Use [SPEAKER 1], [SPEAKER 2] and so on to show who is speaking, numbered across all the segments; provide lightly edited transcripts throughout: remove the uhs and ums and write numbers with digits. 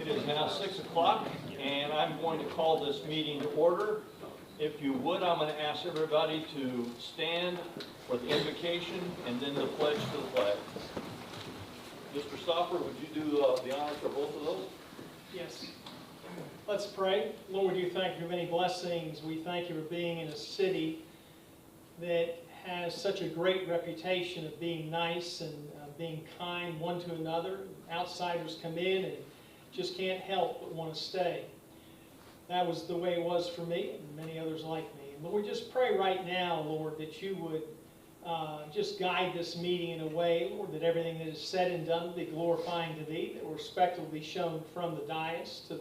[SPEAKER 1] It is now 6 o'clock, and I'm going to call this meeting to order. If you would, I'm going to ask everybody to stand for the invocation and then the pledge to the flag. Mr. Stopper, would you do the honors for both of those?
[SPEAKER 2] Yes. Let's pray. Lord, you thank you for many blessings. We thank you for being in a city that has such a great reputation of being nice and being kind one to another. Outsiders come in and just can't help but want to stay. That was the way it was for me and many others like me. And Lord, we just pray right now, Lord, that you would just guide this meeting in a way, Lord, that everything that is said and done will be glorifying to thee, that respect will be shown from the dais to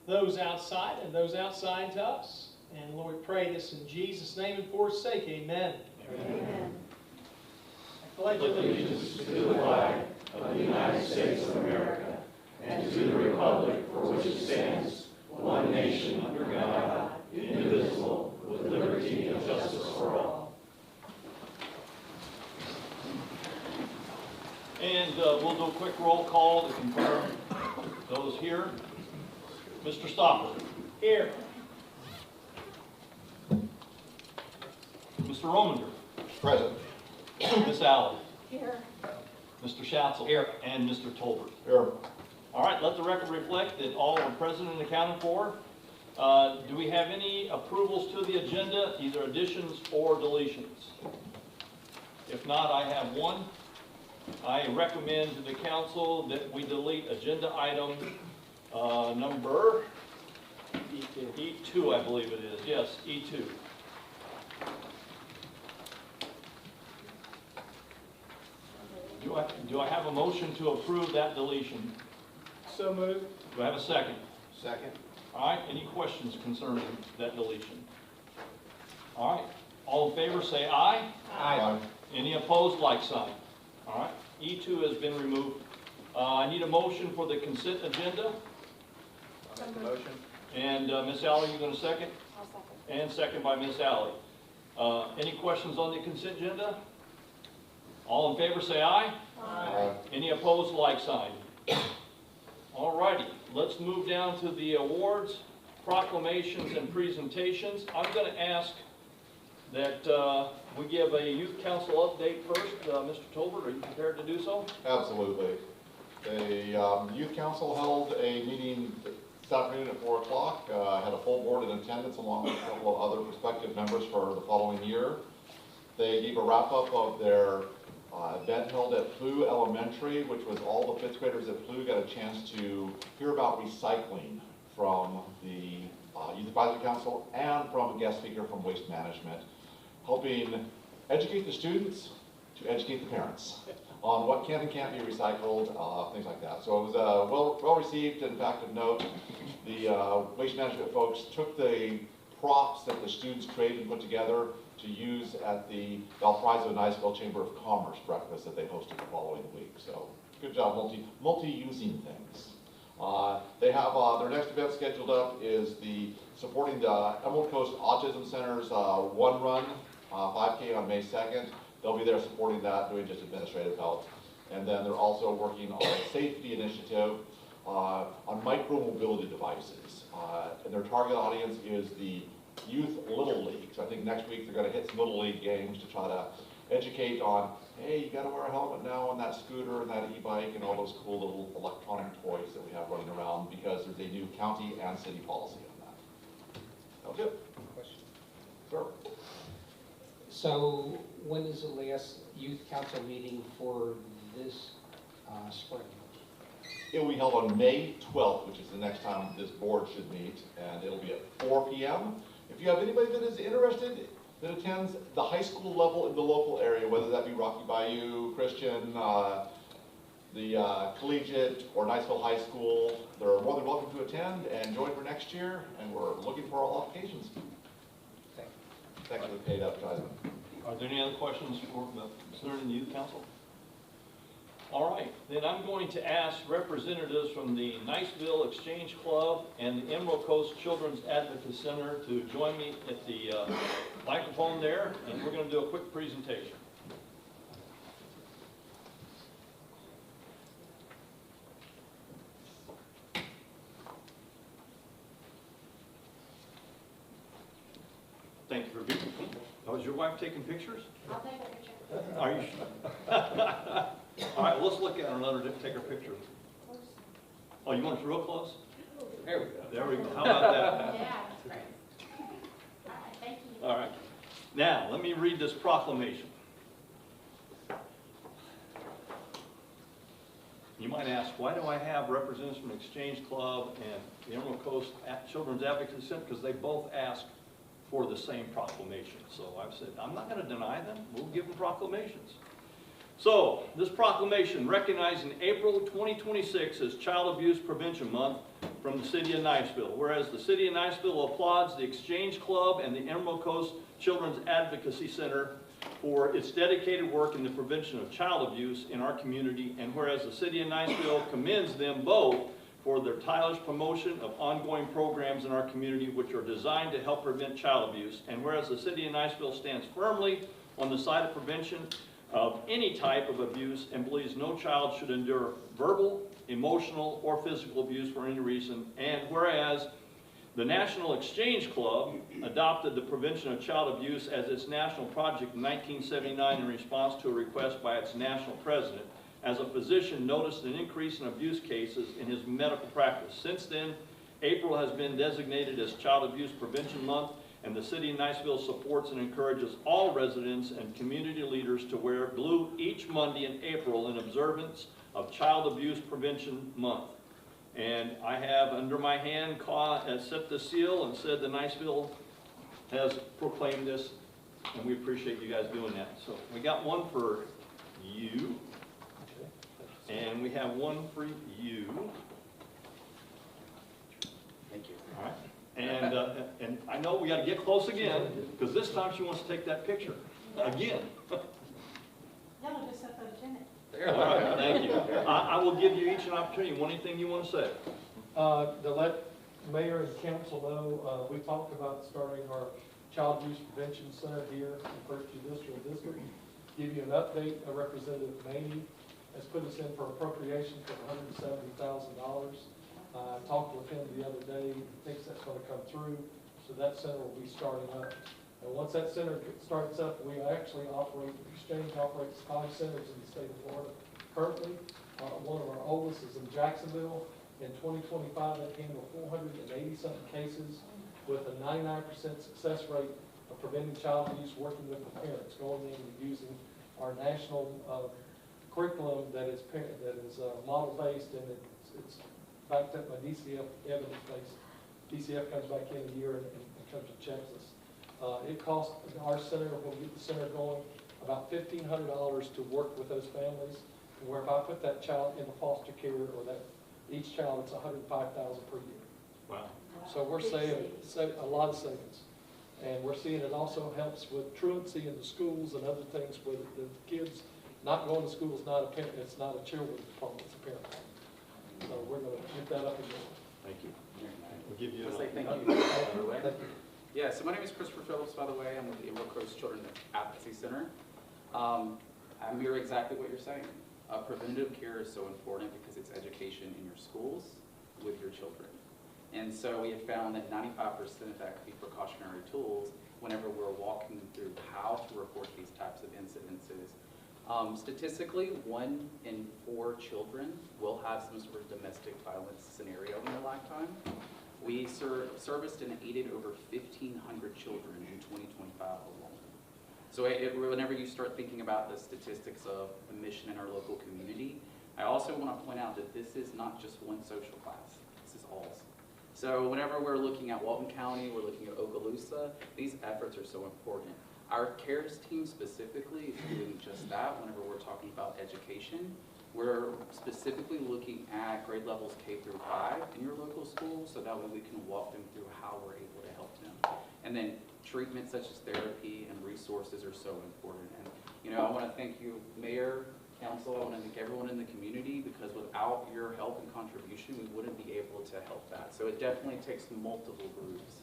[SPEAKER 2] those outside and those outside to us. And Lord, pray this in Jesus' name and for his sake. Amen.
[SPEAKER 3] Amen.
[SPEAKER 2] I pledge allegiance
[SPEAKER 4] to the flag of the United States of America and to the republic for which it stands, one nation under God, indivisible, with liberty and justice for all.
[SPEAKER 1] And we'll do a quick roll call to confirm those here. Mr. Stopper.
[SPEAKER 2] here.
[SPEAKER 1] Mr. Romander.
[SPEAKER 5] Present.
[SPEAKER 1] Miss Alley.
[SPEAKER 3] Here.
[SPEAKER 1] Mr. Schatzel.
[SPEAKER 5] Here.
[SPEAKER 1] And Mr. Tolbert.
[SPEAKER 5] Here.
[SPEAKER 1] All right, let the record reflect that all are present and accounted for. Do we have any approvals to the agenda, either additions or deletions? If not, I have one. I recommend to the council that we delete agenda item number E2, I believe it is. Yes, E2. Do I have a motion to approve that deletion?
[SPEAKER 2] So moved.
[SPEAKER 1] Do I have a second?
[SPEAKER 5] Second.
[SPEAKER 1] All right, any questions concerning that deletion? All right, all in favor say aye.
[SPEAKER 5] Aye.
[SPEAKER 1] Any opposed, like sign. All right, E2 has been removed. I need a motion for the consent agenda.
[SPEAKER 3] So moved.
[SPEAKER 5] Motion.
[SPEAKER 1] And Ms. Alley, you going to second?
[SPEAKER 3] I'll second.
[SPEAKER 1] And second by Ms. Alley. Any questions on the consent agenda? All in favor say aye.
[SPEAKER 5] Aye.
[SPEAKER 1] Any opposed, like sign. All righty, let's move down to the awards, proclamations, and presentations. I'm going to ask that we give a youth council update first. Mr. Tolbert, are you prepared to do so?
[SPEAKER 5] Absolutely. The youth council held a meeting this afternoon at 4 o'clock. Had a full board in attendance along with a couple of other prospective members for the following year. They gave a wrap-up of their event held at Plough Elementary, which was all the fifth graders at Plough got a chance to hear about recycling from the Youth Advisory Council and from a guest speaker from Waste Management, helping educate the students to educate the parents on what can and can't be recycled, things like that. So it was well received. In fact, of note, the Waste Management folks took the props that the students created and put together to use at the Valparaiso Niceville Chamber of Commerce breakfast that they hosted the following week. So good job multi-using things. They have their next event scheduled up is supporting the Emerald Coast Autism Center's One Run 5K on May 2nd. They'll be there supporting that, doing just administrative help. And then they're also working on a safety initiative on micro-mobility devices. And their target audience is the Youth Little League. So I think next week they're going to hit some Little League games to try to educate on, hey, you got to wear a helmet now on that scooter and that e-bike and all those cool little electronic toys that we have running around, because there's a new county and city policy on that. That was it.
[SPEAKER 6] Question.
[SPEAKER 5] Sure.
[SPEAKER 6] So when is the last youth council meeting for this spring?
[SPEAKER 5] It will be held on May 12th, which is the next time this board should meet, and it'll be at 4 p.m. If you have anybody that is interested, that attends the high school level in the local area, whether that be Rocky Bayou, Christian, the collegiate, or Niceville High School, they're more than welcome to attend and join for next year, and we're looking for all applications.
[SPEAKER 6] Thank you.
[SPEAKER 5] Thanks for the paid advertisement.
[SPEAKER 1] Are there any other questions for concerning the youth council? All right, then I'm going to ask representatives from the Niceville Exchange Club and the Emerald Coast Children's Advocacy Center to join me at the microphone there, and we're going to do a quick presentation. Thank you for being here. Oh, is your wife taking pictures?
[SPEAKER 3] I'll take a picture.
[SPEAKER 1] Are you? All right, let's look at her and let her take her picture. Oh, you want it real close?
[SPEAKER 6] There we go.
[SPEAKER 1] There we go. How about that?
[SPEAKER 3] Yeah, that's great. All right, thank you.
[SPEAKER 1] All right. Now, let me read this proclamation. You might ask, why do I have representatives from Exchange Club and the Emerald Coast Children's Advocacy Center? Because they both asked for the same proclamation. So I've said, I'm not going to deny them. We'll give them proclamations. So, this proclamation recognizing April 2026 as Child Abuse Prevention Month from the City of Niceville. Whereas the City of Niceville applauds the Exchange Club and the Emerald Coast Children's Advocacy Center for its dedicated work in the prevention of child abuse in our community. And whereas the City of Niceville commends them both for their tireless promotion of ongoing programs in our community which are designed to help prevent child abuse. And whereas the City of Niceville stands firmly on the side of prevention of any type of abuse and believes no child should endure verbal, emotional, or physical abuse for any reason. And whereas the National Exchange Club adopted the prevention of child abuse as its national project in 1979 in response to a request by its national president, as a physician noticed an increase in abuse cases in his medical practice. Since then, April has been designated as Child Abuse Prevention Month, and the City of Niceville supports and encourages all residents and community leaders to wear blue each Monday in April in observance of Child Abuse Prevention Month. And I have under my hand set the seal and said the Niceville has proclaimed this, and we appreciate you guys doing that. So we got one for you, and we have one for you.
[SPEAKER 6] Thank you.
[SPEAKER 1] All right. And I know we got to get close again, because this time she wants to take that picture again.
[SPEAKER 3] No, just a photogenic.
[SPEAKER 1] All right, thank you. I will give you each an opportunity. Anything you want to say?
[SPEAKER 7] To let mayor and council know, we talked about starting our child abuse prevention center here in First Judicial District. Give you an update, Representative Maney has put us in for appropriation for $170,000. I talked with him the other day, he thinks that's going to come through, so that center will be starting up. And once that center starts up, we actually operate, Exchange operates 5 centers in the state of Florida. Currently, one of our oldest is in Jacksonville. In 2025, that handled 480-something cases with a 99% success rate of preventing child abuse, working with the parents, going in and using our national curriculum that is model-based, and it's backed up by DCF evidence-based. DCF comes back in a year and comes and checks us. It costs our center, when we get the center going, about $1,500 to work with those families. And where if I put that child in the foster care, or that each child, it's $105,000 per year.
[SPEAKER 1] Wow.
[SPEAKER 7] So we're saving a lot of savings. And we're seeing it also helps with truancy in the schools and other things where the kids not going to school is not a parent, it's not a children's problem, it's a parent problem. So we're going to get that up again.
[SPEAKER 1] Thank you. We'll give you
[SPEAKER 8] I'll say
[SPEAKER 1] an
[SPEAKER 8] thank you. Yeah, so my name is Christopher Phillips, by the way. I'm with the Emerald Coast Children's Advocacy Center. I'm here exactly what you're saying. Preventative care is so important because it's education in your schools with your children. And so we have found that 95% of that could be precautionary tools whenever we're walking them through how to report these types of incidences. Statistically, 1 in 4 children will have some sort of domestic violence scenario in their lifetime. We serviced and aided over 1,500 children in 2025 alone. So whenever you start thinking about the statistics of the mission in our local community, I also want to point out that this is not just one social class. This is all. So whenever we're looking at Walton County, we're looking at Okaloosa, these efforts are so important. Our CARES team specifically is doing just that whenever we're talking about education. We're specifically looking at grade levels K through 5 in your local school, so that way we can walk them through how we're able to help them. And then treatment such as therapy and resources are so important. And you know, I want to thank you, Mayor, Council, I want to thank everyone in the community, because without your help and contribution, we wouldn't be able to help that. So it definitely takes multiple groups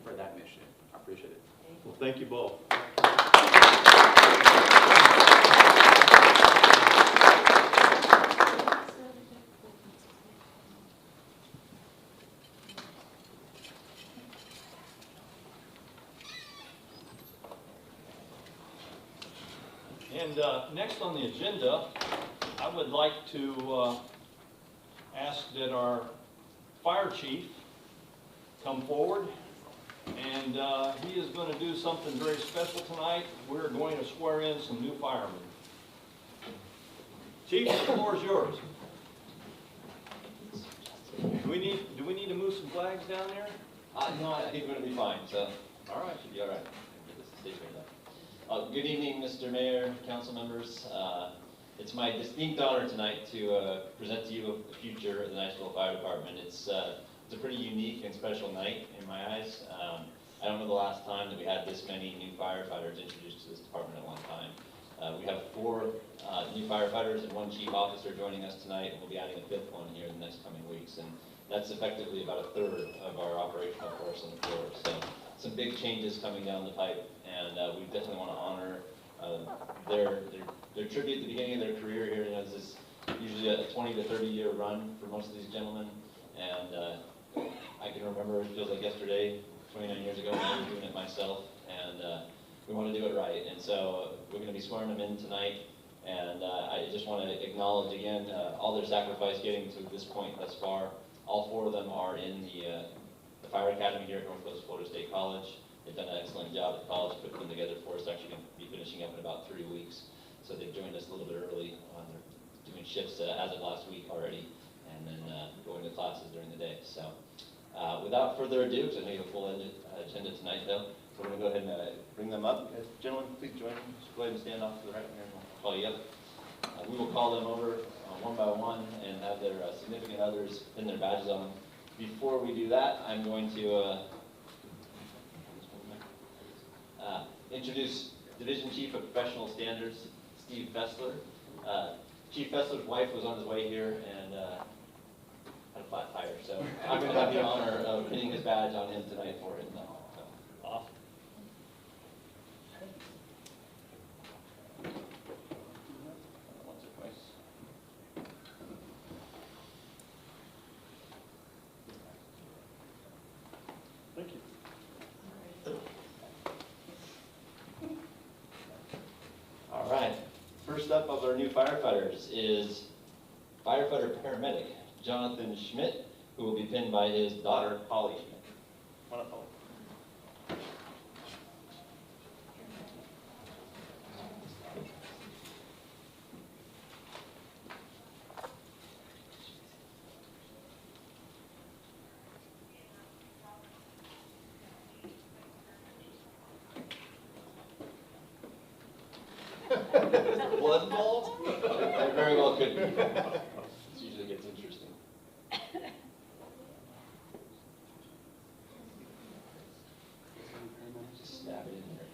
[SPEAKER 8] for that mission. I appreciate it.
[SPEAKER 1] Well, thank you both. And next on the agenda, I would like to ask that our fire chief come forward. And he is going to do something very special tonight. We're going to swear in some new firemen. Chief, the floor is yours. Do we need to move some flags down there?
[SPEAKER 9] No, I think we're gonna be fine, so
[SPEAKER 1] All right.
[SPEAKER 9] should be all right. Get this stage right up. Good evening, Mr. Mayor, council members. It's my distinct honor tonight to present to you the future of the Niceville Fire Department. It's a pretty unique and special night in my eyes. I don't know the last time that we had this many new firefighters introduced to this department at one time. We have 4 new firefighters and 1 chief officer joining us tonight, and we'll be adding a 5th one here in the next coming weeks. And that's effectively about a third of our operational force on the floor. So some big changes coming down the pipe, and we definitely want to honor their tribute at the beginning of their career here. You know, this is usually a 20 to 30 year run for most of these gentlemen, and I can remember, it feels like yesterday, 29 years ago when I was doing it myself, and we want to do it right. And so we're going to be swearing them in tonight, and I just want to acknowledge again all their sacrifice getting to this point thus far. All 4 of them are in the Fire Academy here at Northwest Florida State College. They've done an excellent job at college, putting them together for us. Actually going to be finishing up in about 3 weeks. So they've joined us a little bit early. They're doing shifts as of last week already, and then going to classes during the day. So without further ado, because I know you have a full agenda tonight, though, we're going to go ahead and bring them up. Gentlemen, please join me. Just go ahead and stand off to the right here, and we'll call you up. We will call them over one by one and have their significant others pin their badges on them. Before we do that, I'm going to introduce Division Chief of Professional Standards, Steve Fessler. Chief Fessler's wife was on his way here and had a flat tire, so I'm going to have the honor of pinning his badge on him tonight for him.
[SPEAKER 1] Awesome.
[SPEAKER 9] Once or twice.
[SPEAKER 1] Thank you.
[SPEAKER 9] All right. First up of our new firefighters is firefighter paramedic Jonathan Schmidt, who will be pinned by his daughter, Holly Schmidt. Come on up, Holly.
[SPEAKER 5] Blood involved?
[SPEAKER 9] It very well could be. It usually gets interesting. Just stab it in there.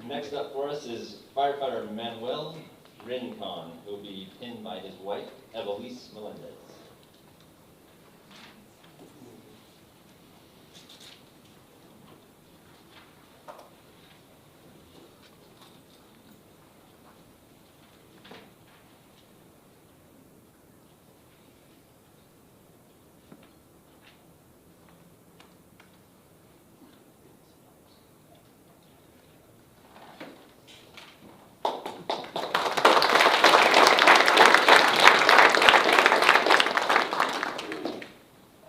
[SPEAKER 9] Next up for us is firefighter Manuel Rincon, who will be pinned by his wife, Evelise Melendez.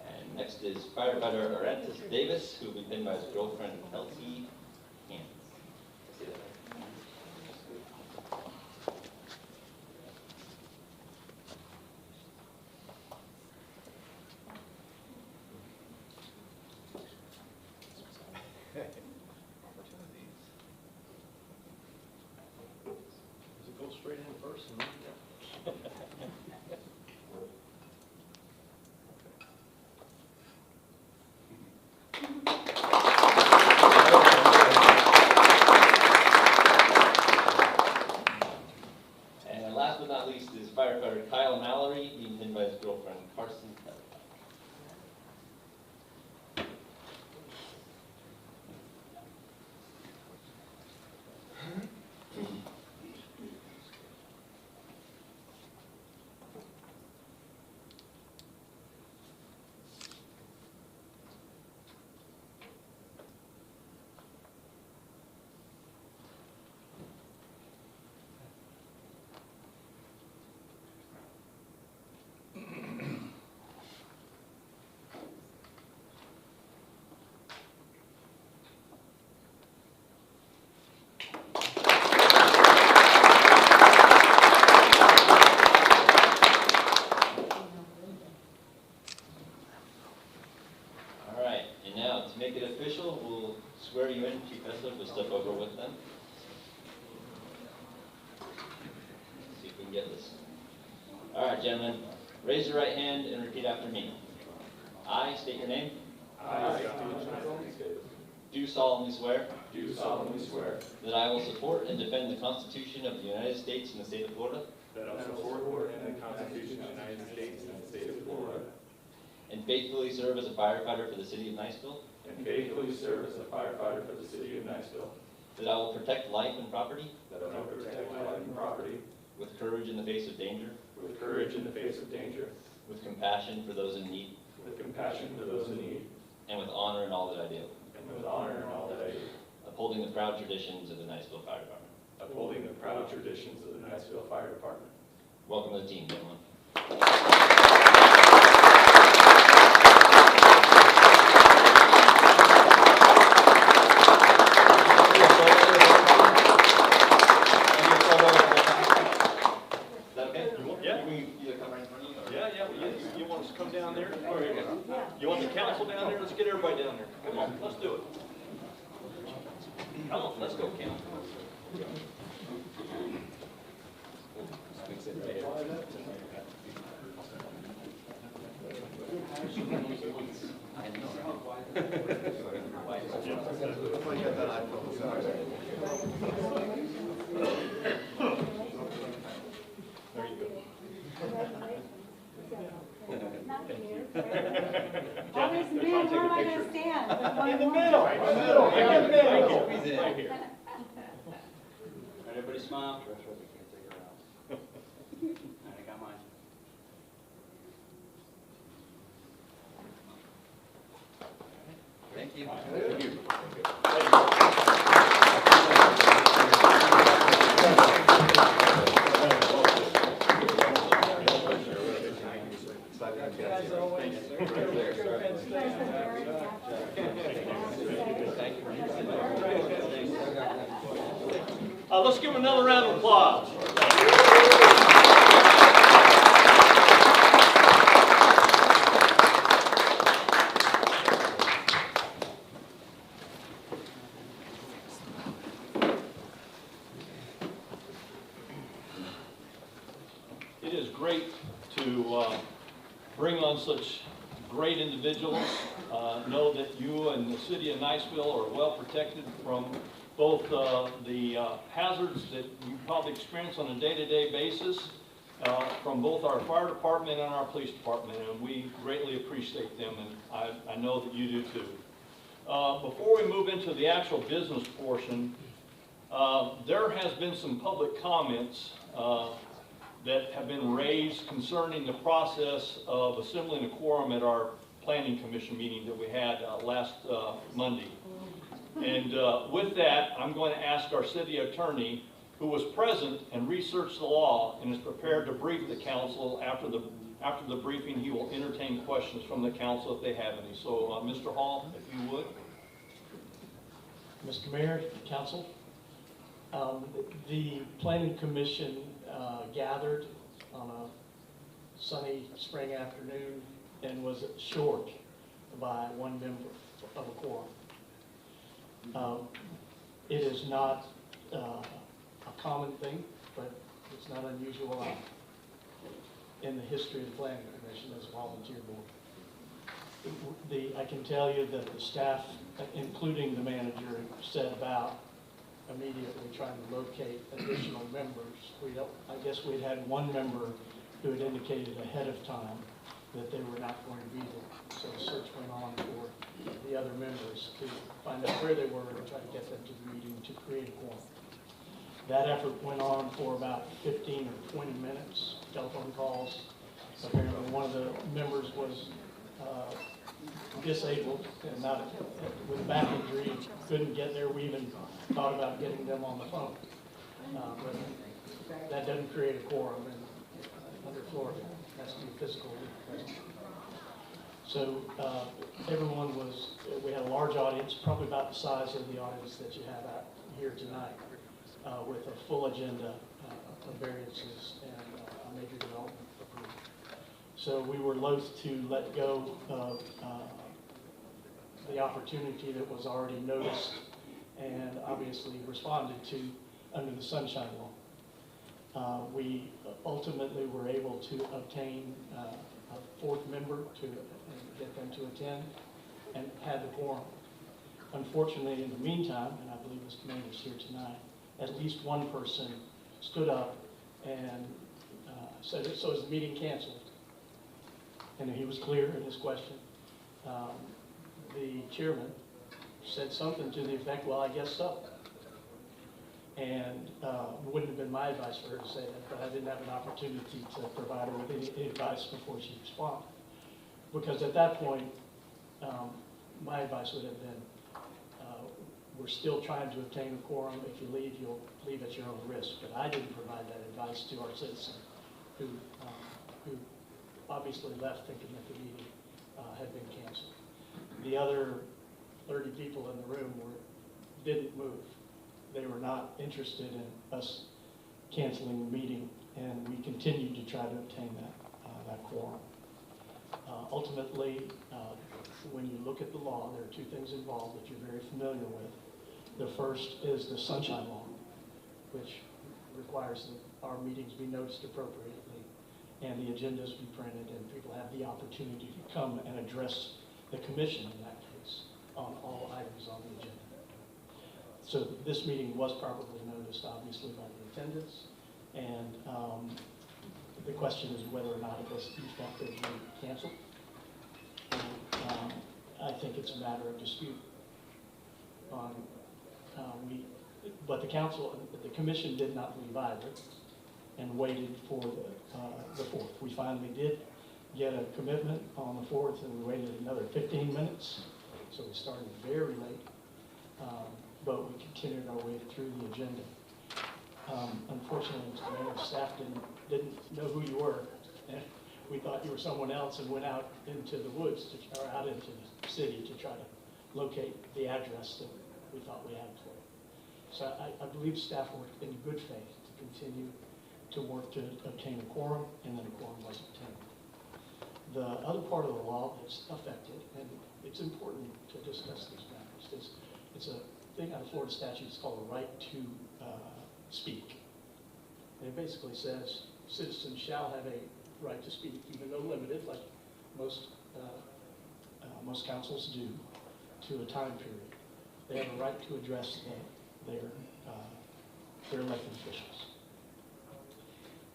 [SPEAKER 9] And next is firefighter Arantis Davis, who will be pinned by his girlfriend, Kelsey Hans. Say that right.
[SPEAKER 1] Does it go straight in first?
[SPEAKER 9] And last but not least is firefighter Kyle Mallory, being pinned by his girlfriend, Carson Kelly. over with them. Let's see if we can get this. All right, gentlemen, raise your right hand and repeat after me. I state your name.
[SPEAKER 4] I, Scott Davis,
[SPEAKER 9] Do solemnly swear
[SPEAKER 4] do solemnly swear
[SPEAKER 9] that I will support and defend the Constitution of the United States and the state of Florida,
[SPEAKER 4] that I will support the Constitution of the United States and the state of Florida,
[SPEAKER 9] and faithfully serve as a firefighter for the city of Niceville,
[SPEAKER 4] and faithfully serve as a firefighter for the city of Niceville,
[SPEAKER 9] that I will protect life and property
[SPEAKER 4] that I will protect my life and property
[SPEAKER 9] with courage in the face of danger,
[SPEAKER 4] with courage in the face of danger,
[SPEAKER 9] with compassion for those in need,
[SPEAKER 4] with compassion for those in need,
[SPEAKER 9] and with honor in all that I do,
[SPEAKER 4] and with honor in all that I do,
[SPEAKER 9] upholding the proud traditions of the Niceville Fire Department.
[SPEAKER 4] upholding the proud traditions of the Niceville Fire Department.
[SPEAKER 9] Welcome to the team, gentlemen. Is that okay?
[SPEAKER 1] Yeah.
[SPEAKER 9] You either come right in front of you or?
[SPEAKER 1] Yeah, you want us to come down there? Or you want the council down there? Let's get everybody down there. Come on, let's do it. Come on, let's go, council. There you go.
[SPEAKER 3] Always the middle, where am I gonna stand?
[SPEAKER 2] In the middle, in the middle, in the middle.
[SPEAKER 1] Right here.
[SPEAKER 9] Everybody smile. All right, I got mine. Thank you.
[SPEAKER 2] As always.
[SPEAKER 1] Let's give him another round of applause. It is great to bring on such great individuals. Know that you and the city of Niceville are well protected from both the hazards that you probably experience on a day-to-day basis from both our fire department and our police department, and we greatly appreciate them, and I know that you do too. Before we move into the actual business portion, there has been some public comments that have been raised concerning the process of assembling a quorum at our planning commission meeting that we had last Monday. And with that, I'm going to ask our city attorney, who was present and researched the law and is prepared to brief the council. After the briefing, he will entertain questions from the council if they have any. So, Mr. Hall, if you would.
[SPEAKER 2] Mr. Mayor, council, the planning commission gathered on a sunny spring afternoon and was short by one member of a quorum. It is not a common thing, but it's not unusual in the history of the planning commission as a volunteer board. I can tell you that the staff, including the manager, set about immediately trying to locate additional members. I guess we'd had one member who had indicated ahead of time that they were not going to be there. So the search went on for the other members to find out where they were and try to get them to the meeting to create a quorum. That effort went on for about 15 or 20 minutes, telephone calls. Apparently one of the members was disabled and not with a back injury, couldn't get there. We even thought about getting them on the phone. But that doesn't create a quorum under Florida. It has to be physically present. So everyone we had a large audience, probably about the size of the audience that you have out here tonight, with a full agenda of variances and a major development approval. So we were loath to let go of the opportunity that was already noticed and obviously responded to under the Sunshine Law. We ultimately were able to obtain a fourth member to get them to attend and had the quorum. Unfortunately, in the meantime, and I believe Mr. Mayor is here tonight, at least one person stood up and said, so is the meeting canceled? And he was clear in his question. The chairman said something to the effect, well, I guess so. And it wouldn't have been my advice for her to say that, but I didn't have an opportunity to provide her with any advice before she responded. Because at that point, my advice would have been, we're still trying to obtain a quorum. If you leave, you'll leave at your own risk. But I didn't provide that advice to our citizen who obviously left thinking that the meeting had been canceled. The other 30 people in the room didn't move. They were not interested in us canceling the meeting, and we continued to try to obtain that quorum. Ultimately, when you look at the law, there are two things involved that you're very familiar with. The first is the Sunshine Law, which requires that our meetings be noticed appropriately and the agendas be printed and people have the opportunity to come and address the commission in that case on all items on the agenda. So this meeting was properly noticed, obviously, by the attendance, and the question is whether or not it was effectively canceled. And, I think it's a matter of dispute. But the commission did not leave either and waited for the 4th. We finally did get a commitment on the 4th, and we waited another 15 minutes. So we started very late, but we continued our way through the agenda. Unfortunately, Mr. Mayor, staff didn't know who you were. And we thought you were someone else and went out into the woods, or out into the city to try to locate the address that we thought we had for you. So I believe staff worked in good faith to continue to work to obtain a quorum, and then a quorum was obtained. The other part of the law that's affected, and it's important to discuss these matters, it's a thing out of Florida statute. It's called a right to speak. And it basically says citizens shall have a right to speak, even though limited, like most councils do, to a time period. They have a right to address their elected officials.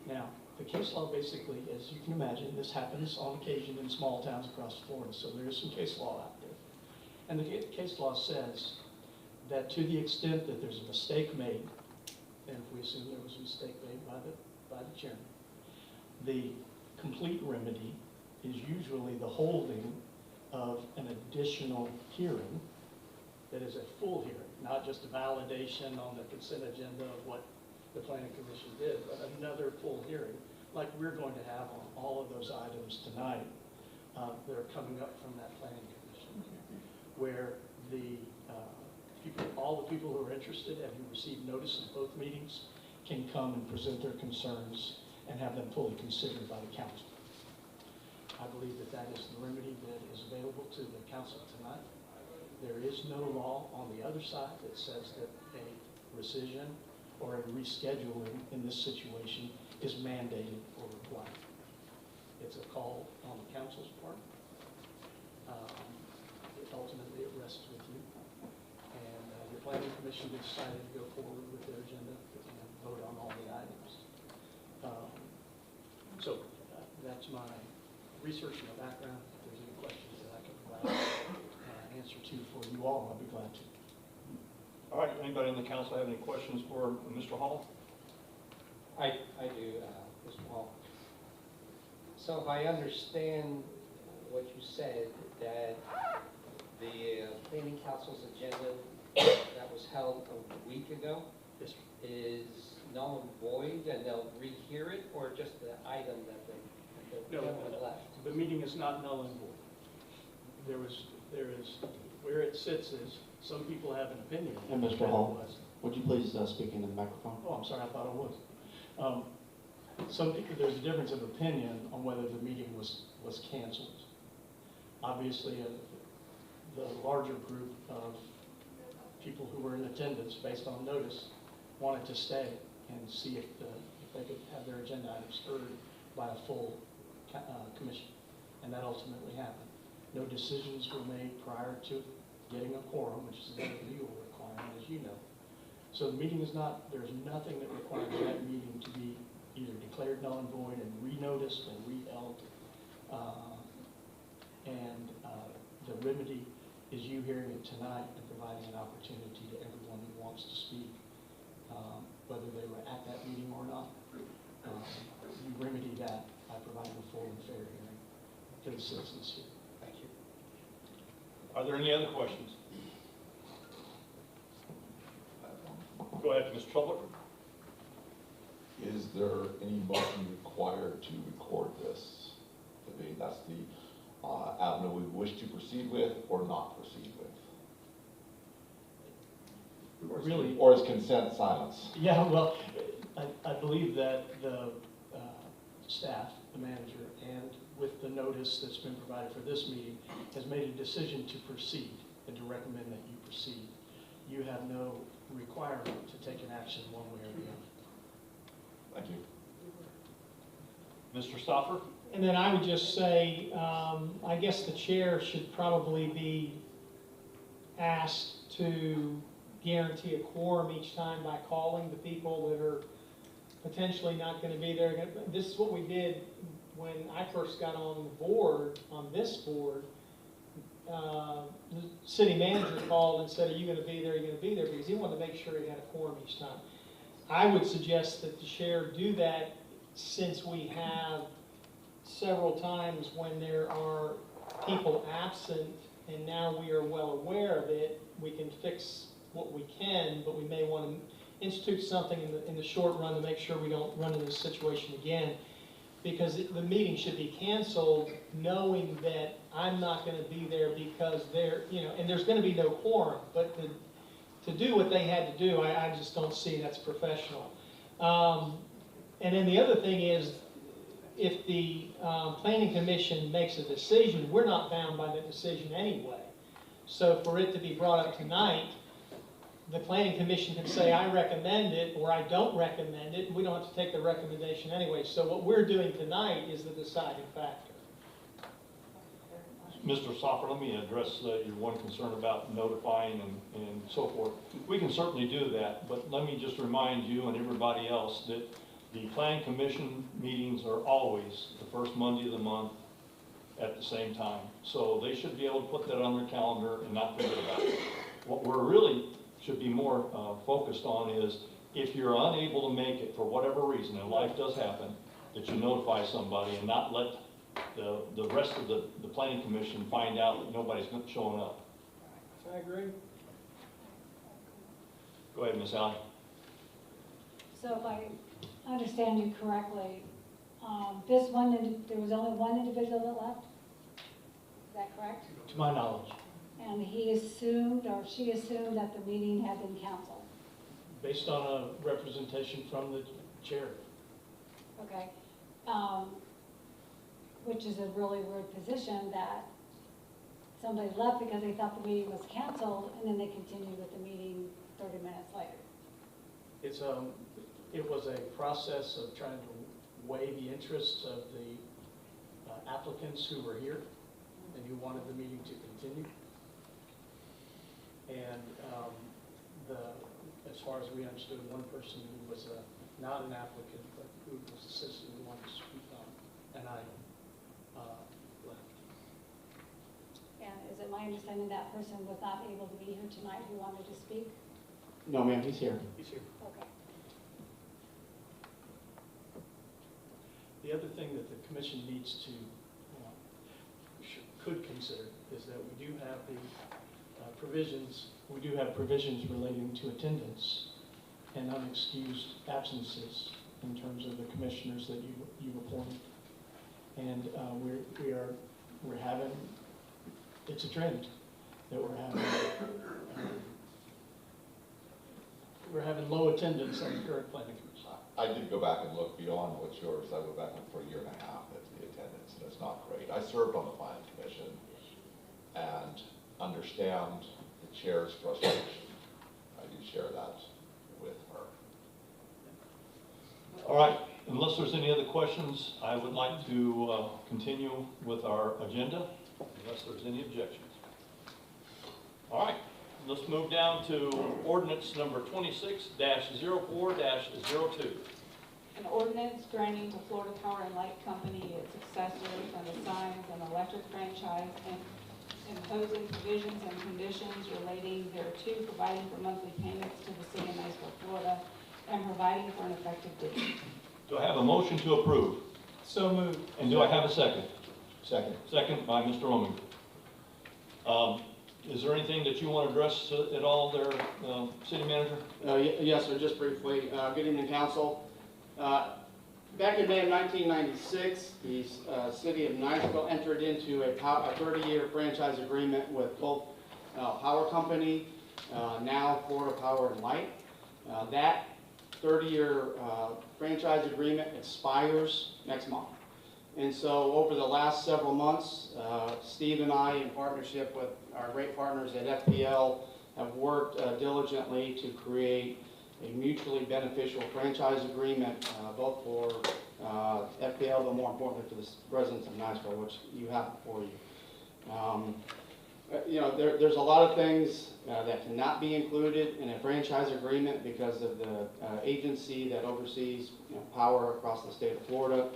[SPEAKER 2] Now, the case law basically, as you can imagine, this happens on occasion in small towns across Florida, so there is some case law out there. And the case law says that to the extent that there's a mistake made, and if we assume there was a mistake made by the chairman, the complete remedy is usually the holding of an additional hearing that is a full hearing, not just a validation on the consent agenda of what the planning commission did, but another full hearing, like we're going to have on all of those items tonight that are coming up from that planning commission, where all the people who are interested and who received notice of both meetings can come and present their concerns and have them fully considered by the council. I believe that that is the remedy that is available to the council tonight. There is no law on the other side that says that a rescission or a rescheduling in this situation is mandated or required. It's a call on the council's part. Ultimately, it rests with you. And your planning commission decided to go forward with their agenda and vote on all the items. So that's my research and my background. If there's any questions that I can provide an answer to for you all, I'll be glad to.
[SPEAKER 1] All right, anybody in the council have any questions for Mr. Hall?
[SPEAKER 6] I do, Mr. Hall. So if I understand what you said, that the planning council's agenda that was held a week ago
[SPEAKER 2] Yes, sir.
[SPEAKER 6] is null and void, and they'll rehear it, or just the item that the
[SPEAKER 2] No,
[SPEAKER 6] gentleman left?
[SPEAKER 2] the meeting is not null and void. There is, where it sits is, some people have an opinion.
[SPEAKER 10] And Mr. Hall, would you please speak into the microphone?
[SPEAKER 2] Oh, I'm sorry, I thought I was. Some people, there's a difference of opinion on whether the meeting was canceled. Obviously, the larger group of
[SPEAKER 7] people who were in attendance based on notice wanted to stay and see if they could have their agenda items heard by a full commission. And that ultimately happened. No decisions were made prior to getting a quorum, which is another legal requirement, as you know. So the meeting is not, there's nothing that requires that meeting to be either declared null and void and re-noticed and re-held. The remedy is you hearing it tonight and providing an opportunity to everyone who wants to speak, whether they were at that meeting or not. You remedy that by providing a full and fair hearing to the citizens here. Thank you.
[SPEAKER 1] Are there any other questions? Go ahead, Mr. Trubler.
[SPEAKER 5] Is there any motion required to record this debate? That's the avenue we wish to proceed with or not proceed with?
[SPEAKER 7] Really?
[SPEAKER 5] Or is consent silence?
[SPEAKER 7] Yeah, well, I believe that the staff, the manager, and with the notice that's been provided for this meeting, has made a decision to proceed and to recommend that you proceed. You have no requirement to take an action one way or the other.
[SPEAKER 5] Thank you.
[SPEAKER 1] Mr. Stoffer?
[SPEAKER 2] And then I would just say, I guess the chair should probably be asked to guarantee a quorum each time by calling the people that are potentially not going to be there. This is what we did when I first got on the board, on this board. The city manager called and said, are you going to be there? Are you going to be there? Because he wanted to make sure he had a quorum each time. I would suggest that the chair do that, since we have several times when there are people absent, and now we are well aware of it. We can fix what we can, but we may want to institute something in the short run to make sure we don't run into this situation again. Because the meeting should be canceled knowing that I'm not going to be there because and there's going to be no quorum. But to do what they had to do, I just don't see that's professional. And then the other thing is, if the Planning Commission makes a decision, we're not bound by the decision anyway. So for it to be brought up tonight, the Planning Commission can say, I recommend it, or I don't recommend it, and we don't have to take the recommendation anyway. So what we're doing tonight is the deciding factor.
[SPEAKER 1] Mr. Stoffer, let me address your one concern about notifying and so forth. We can certainly do that, but let me just remind you and everybody else that the Planning Commission meetings are always the first Monday of the month at the same time. So they should be able to put that on their calendar and not forget about it. What we're really should be more focused on is, if you're unable to make it for whatever reason, and life does happen, that you notify somebody and not let the rest of the Planning Commission find out that nobody's showing up.
[SPEAKER 2] I agree.
[SPEAKER 1] Go ahead, Ms. Allen.
[SPEAKER 3] So if I understand you correctly, there was only one individual that left? Is that correct?
[SPEAKER 7] To my knowledge,
[SPEAKER 3] And he assumed, or she assumed, that the meeting had been canceled?
[SPEAKER 7] based on a representation from the chair.
[SPEAKER 3] Okay. Which is a really weird position, that somebody left because they thought the meeting was canceled, and then they continued with the meeting 30 minutes later.
[SPEAKER 7] It was a process of trying to weigh the interests of the applicants who were here and who wanted the meeting to continue. And as far as we understood, one person who was not an applicant, but who was a citizen who wanted to speak on an item left.
[SPEAKER 3] And is it my understanding that person was not able to be here tonight who wanted to speak?
[SPEAKER 10] No, ma'am, he's here.
[SPEAKER 7] He's here.
[SPEAKER 3] Okay.
[SPEAKER 7] The other thing that the commission needs to, could consider, is that we do have the provisions relating to attendance and unexcused absences in terms of the commissioners that you've appointed. And we're having, it's a trend that we're having low attendance on the current planning commission.
[SPEAKER 5] I did go back and look beyond what's yours. I went back for a year and a half at the attendance, and it's not great. I served on the planning commission and understand the chair's frustration. share that with her.
[SPEAKER 1] All right, unless there's any other questions, I would like to continue with our agenda, unless there's any objections. All right, let's move down to ordinance number 26-04-02.
[SPEAKER 11] An ordinance granting to Florida Power and Light Company its successor from the signs and electric franchise and imposing provisions and conditions relating thereto, providing for monthly payments to the city of Niceville, Florida, and providing for an effective date.
[SPEAKER 1] Do I have a motion to approve?
[SPEAKER 2] So moved.
[SPEAKER 1] And do I have a second?
[SPEAKER 10] Second.
[SPEAKER 1] Second by Mr. Rominger. Is there anything that you want to address at all there, City Manager?
[SPEAKER 10] Yes, sir, just briefly. Good evening, council. Back in May of 1996, the city of Niceville entered into a 30-year franchise agreement with both power company, now Florida Power and Light. That 30-year franchise agreement expires next month. And so over the last several months, Steve and I, in partnership with our great partners at FPL, have worked diligently to create a mutually beneficial franchise agreement, both for FPL, but more importantly for the residents of Niceville, which you have before you. You know, there's a lot of things that cannot be included in a franchise agreement because of the agency that oversees, you know, power across the state of Florida.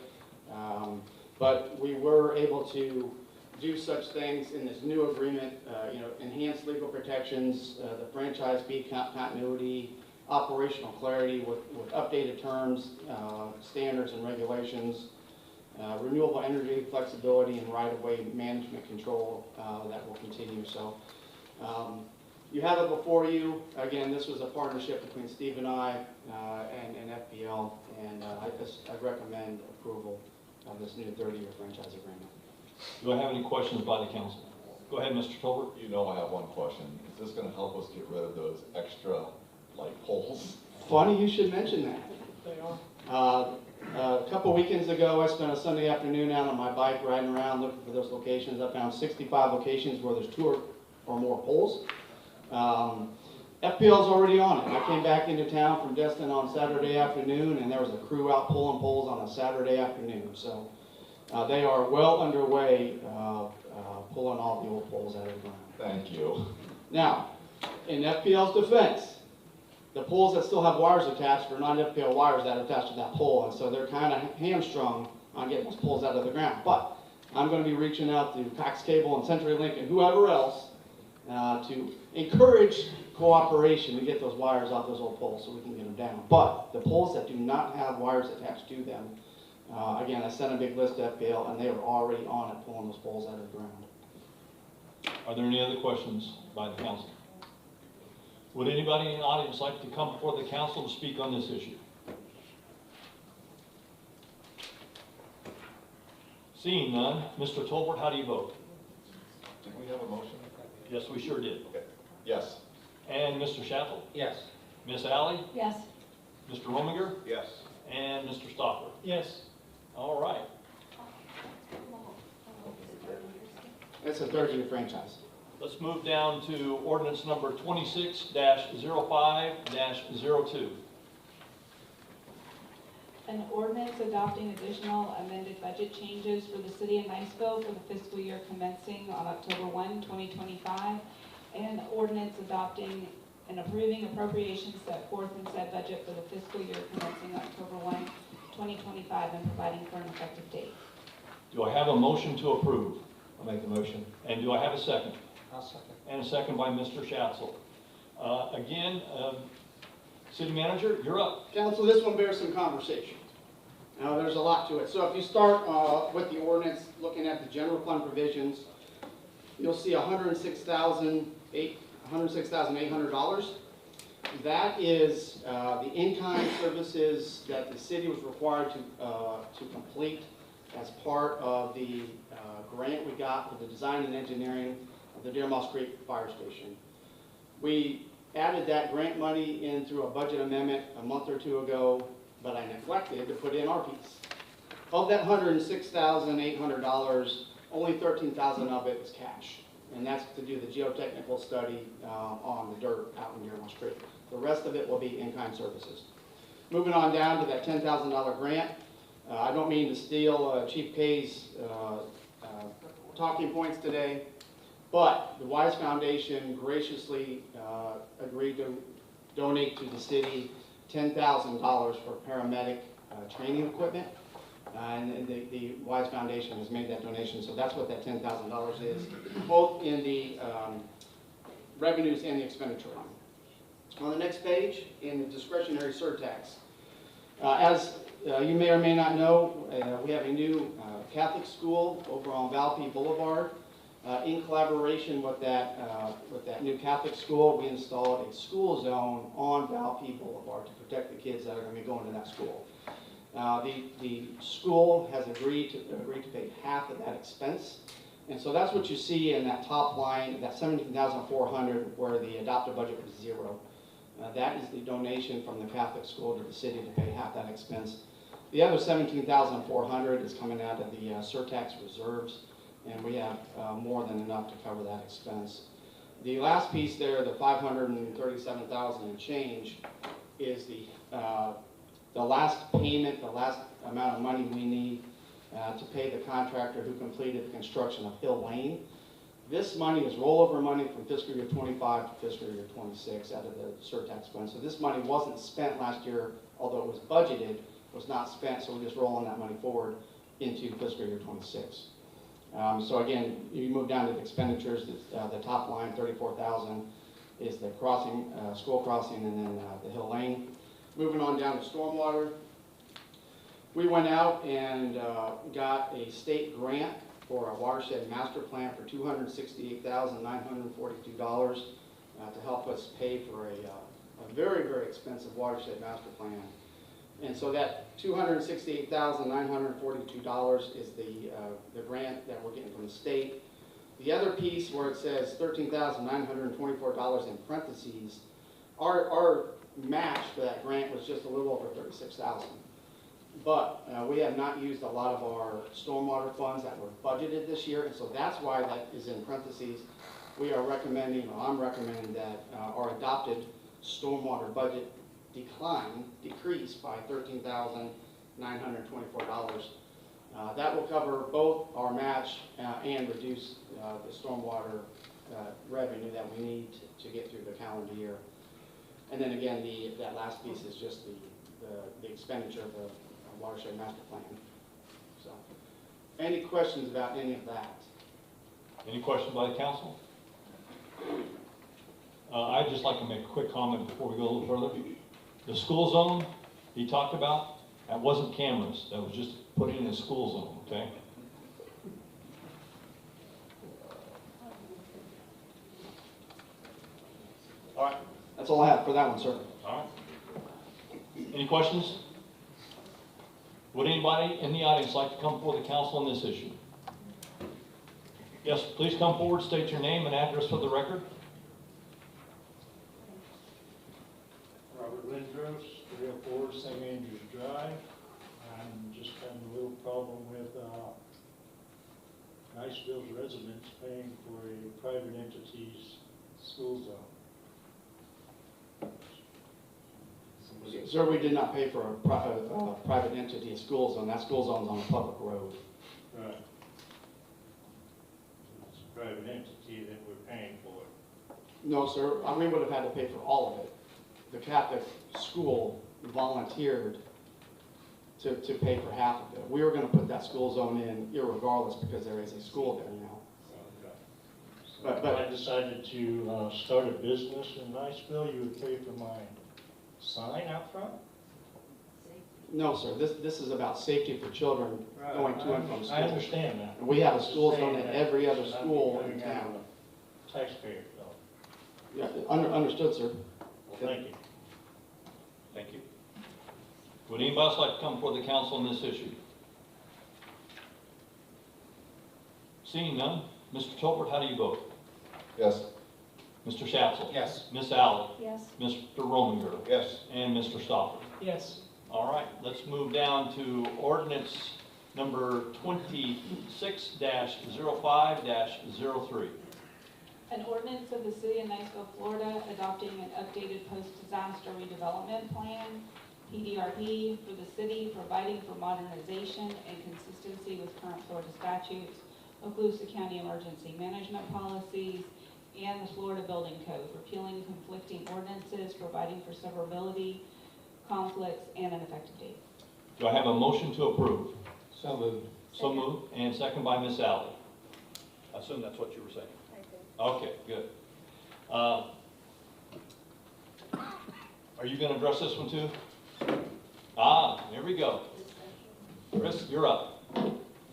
[SPEAKER 10] But we were able to do such things in this new agreement, you know, enhance legal protections, the franchise fee continuity, operational clarity with updated terms, standards and regulations, renewable energy flexibility, and right-of-way management control that will continue. So you have it before you. Again, this was a partnership between Steve and I and FPL, and I recommend approval of this new 30-year franchise agreement.
[SPEAKER 1] Do I have any questions by the council? Go ahead, Mr. Tolbert.
[SPEAKER 5] You know I have one question. Is this going to help us get rid of those extra light poles?
[SPEAKER 10] Funny you should mention that.
[SPEAKER 2] They are.
[SPEAKER 10] A couple weekends ago, I spent a Sunday afternoon out on my bike riding around looking for those locations. I found 65 locations where there's 2 or more poles. FPL's already on it. I came back into town from Destin on Saturday afternoon, and there was a crew out pulling poles on a Saturday afternoon. So they are well underway pulling all the old poles out of the ground.
[SPEAKER 5] Thank you.
[SPEAKER 10] Now, in FPL's defense, the poles that still have wires attached are not FPL wires that are attached to that pole, and so they're kind of hamstrung on getting those poles out of the ground. But I'm going to be reaching out to Cox Cable and CenturyLink and whoever else to encourage cooperation to get those wires off those old poles so we can get them down. But the poles that do not have wires attached to them, again, I sent a big list to FPL, and they are already on it pulling those poles out of the ground.
[SPEAKER 1] Are there any other questions by the council? Would anybody in the audience like to come before the council to speak on this issue? Seeing none, Mr. Tolbert, how do you vote?
[SPEAKER 5] Did we have a motion?
[SPEAKER 1] Yes, we sure did.
[SPEAKER 5] Okay. Yes.
[SPEAKER 1] And Mr. Shattle?
[SPEAKER 6] Yes.
[SPEAKER 1] Miss Alley?
[SPEAKER 3] Yes.
[SPEAKER 1] Mr. Rominger?
[SPEAKER 5] Yes.
[SPEAKER 1] And Mr. Stopper?
[SPEAKER 2] Yes.
[SPEAKER 1] All right.
[SPEAKER 10] It's a 30-year franchise.
[SPEAKER 1] Let's move down to ordinance number 26-05-02.
[SPEAKER 11] An ordinance adopting additional amended budget changes for the city of Niceville for the fiscal year commencing on October 1, 2025, and ordinance adopting and approving appropriations set forth in said budget for the fiscal year commencing October 1, 2025, and providing for an effective date.
[SPEAKER 1] Do I have a motion to approve?
[SPEAKER 10] I'll make the motion.
[SPEAKER 1] And do I have a second?
[SPEAKER 6] I'll second.
[SPEAKER 1] And a second by Mr. Schatzel. Again, City Manager, you're up.
[SPEAKER 10] Council, this one bears some conversation. Now, there's a lot to it. So if you start with the ordinance, looking at the general fund provisions, you'll see $106,800. That is the in-kind services that the city was required to complete as part of the grant we got for the design and engineering of the Deer Moss Creek Fire Station. We added that grant money in through a budget amendment a month or two ago, but I neglected to put in our piece. Of that $106,800, only $13,000 of it is cash, and that's to do the geotechnical study on the dirt out in Deer Moss Creek. The rest of it will be in-kind services. Moving on down to that $10,000 grant. I don't mean to steal Chief Kay's talking points today, but the Wise Foundation graciously agreed to donate to the city $10,000 for paramedic training equipment. And the Wise Foundation has made that donation, so that's what that $10,000 is, both in the revenues and the expenditure line. On the next page, in the discretionary surtax. As you may or may not know, we have a new Catholic school over on Valpy Boulevard. In collaboration with that new Catholic school, we installed a school zone on Valpy Boulevard to protect the kids that are going to be going to that school. The school has agreed to pay half of that expense. And so that's what you see in that top line, that $17,400, where the adopted budget was $0. That is the donation from the Catholic school to the city to pay half that expense. The other $17,400 is coming out of the surtax reserves, and we have more than enough to cover that expense. The last piece there, the $537,000 and change, is the last payment, the last amount of money we need to pay the contractor who completed the construction of Hill Lane. This money is rollover money from fiscal year 25 to fiscal year 26 out of the surtax fund. So this money wasn't spent last year, although it was budgeted, was not spent, so we're just rolling that money forward into fiscal year 26. So again, you move down to the expenditures, the top line, $34,000 is the crossing, school crossing, and then the Hill Lane. Moving on down to stormwater. We went out and got a state grant for a watershed master plan for $268,942 to help us pay for a very, very expensive watershed master plan. And so that $268,942 is the grant that we're getting from the state. The other piece where it says $13,924 in parentheses, our match for that grant was just a little over $36,000. But we have not used a lot of our stormwater funds that were budgeted this year, and so that's why that is in parentheses. We are recommending, or I'm recommending that our adopted stormwater budget decrease by $13,924. That will cover both our match and reduce the stormwater revenue that we need to get through the calendar year. And then again, that last piece is just the expenditure of the watershed master plan. So, any questions about any of that?
[SPEAKER 1] Any questions by the council? I'd just like to make a quick comment before we go a little further. The school zone he talked about, that wasn't cameras. That was just putting in a school zone, okay? All right.
[SPEAKER 10] That's all I have for that one, sir.
[SPEAKER 1] All right. Any questions? Would anybody in the audience like to come before the council on this issue? Yes, please come forward, state your name and address for the record.
[SPEAKER 12] Robert Lindros, 304 St. Andrews Drive. I'm just having a little problem with Niceville's residents paying for a private entity's school zone.
[SPEAKER 10] Sir, we did not pay for a private entity, a school zone. That school zone's on a public road.
[SPEAKER 12] Right. It's a private entity that we're paying for.
[SPEAKER 10] No, sir, we would have had to pay for all of it. The Catholic school volunteered to pay for half of it. We were going to put that school zone in irregardless because there is a school there now.
[SPEAKER 12] Okay. So
[SPEAKER 10] But-
[SPEAKER 12] if I decided to start a business in Niceville, you would pay for my sign out front?
[SPEAKER 10] No, sir, this is about safety for children going to and from school.
[SPEAKER 12] I understand that.
[SPEAKER 10] And we have a school zone at
[SPEAKER 12] Saying that
[SPEAKER 10] every other
[SPEAKER 12] should not be
[SPEAKER 10] school in
[SPEAKER 12] coming out
[SPEAKER 10] town.
[SPEAKER 12] of Taxpayers, though.
[SPEAKER 10] Yeah, understood, sir.
[SPEAKER 12] Well, thank you.
[SPEAKER 1] Thank you. Would anybody else like to come before the council on this issue? Seeing none, Mr. Tolbert, how do you vote?
[SPEAKER 5] Yes.
[SPEAKER 1] Mr. Schatzel?
[SPEAKER 6] Yes.
[SPEAKER 1] Miss Alley?
[SPEAKER 3] Yes.
[SPEAKER 1] Mr. Rominger?
[SPEAKER 5] Yes.
[SPEAKER 1] And Mr. Stopper?
[SPEAKER 2] Yes.
[SPEAKER 1] All right, let's move down to ordinance number 26-05-03.
[SPEAKER 11] An ordinance of the City of Niceville, Florida, adopting an updated post-disaster redevelopment plan, PDRP, for the city, providing for modernization and consistency with current Florida statutes, Okaloosa County emergency management policies, and the Florida Building Code, repealing conflicting ordinances, providing for severability, conflicts, and an effective date.
[SPEAKER 1] Do I have a motion to approve?
[SPEAKER 6] So moved.
[SPEAKER 1] So moved, and second by Ms. Alley. I assume that's what you were saying. Okay, good. Are you going to address this one too? There we go. Chris, you're up.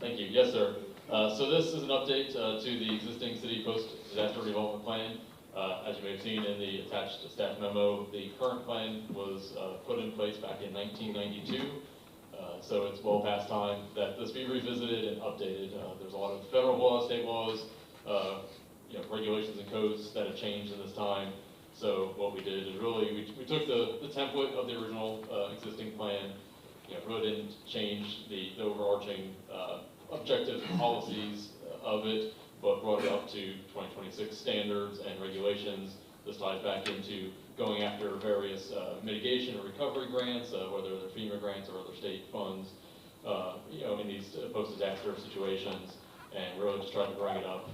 [SPEAKER 13] Thank you. Yes, sir. So this is an update to the existing city post-disaster development plan. As you may have seen in the attached staff memo, the current plan was put in place back in 1992. So it's well past time that this be revisited and updated. There's a lot of federal laws, state laws, regulations and codes that have changed in this time. So what we did is really, we took the template of the original existing plan, really didn't change the overarching objectives and policies of it, but brought it up to 2026 standards and regulations. This ties back into going after various mitigation or recovery grants, whether they're FEMA grants or other state funds, in these post-disaster situations, and really just try to bring it up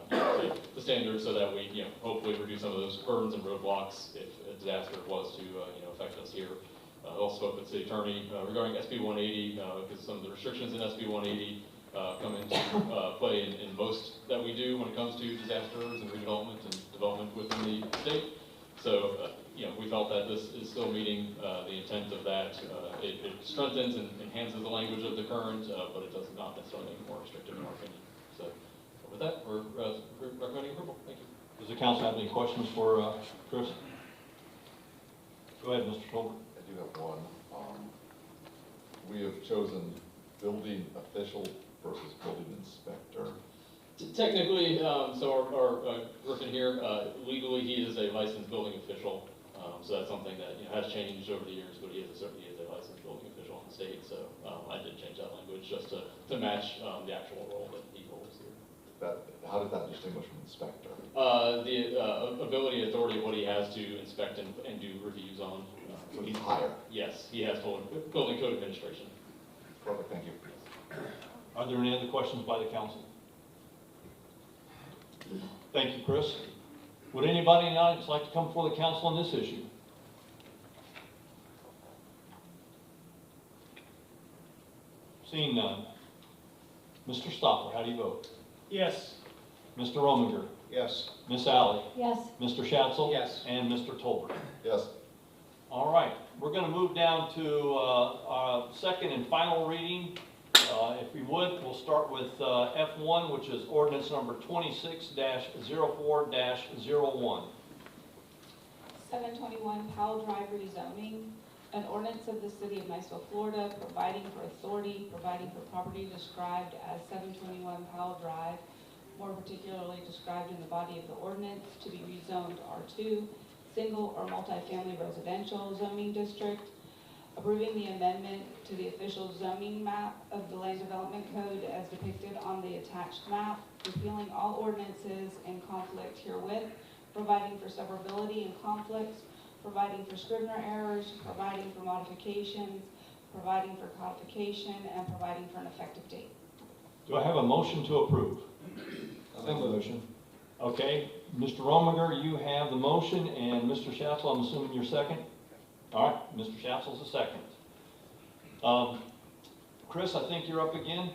[SPEAKER 13] to the standards so that we, hopefully reduce some of those burdens and roadblocks if a disaster was to, affect us here. I also spoke with the city attorney regarding SB 180 because some of the restrictions in SB 180 come into play in most that we do when it comes to disasters and redevelopment and development within the state. So, we felt that this is still meeting the intent of that. It strengthens and enhances the language of the current, but it does not necessarily make it more restrictive in our opinion. So, with that, we're recommending approval. Thank you.
[SPEAKER 1] Does the council have any questions for Chris? Go ahead, Mr. Tolbert.
[SPEAKER 5] I do have one. We have chosen building official versus building inspector.
[SPEAKER 13] Technically, so our Griffin here, legally he is a licensed building official. So that's something that has changed over the years, but he certainly is a licensed building official in the state. So I did change that language just to match the actual role that he holds here.
[SPEAKER 5] How does that distinguish from inspector?
[SPEAKER 13] The ability, authority of what he has to inspect and do reviews on.
[SPEAKER 5] So he's higher.
[SPEAKER 13] Yes, he has full building code administration.
[SPEAKER 5] Perfect, thank you.
[SPEAKER 1] Are there any other questions by the council? Thank you, Chris. Would anybody in the audience like to come before the council on this issue? Seeing none. Mr. Stopper, how do you vote?
[SPEAKER 2] Yes.
[SPEAKER 1] Mr. Rominger?
[SPEAKER 5] Yes.
[SPEAKER 1] Miss Alley?
[SPEAKER 3] Yes.
[SPEAKER 1] Mr. Schatzel?
[SPEAKER 6] Yes.
[SPEAKER 1] And Mr. Tolbert?
[SPEAKER 5] Yes.
[SPEAKER 1] All right, we're going to move down to our second and final reading. If we would, we'll start with F1, which is ordinance number 26-04-01.
[SPEAKER 11] 721 Powell Drive rezoning, an ordinance of the City of Niceville, Florida, providing for authority, providing for property described as 721 Powell Drive, more particularly described in the body of the ordinance, to be rezoned R2, single or multifamily residential zoning district, approving the amendment to the official zoning map of the Land Development Code as depicted on the attached map, repealing all ordinances in conflict herewith, providing for severability and conflicts, providing for Scrivener errors, providing for modifications, providing for codification, and providing for an effective date.
[SPEAKER 1] Do I have a motion to approve?
[SPEAKER 5] I make a motion.
[SPEAKER 1] Okay, Mr. Rominger, you have the motion, and Mr. Schatzel, I'm assuming you're second? All right, Mr. Schatzel's the second. Chris, I think you're up again.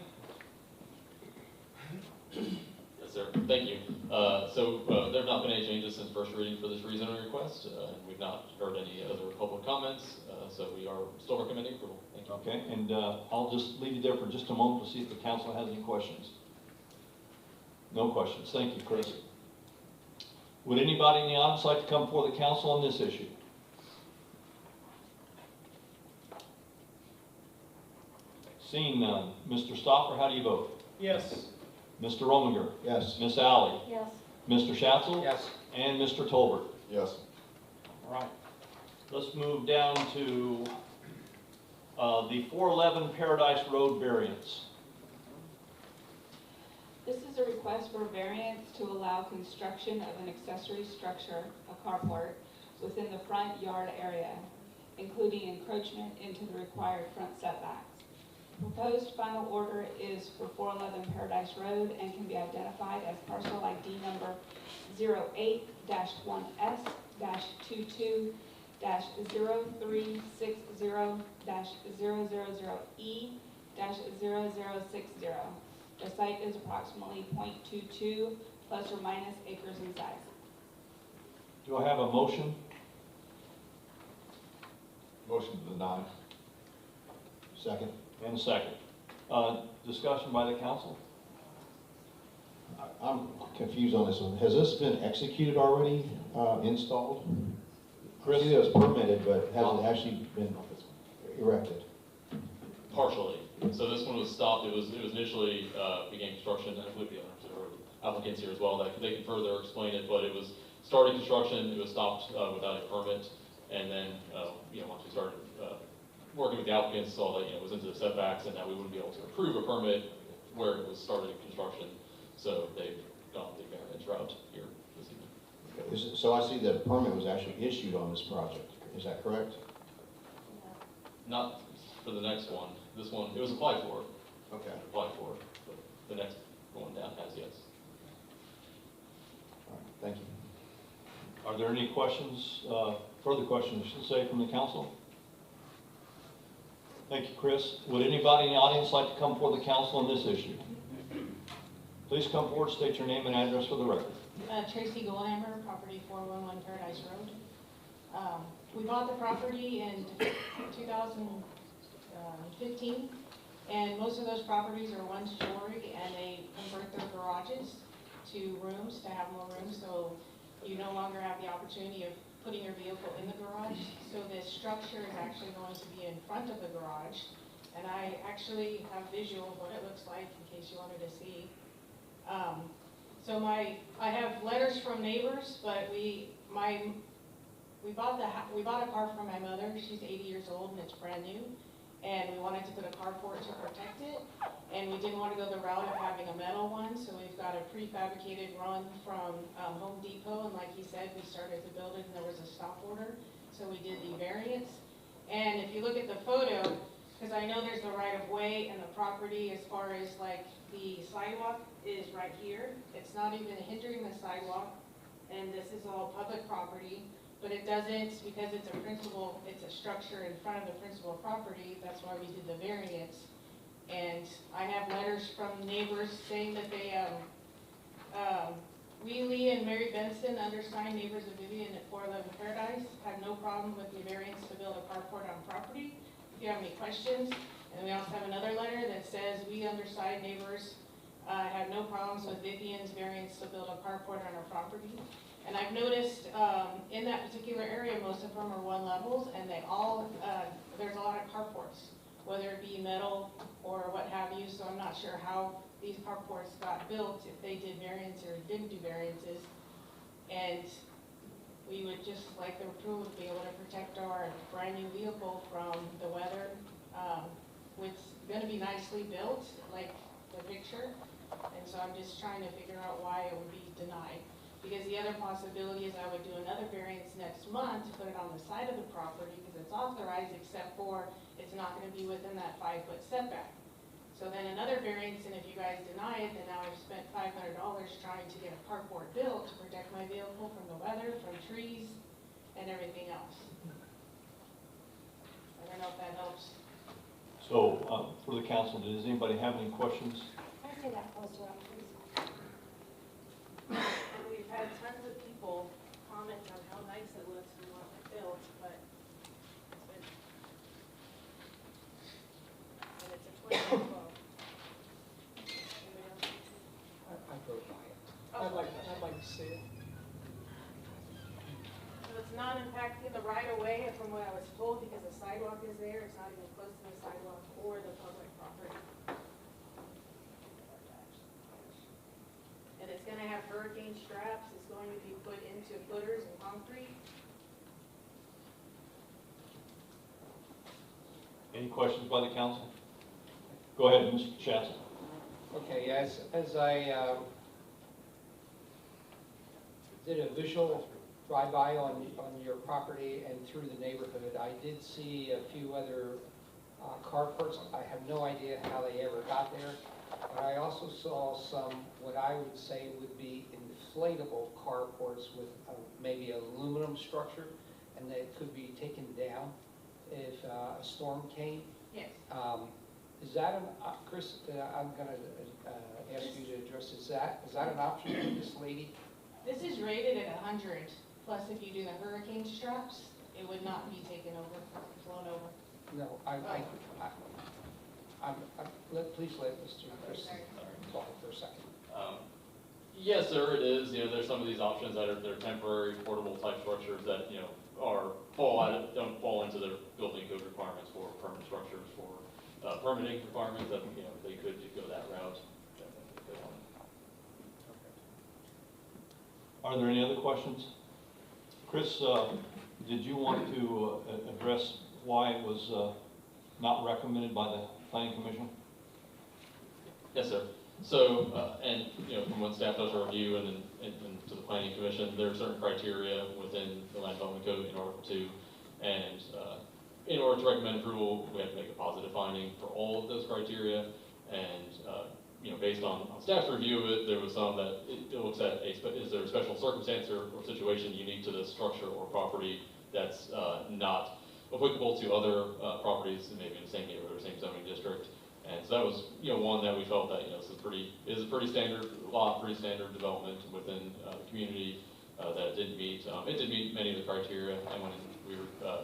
[SPEAKER 13] Yes, sir. Thank you. So there have not been any changes since first reading for this rezoning request. We've not heard any other public comments, so we are still recommending approval. Thank you.
[SPEAKER 1] Okay, and I'll just leave you there for just a moment to see if the council has any questions. No questions. Thank you, Chris. Would anybody in the audience like to come before the council on this issue? Seeing none. Mr. Stopper, how do you vote?
[SPEAKER 2] Yes.
[SPEAKER 1] Mr. Rominger?
[SPEAKER 5] Yes.
[SPEAKER 1] Miss Alley?
[SPEAKER 3] Yes.
[SPEAKER 1] Mr. Schatzel?
[SPEAKER 6] Yes.
[SPEAKER 1] And Mr. Tolbert?
[SPEAKER 5] Yes.
[SPEAKER 1] All right. Let's move down to the 411 Paradise Road variance.
[SPEAKER 11] This is a request request for variance to allow construction of an accessory structure, a carport, within the front yard area, including encroachment into the required front setbacks. Proposed final order is for 411 Paradise Road and can be identified as parcel ID number 08-1S-22-00360-000E-0060. The site is approximately .22 plus or minus acres in size.
[SPEAKER 1] Do I have a motion?
[SPEAKER 5] Motion to deny.
[SPEAKER 4] Second.
[SPEAKER 1] And a second. Discussion by the council?
[SPEAKER 4] I'm confused on this one. Has this been executed already, installed? I see that it was permitted, but has it actually been erected?
[SPEAKER 13] Partially. So this one was stopped. It was initially began construction, and I believe the owners or the applicants here as well, that they can further explain it, but it was started construction, it was stopped without a permit, and then, once we started working with the applicants, saw that, it was into the setbacks, and that we wouldn't be able to approve a permit where it was started construction, so they've gone the variance route here this evening.
[SPEAKER 4] So I see that a permit was actually issued on this project. Is that correct?
[SPEAKER 13] Not for the next one. This one, it was applied for.
[SPEAKER 4] Okay.
[SPEAKER 13] Applied for, but the next one down has yes.
[SPEAKER 4] All right, thank you.
[SPEAKER 1] Are there any questions, further questions, I should say, from the council? Thank you, Chris. Would anybody in the audience like to come before the council on this issue? Please come forward, state your name and address for the record.
[SPEAKER 14] Tracy Goldhammer, property 411 Paradise Road. We bought the property in 2015, and most of those properties are one-story, and they convert their garages to rooms, to have more rooms, so you no longer have the opportunity of putting your vehicle in the garage. So this structure is actually going to be in front of the garage, and I actually have visual of what it looks like in case you wanted to see. I have letters from neighbors, but we bought a car for my mother. She's 80 years old and it's brand new, and we wanted to put a carport to protect it, and we didn't want to go the route of having a metal one, so we've got a prefabricated run from Home Depot, and like he said, we started to build it and there was a stop order, so we did the variance. And if you look at the photo, because I know there's the right of way and the property as far as like the sidewalk is right here. It's not even hindering the sidewalk, and this is all public property, but it doesn't, because it's a structure in front of the principal property, that's why we did the variance. And I have letters from neighbors saying that they, Wheelie and Mary Benson, undersigned neighbors of Vivian at 411 Paradise, had no problem with the variance to build a carport on property. If you have any questions, and we also have another letter that says we undersigned neighbors have no problems with Vivian's variance to build a carport on our property. And I've noticed in that particular area, most of them are one levels, and they all, there's a lot of carports, whether it be metal or what have you, so I'm not sure how these carports got built, if they did variance or didn't do variances. And we would just like the approval to be able to protect our brand new vehicle from the weather. It's gonna be nicely built, like the picture, and so I'm just trying to figure out why it would be denied. Because the other possibility is I would do another variance next month to put it on the side of the property because it's authorized, except for it's not gonna be within that 5-foot setback. So then another variance, and if you guys deny it, then now I've spent $500 trying to get a carport built to protect my vehicle from the weather, from trees, and everything else. I don't know if that helps.
[SPEAKER 1] So, for the council, does anybody have any questions?
[SPEAKER 3] Can I say that closer up, please?
[SPEAKER 14] And we've had tons of people comment on how nice it looks and what it built, but it's a 20-foot.
[SPEAKER 2] I drove by it.
[SPEAKER 14] Oh.
[SPEAKER 2] I'd like to see it.
[SPEAKER 14] So it's not impacting the right of way from what I was told because the sidewalk is there. It's not even close to the sidewalk or the public property. And it's gonna have hurricane straps. It's going to be put into footers and concrete.
[SPEAKER 1] Any questions by the council? Go ahead, Mr. Chancellor.
[SPEAKER 6] Okay, as I did a visual drive-by on your property and through the neighborhood. I did see a few other carports. I have no idea how they ever got there. But I also saw some, what I would say would be inflatable carports with maybe aluminum structure, and they could be taken down if a storm came.
[SPEAKER 14] Yes.
[SPEAKER 6] Is that Chris, I'm gonna ask you to address, is that an option for this lady?
[SPEAKER 14] This is rated at 100, plus if you do the hurricane straps, it would not be taken over, blown over.
[SPEAKER 6] No, please let Mr. Chris talk for a second.
[SPEAKER 13] Yes, sir, it is. You know, there's some of these options that are they're temporary, portable type structures that, you know, don't fall into the building code requirements for permanent structures, for permitting requirements that, you know, they could go that route.
[SPEAKER 1] Are there any other questions? Chris, did you want to address why it was not recommended by the planning commission?
[SPEAKER 13] Yes, sir. So, and, you know, from what staff does a review and to the planning commission, there are certain criteria within the land development code in order to recommend approval, we have to make a positive finding for all of those criteria. And, you know, based on staff's review of it, there was some that it looks at, is there a special circumstance or situation unique to the structure or property that's not applicable to other properties, maybe in the same neighborhood or same zoning district. And so that was, you know, one that we felt that, you know, this is a pretty standard lot, pretty standard development within the community that it didn't meet. It did meet many of the criteria, and when we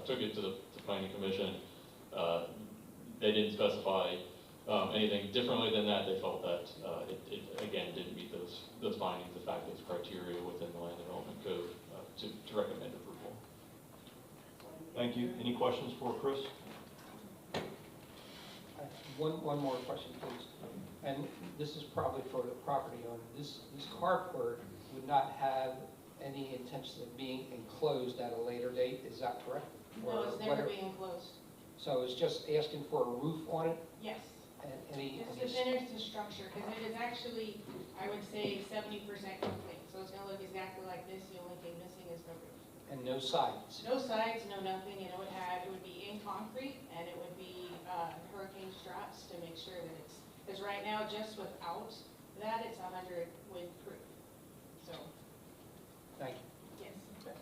[SPEAKER 13] took it to the planning commission, they didn't specify anything differently than that. They felt that it again didn't meet those findings, the fact those criteria within the land development code to recommend approval.
[SPEAKER 1] Thank you. Any questions for Chris?
[SPEAKER 6] One more question, please. And this is probably for the property owner. This carport would not have any intention of being enclosed at a later date, is that correct?
[SPEAKER 14] No, it's never being enclosed.
[SPEAKER 6] So it's just asking for a roof on it?
[SPEAKER 14] Yes.
[SPEAKER 6] And any?
[SPEAKER 14] It's to finish the structure, because it is actually, I would say, 70% complete. So it's gonna look exactly like this. The only thing missing is the roof.
[SPEAKER 6] And no sides?
[SPEAKER 14] No sides, no nothing, and it would be in concrete, and it would be hurricane straps to make sure that it's, because right now, just without that, it's 100 wind proof. So,
[SPEAKER 6] Thank you.
[SPEAKER 14] yes.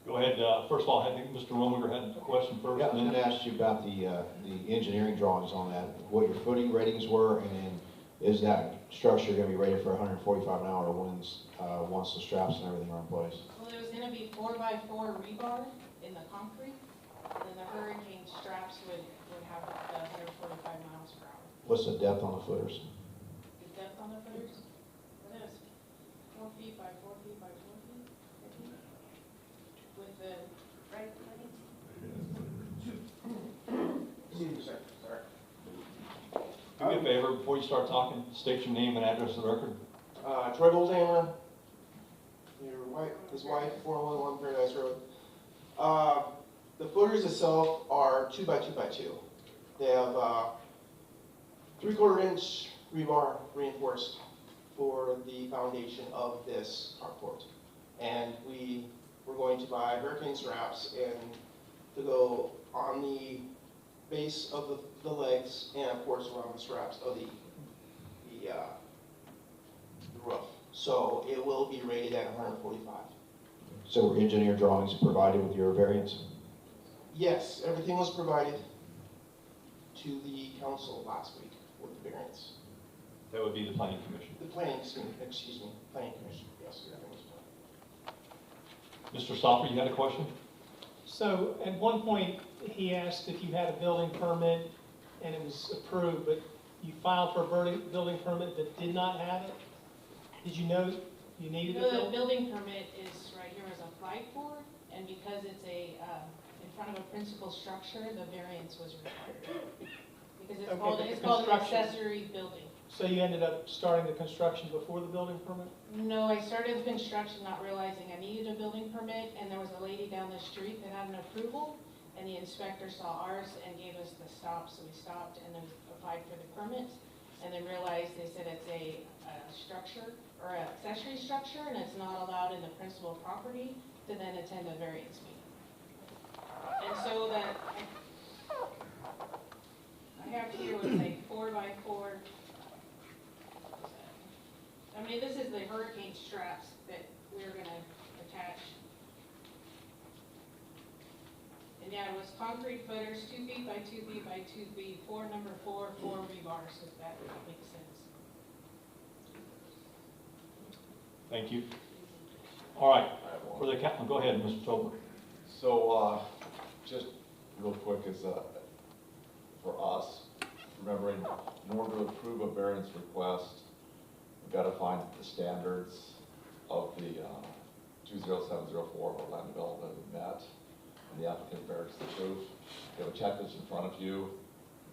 [SPEAKER 1] Go ahead. First of all, I think Mr. Rominger had a question first.
[SPEAKER 15] Yeah, I was going to ask you about the engineering drawings on that, what your footing ratings were, and then is that structure going to be rated for 145-an-hour winds once the straps and everything are in place?
[SPEAKER 14] Well, it was going to be 4x4 rebar in the concrete, and then the hurricane straps would have the 145 miles per hour.
[SPEAKER 15] What's the depth on the footers?
[SPEAKER 14] The depth on the footers? It is 4 feet by 4 feet by 4 feet, I think. With the, right,
[SPEAKER 1] Do me a favor, before you start talking, state your name and address for the record.
[SPEAKER 16] Troy Goldhammer, his wife, 411 Paradise Road. The footers itself are 2 by 2 by 2. They have 3/4 inch rebar reinforced for the foundation of this carport. And we were going to buy hurricane straps and to go on the base of the legs and of course around the straps of the roof. So it will be rated at 145.
[SPEAKER 15] So were engineer drawings provided with your variance?
[SPEAKER 16] Yes, everything was provided to the council last week with the variance.
[SPEAKER 1] That would be the planning commission.
[SPEAKER 16] The planning, excuse me, planning commission, yes, everything was done.
[SPEAKER 1] Mr. Stoffer, you had a question?
[SPEAKER 2] So at one point, he asked if you had a building permit and it was approved, but you filed for a building permit that did not have it? Did you know you needed
[SPEAKER 14] No,
[SPEAKER 2] a
[SPEAKER 14] the building permit is right here is applied for, and because it's in front of a principal structure, the variance was required. Because it's
[SPEAKER 2] Okay,
[SPEAKER 14] called an
[SPEAKER 2] construction.
[SPEAKER 14] accessory building.
[SPEAKER 2] So you ended up starting the construction before the building permit?
[SPEAKER 14] No, I started the construction not realizing I needed a building permit, and there was a lady down the street that had an approval, and the inspector saw ours and gave us the stop, so we stopped and then applied for the permit. and then realized they said it's a structure or an accessory structure, and it's not allowed in the principal property to then attend a variance meeting. And so that I have here was like 4x4. I mean, this is the hurricane straps that we're gonna attach. And yeah, it was concrete footers, 2 feet by 2 feet by 2 feet, 4 number 4 rebars, if that makes sense.
[SPEAKER 1] Thank you. All right, for the, go ahead, Mr. Tolbert.
[SPEAKER 5] So, just real quick, is for us, remembering, in order to approve a variance request, we've got to find the standards of the 20704 of land development met, and the applicant bears the proof. You have a checklist in front of you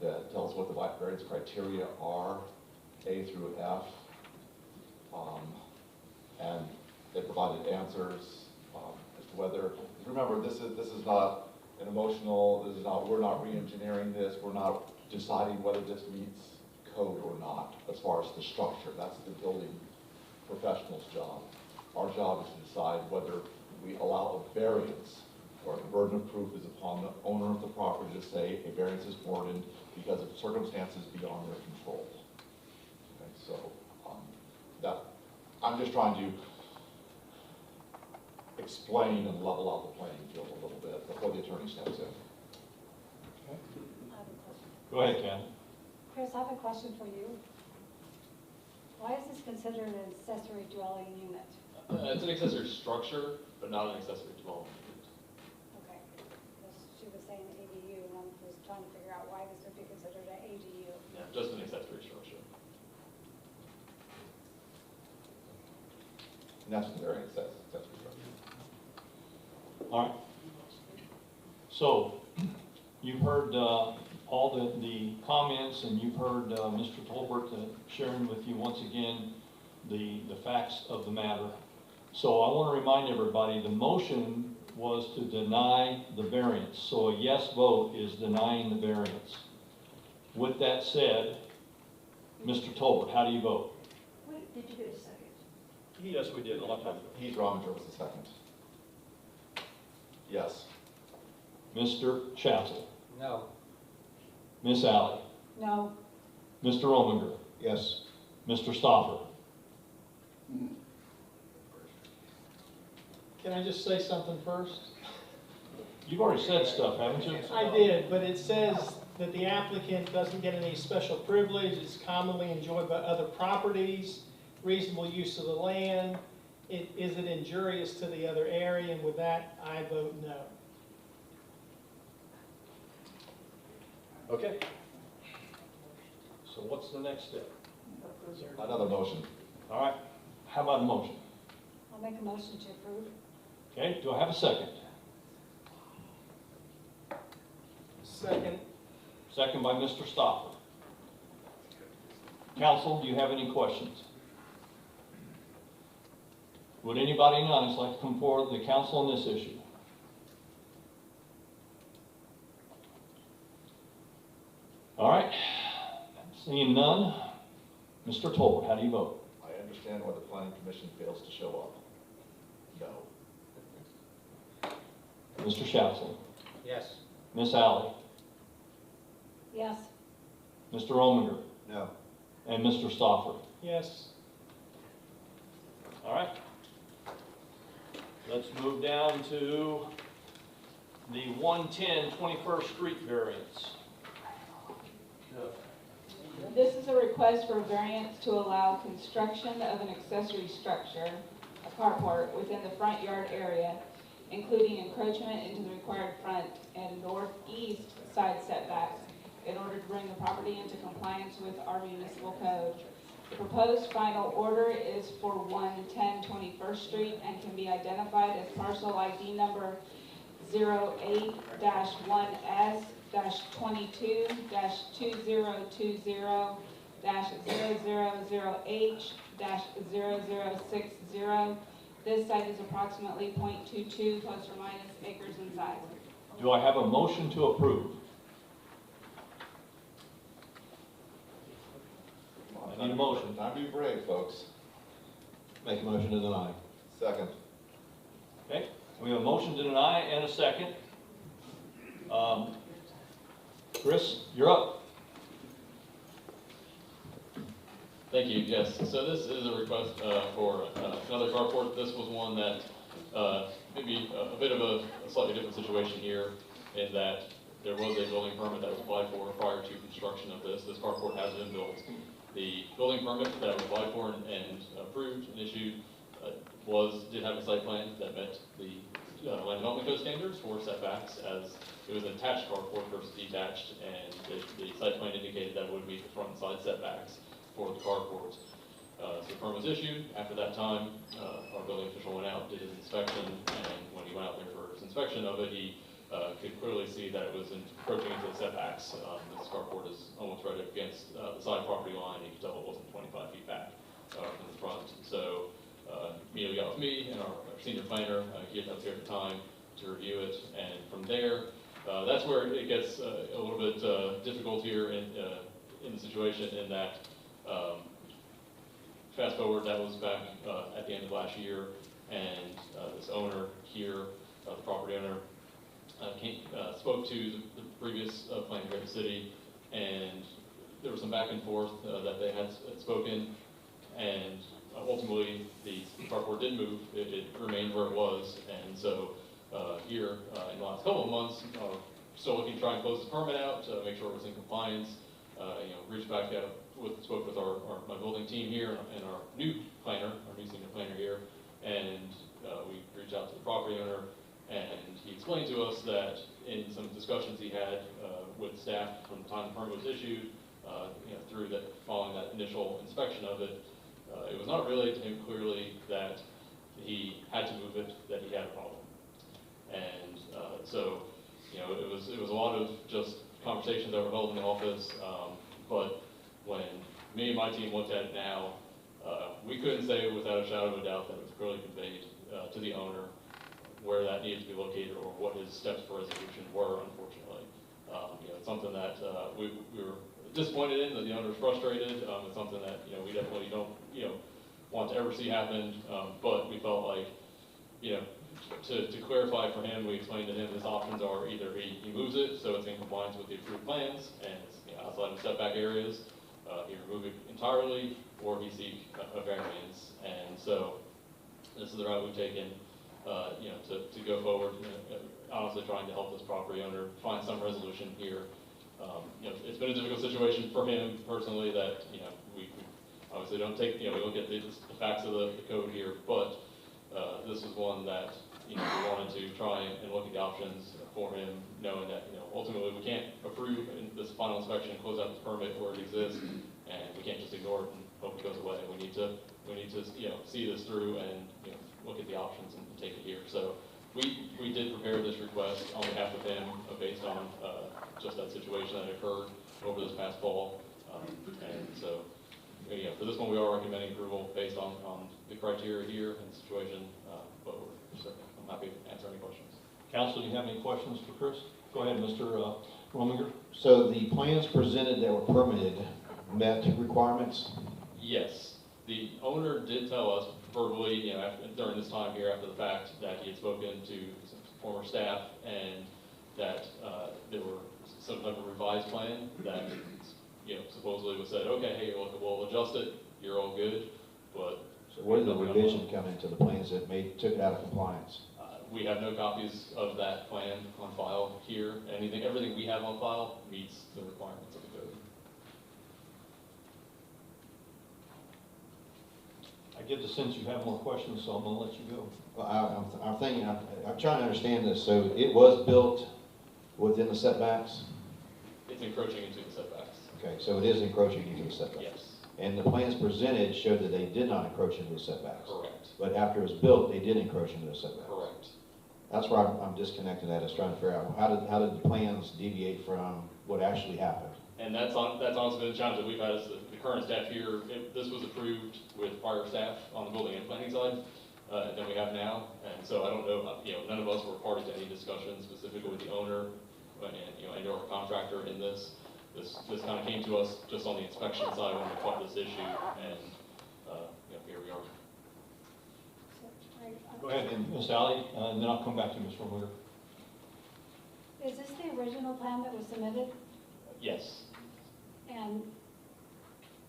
[SPEAKER 5] that tells what the variance criteria are, A through F, and they provided answers as to whether. Remember, this is not an emotional. This is not. We're not re-engineering this. We're not deciding whether this meets code or not. As far as the structure, that's the building professional's job. Our job is to decide whether we allow a variance, or the burden of proof is upon the owner of the property to say a variance is warranted because of circumstances beyond their control. Okay, so that I'm just trying to explain and level out the playing field a little bit before the attorney steps in.
[SPEAKER 3] I have a question.
[SPEAKER 1] Go ahead, Ken.
[SPEAKER 3] Chris, I have a question for you. Why is this considered an accessory dwelling unit?
[SPEAKER 13] It's an accessory structure, but not an accessory dwelling unit.
[SPEAKER 3] Okay, because she was saying ADU, and I was trying to figure out why this would be considered an ADU.
[SPEAKER 13] Yeah, just an accessory structure.
[SPEAKER 5] And that's what the variance says. That's what
[SPEAKER 1] All right. So, you've heard all the comments, and you've heard Mr. Tolbert sharing with you once again the facts of the matter. So I want to remind everybody, the motion was to deny the variance. So a yes vote is denying the variance. With that said, Mr. Tolbert, how do you vote?
[SPEAKER 3] Did you get a second?
[SPEAKER 1] Yes, we did, a long time ago.
[SPEAKER 5] Heath Rominger was the second. Yes.
[SPEAKER 1] Mr. Chancel,
[SPEAKER 6] No.
[SPEAKER 1] Miss Alley,
[SPEAKER 3] No.
[SPEAKER 1] Mr. Ominger,
[SPEAKER 15] Yes.
[SPEAKER 1] Mr. Stoffer.
[SPEAKER 2] Can I just say something first?
[SPEAKER 1] You've already said stuff, haven't you?
[SPEAKER 2] I did, but it says that the applicant doesn't get any special privilege, it's commonly enjoyed by other properties, reasonable use of the land. Is it injurious to the other area? And with that, I vote no.
[SPEAKER 1] Okay. So what's the next step?
[SPEAKER 5] Another motion.
[SPEAKER 1] All right, how about a motion?
[SPEAKER 3] I'll make a motion to approve.
[SPEAKER 1] Okay, do I have a second?
[SPEAKER 2] Second.
[SPEAKER 1] Second by Mr. Stoffer. Council, do you have any questions? Would anybody in the audience like to come forward to the council on this issue? All right, seeing none, Mr. Tolbert, how do you vote?
[SPEAKER 5] I understand why the planning commission fails to show up. No.
[SPEAKER 1] Mr. Schatzel,
[SPEAKER 6] Yes.
[SPEAKER 1] Miss Alley,
[SPEAKER 3] Yes.
[SPEAKER 1] Mr. Ominger,
[SPEAKER 15] No.
[SPEAKER 1] and Mr. Stoffer.
[SPEAKER 2] Yes.
[SPEAKER 1] All right. Let's move down to the 110 21st Street variance.
[SPEAKER 11] This is a request for variance to allow construction of an accessory structure, a carport, within the front yard area, including encroachment into the required front and northeast side setbacks in order to bring the property into compliance with our municipal code. The proposed final order is for 110 21st Street and can be identified as parcel ID number 08-1S-22-2000-000H-0060. This site is approximately .22 plus or minus acres in size.
[SPEAKER 1] Do I have a motion to approve? I need a motion.
[SPEAKER 5] Time to be brave, folks.
[SPEAKER 15] Make a motion to deny.
[SPEAKER 5] Second.
[SPEAKER 1] Okay, we have a motion to deny and a second. Chris, you're up.
[SPEAKER 13] Thank you, yes. So this is a request for another carport. This was one that maybe a bit of a slightly different situation here in that there was a building permit that was applied for prior to construction of this. This carport has been built. The building permit that was applied for and approved and issued did have a site plan that met the land development code standards for setbacks, as it was an attached carport versus detached, and the site plan indicated that it would meet the front and side setbacks for the carport. So the permit was issued. After that time, our building official went out, did his inspection, and when he went out there for his inspection of it, he could clearly see that it was encroaching into the setbacks. This carport is almost right up against the side property line. You could tell it wasn't 25 feet back from the front. So immediately got with me and our senior planner. He was here at the time to review it, and from there, that's where it gets a little bit difficult here in the situation, in that fast forward, that was back at the end of last year, and this owner here, the property owner, spoke to the previous planning here in the city, and there was some back and forth that they had spoken, and ultimately the carport did move. It remained where it was, and so here in the last couple of months, still looking to try and close the permit out to make sure it was in compliance. Reached back out spoke with my building team here and our new planner, our new senior planner here, and we reached out to the property owner, and he explained to us that in some discussions he had with staff from the time the permit was issued, through that, following that initial inspection of it, it was not relayed to him clearly that he had to move it, that he had a problem. And so, it was a lot of just conversations that were held in the office, but when me and my team looked at it now, we couldn't say without a shadow of a doubt that it was clearly conveyed to the owner where that needed to be located or what his steps for resolution were, unfortunately. It's something that we were disappointed in, that the owner was frustrated. It's something that we definitely don't want to ever see happen, but we felt like to clarify for him, we explained to him his options are either he moves it so it's in compliance with the approved plans and it's outside of setback areas, he remove it entirely, or he seek a variance. And so this is the route we've taken, to go forward, honestly trying to help this property owner find some resolution here. It's been a difficult situation for him personally that, we obviously don't take, we look at the facts of the code here, but this is one that, we wanted to try and look at the options for him, knowing that, ultimately we can't approve this final inspection and close out this permit where it exists, and we can't just ignore it and hope it goes away. We need to, see this through and, look at the options and take it here. So we did prepare this request on behalf of him based on just that situation that occurred over this past fall. And so, for this one, we are recommending approval based on the criteria here and the situation, but I'm happy to answer any questions.
[SPEAKER 1] Council, do you have any questions for Chris? Go ahead, Mr. Rominger.
[SPEAKER 15] So the plans presented that were permitted met requirements?
[SPEAKER 13] Yes. The owner did tell us verbally, during this time here after the fact, that he had spoken to some former staff and that there were some type of revised plan that, supposedly was said, okay, hey, look, we'll adjust it, you're all good, but.
[SPEAKER 15] So where did the revision come into the plans that took it out of compliance?
[SPEAKER 13] We have no copies of that plan on file here. Everything we have on file meets the requirements of the code.
[SPEAKER 1] I get the sense you have more questions, so I'm gonna let you go.
[SPEAKER 15] Well, I'm trying to understand this. So it was built within the setbacks?
[SPEAKER 13] It's encroaching into the setbacks.
[SPEAKER 15] Okay, so it is encroaching into the setbacks?
[SPEAKER 13] Yes.
[SPEAKER 15] And the plans presented showed that they did not encroach into the setbacks?
[SPEAKER 13] Correct.
[SPEAKER 15] But after it was built, they did encroach into the setbacks?
[SPEAKER 13] Correct.
[SPEAKER 15] That's where I'm disconnected at, is trying to figure out how did the plans deviate from what actually happened?
[SPEAKER 13] And that's honestly been a challenge that we've had as the current staff here. This was approved with prior staff on the building and planning side than we have now. And so I don't know, none of us were party to any discussion specifically with the owner and or contractor in this. this kind of came to us just on the inspection side when we caught this issue, and, here we are.
[SPEAKER 1] Go ahead, Ms. Alley, and then I'll come back to you, Mr. Winger.
[SPEAKER 3] Is this the original plan that was submitted?
[SPEAKER 13] Yes,
[SPEAKER 3] And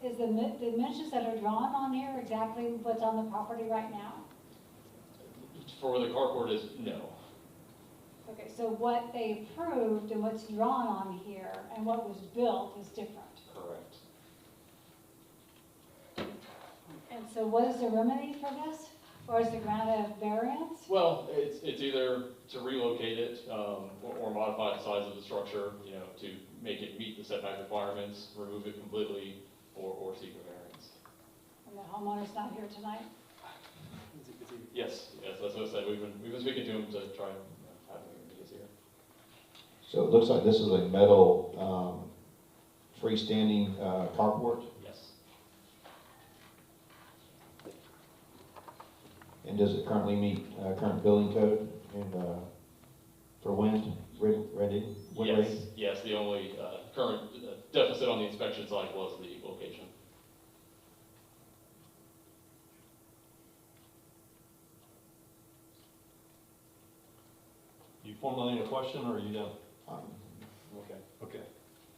[SPEAKER 3] is the dimensions that are drawn on here exactly what's on the property right now?
[SPEAKER 13] for the carport is no.
[SPEAKER 3] Okay, so what they approved and what's drawn on here and what was built is different.
[SPEAKER 13] Correct.
[SPEAKER 3] And so what is the remedy for this? Or is it grant a variance?
[SPEAKER 13] Well, it's either to relocate it, or modify the size of the structure, to make it meet the setback requirements, remove it completely, or seek a variance.
[SPEAKER 3] And the homeowner's not here tonight?
[SPEAKER 13] Yes, that's what I said. We've been speaking to him to try and have him meet us here.
[SPEAKER 15] So it looks like this is a metal freestanding carport?
[SPEAKER 13] Yes.
[SPEAKER 15] And does it currently meet current building code and for wind rating?
[SPEAKER 13] Yes, the only current deficit on the inspection side was the location.
[SPEAKER 1] You formulating a question, or are you done?
[SPEAKER 5] Okay.
[SPEAKER 1] Okay.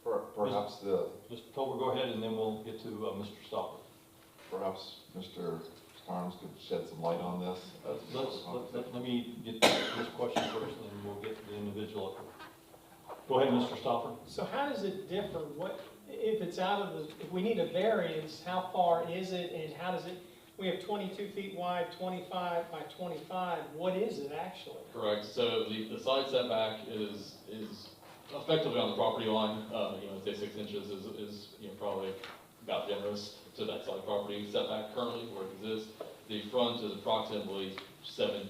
[SPEAKER 5] Perhaps
[SPEAKER 1] Mr. Tolbert, go ahead, and then we'll get to Mr. Stopper.
[SPEAKER 5] perhaps Mr. Starnes could shed some light on this.
[SPEAKER 1] Let me get this question first, and then we'll get to the individual. Go ahead, Mr. Stopper.
[SPEAKER 2] So how does it differ? What, if it's out of the, if we need a variance, how far is it and how does it, we have 22 feet wide, 25 by 25, what is it actually?
[SPEAKER 13] Correct. So the side setback is effectively on the property line. I'd say 6 inches is probably about generous to that side property setback currently where it exists. The front is approximately 17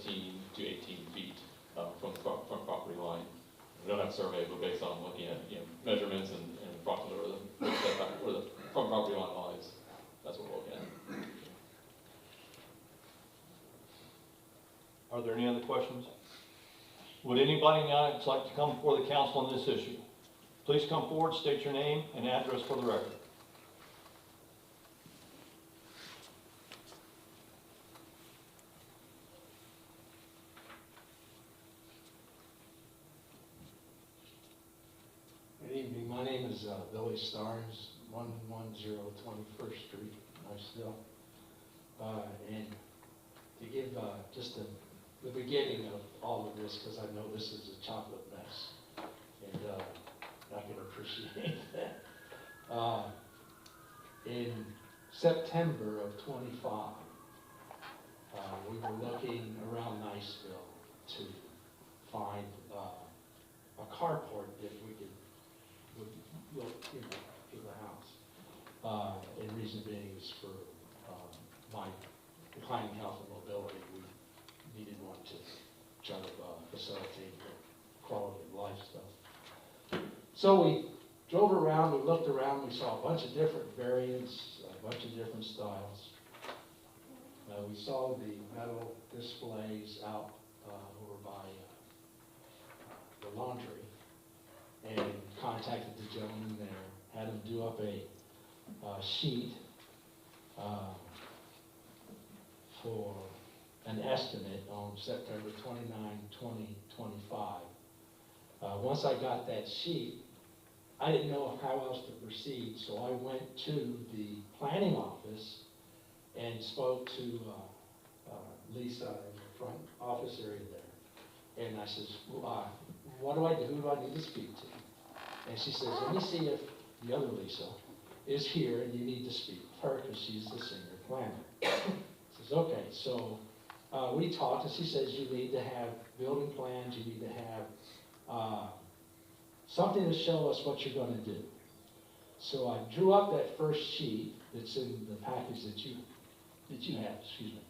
[SPEAKER 13] to 18 feet from the front property line. We don't have a survey, but based on looking at measurements and approximately where the setback, where the front property line lies, that's what we're looking at.
[SPEAKER 1] Are there any other questions? Would anybody now like to come before the council on this issue? Please come forward, state your name and address for the record.
[SPEAKER 17] Good evening. My name is Billy Starnes, 110 21st Street, Niceville. And to give just the beginning of all of this, because I know this is a chocolate mess, and I can appreciate that. In September of 25, we were looking around Niceville to find a carport that we could to the house. And reason being is for my declining health and mobility, we needed one to try to facilitate the quality of life stuff. So we drove around, we looked around, we saw a bunch of different variants, a bunch of different styles. We saw the metal displays out over by the laundry, and contacted the gentleman there, had him do up a sheet for an estimate on September 29, 2025. Once I got that sheet, I didn't know how else to proceed, so I went to the planning office and spoke to Lisa in the front office area there. And I says, what do I do? Who do I need to speak to? And she says, let me see if the other Lisa is here and you need to speak with her because she's the senior planner. I says, okay, so we talked and she says you need to have building plans, you need to have something to show us what you're going to do. So I drew up that first sheet that's in the package that you have, excuse me.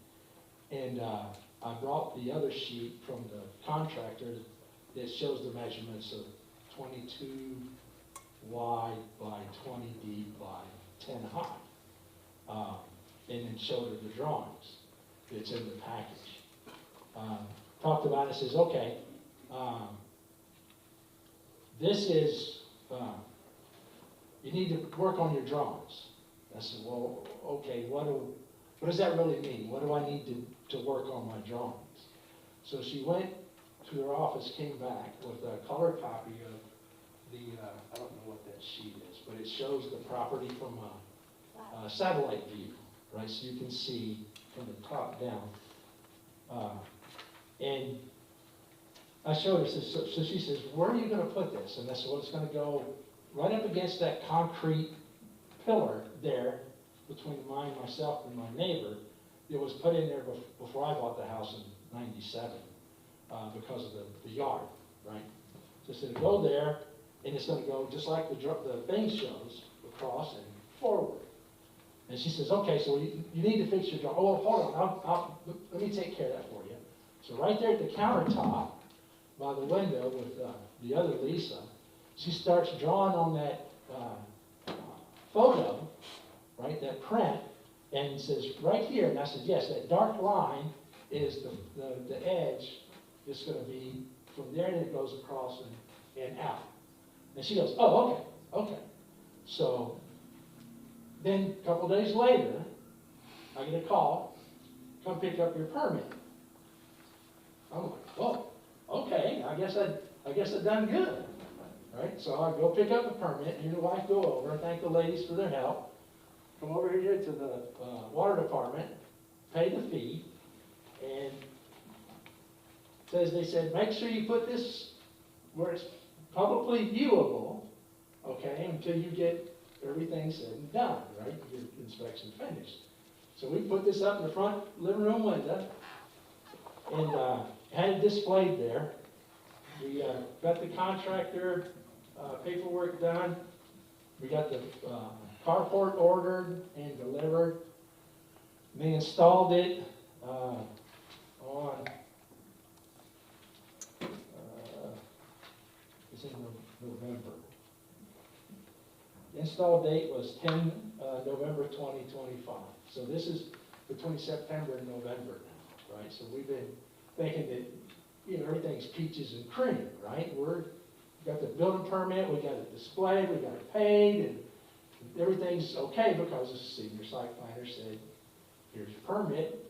[SPEAKER 17] And I brought the other sheet from the contractor that shows the measurements of 22 wide by 20 deep by 10 high. And then showed her the drawings that's in the package. Talked about it, says, okay, this is you need to work on your drawings. I said, well, okay, what does that really mean? What do I need to work on my drawings? So she went to her office, came back with a color copy of the, I don't know what that sheet is, but it shows the property from a satellite view, right? So you can see from the top down. And I showed her, so she says, where are you going to put this? And I said, well, it's going to go right up against that concrete pillar there between myself and my neighbor. It was put in there before I bought the house in '97 because of the yard, right? So I said, go there, and it's going to go just like the thing shows, across and forward. And she says, okay, so you need to fix your drawing. Oh, hold on, let me take care of that for you. So right there at the countertop, by the window with the other Lisa, she starts drawing on that photo, right, that print, and says, right here, and I said, yes, that dark line is the edge. It's going to be from there, and it goes across and out. And she goes, oh, okay. So then a couple days later, I get a call, come pick up your permit. I'm like, oh, okay, I guess I done good. Right? So I go pick up the permit, and your wife go over and thank the ladies for their help. Come over here to the water department, pay the fee, and they said, make sure you put this where it's publicly viewable, okay, until you get everything said and done, right? Your inspection finished. So we put this up in the front living room window and had it displayed there. We got the contractor paperwork done. We got the carport ordered and delivered. They installed it on it's in November. The install date was 10 November 2025. So this is between September and November now, right? So we've been thinking that everything's peaches and cream, right? We've got the building permit, we got it displayed, we got it paid, and everything's okay because the senior site planner said, here's your permit,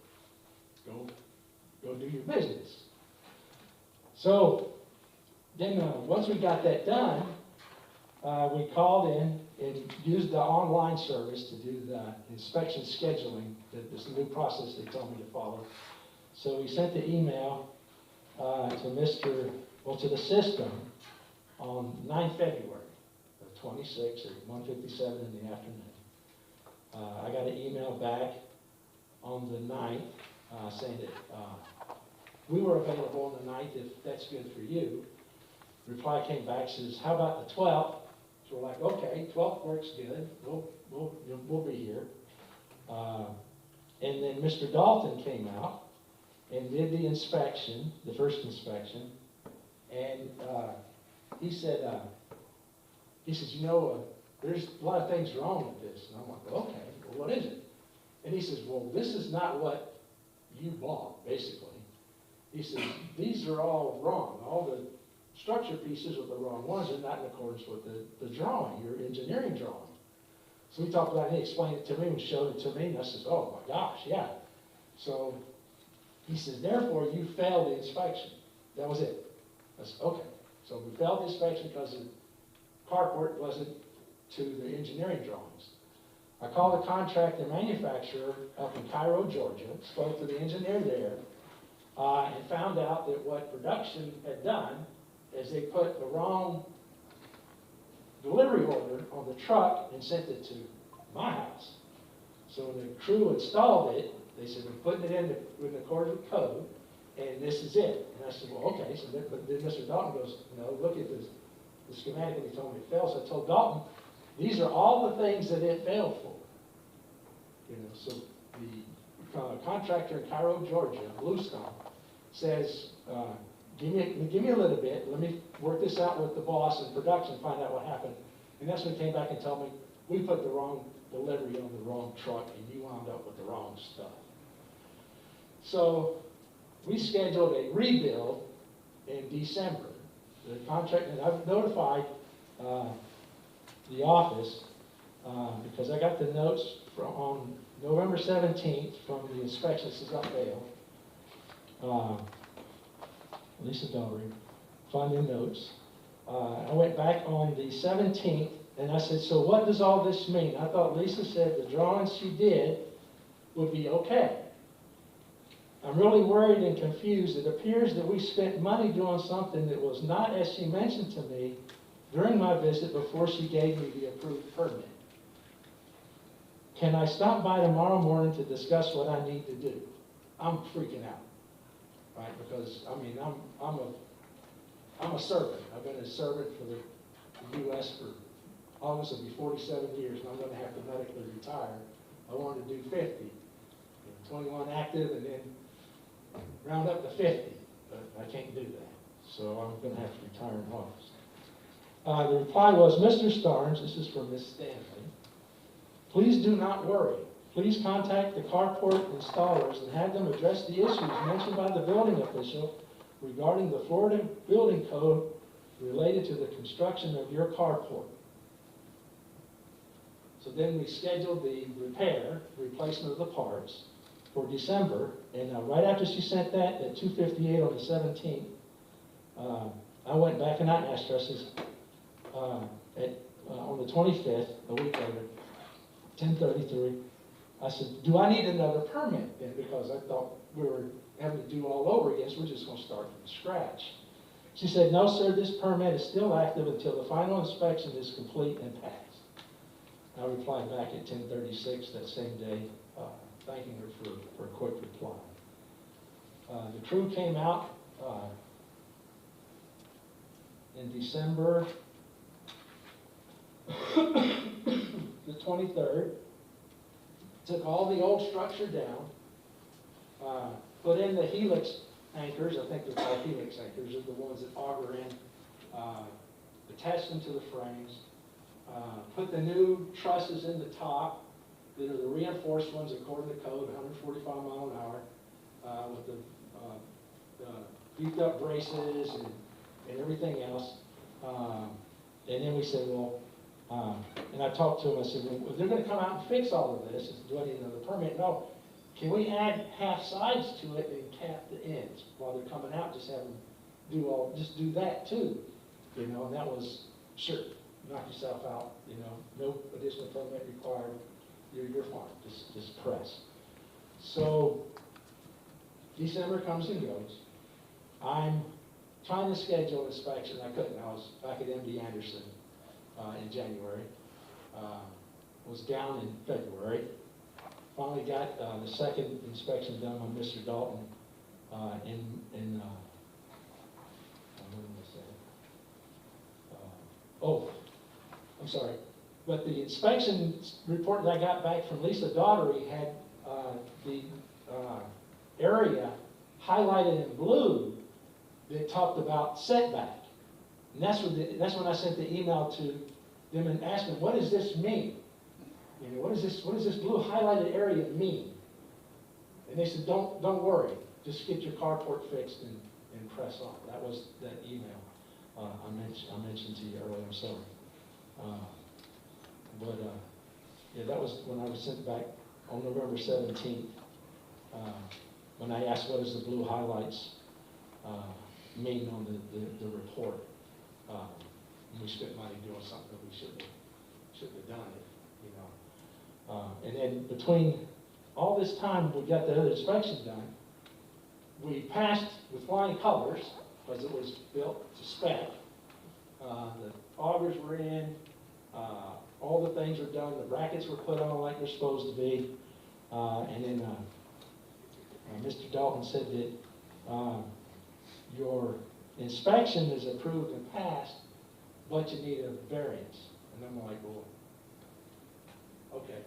[SPEAKER 17] go do your business. So then once we got that done, we called in and used the online service to do the inspection scheduling, this new process they told me to follow. So we sent the email to the system on 9 February of 26 at 1:57 in the afternoon. I got an email back on the 9th saying that we were available on the 9th if that's good for you. Reply came back, says, how about the 12th? So we're like, okay, 12th works good. We'll be here. And then Mr. Dalton came out and did the inspection, the first inspection, and he said, there's a lot of things wrong with this. And I'm like, okay, well, what is it? And he says, well, this is not what you bought, basically. He says, these are all wrong. All the structure pieces are the wrong ones. They're not in accordance with the drawing, your engineering drawing. So we talked about it, he explained it to me and showed it to me, and I says, oh my gosh, yeah. So he says, therefore, you failed the inspection. That was it. I said, okay. So we failed the inspection because the carport wasn't to the engineering drawings. I called the contractor manufacturer up in Cairo, Georgia, spoke to the engineer there, and found out that what production had done is they put the wrong delivery order on the truck and sent it to my house. So when the crew installed it, they said, we're putting it in accordance with code, and this is it. And I said, well, okay. So then Mr. Dalton goes, look at this, the schematic, and he told me it failed. So I told Dalton, these are all the things that it failed for. So the contractor in Cairo, Georgia, Bluestone, says, give me a little bit. Let me work this out with the boss in production, find out what happened. And that's when he came back and told me, we put the wrong delivery on the wrong truck, and you wound up with the wrong stuff. So we scheduled a rebuild in December. The contractor, and I've notified the office, because I got the notes on November 17th from the inspection, this is up Dale. Lisa Daugherty, found the notes. I went back on the 17th, and I said, so what does all this mean? I thought Lisa said the drawings she did would be okay. I'm really worried and confused. It appears that we spent money doing something that was not as she mentioned to me during my visit before she gave me the approved permit. Can I stop by tomorrow morning to discuss what I need to do? I'm freaking out, right? Because, I mean, I'm a servant. I've been a servant for the U.S. for August will be 47 years, and I'm going to have to medically retire. I wanted to do 50, 21 active, and then round up to 50, but I can't do that. So I'm going to have to retire in August. The reply was, Mr. Starnes, this is from Ms. Stanley, please do not worry. Please contact the carport installers and have them address the issues mentioned by the building official regarding the Florida Building Code related to the construction of your carport. So then we scheduled the replacement of the parts for December, and right after she sent that at 2:58 on the 17th, I went back and I asked her, I says, on the 25th, a week later, 10:33, I said, do I need another permit then? Because I thought we were having to do all over again, so we're just going to start from scratch. She said, no, sir, this permit is still active until the final inspection is complete and passed. I replied back at 10:36 that same day, thanking her for a quick reply. The crew came out in December the 23rd, took all the old structure down, put in the helix anchors, I think they're called helix anchors, are the ones that auger in, attached them to the frames, put the new trusses in the top, that are the reinforced ones according to code, 145 mile an hour, with the beefed up braces and everything else. And then we said, well, and I talked to him, I said, well, they're going to come out and fix all of this. I said, do I need another permit? No. Can we add half sides to it and cap the ends while they're coming out? Just have them do that too, you know. And that was, sure, knock yourself out, you know, no additional permit required. You're fine. Just press. So December comes and goes. I'm trying to schedule inspection. I couldn't. I was back at MD Anderson in January. Was down in February. Finally got the second inspection done on Mr. Dalton what did I say? Oh, I'm sorry. But the inspection report that I got back from Lisa Daugherty had the area highlighted in blue that talked about setback. And that's when I sent the email to them and asked them, what does this mean? You know, what does this blue highlighted area mean? And they said, don't worry, just get your carport fixed and press on. That was that email I mentioned to you earlier. I'm sorry. Yeah, that was when I was sent back on November 17th, when I asked what does the blue highlights mean on the report. We spent money doing something that we shouldn't have done it, you know. And then between all this time we got the other inspection done, we passed with flying colors because it was built to spec. The augers were in, all the things were done, the brackets were put on like they're supposed to be, and then Mr. Dalton said that your inspection is approved and passed, but you need a variance. And I'm like, well, okay,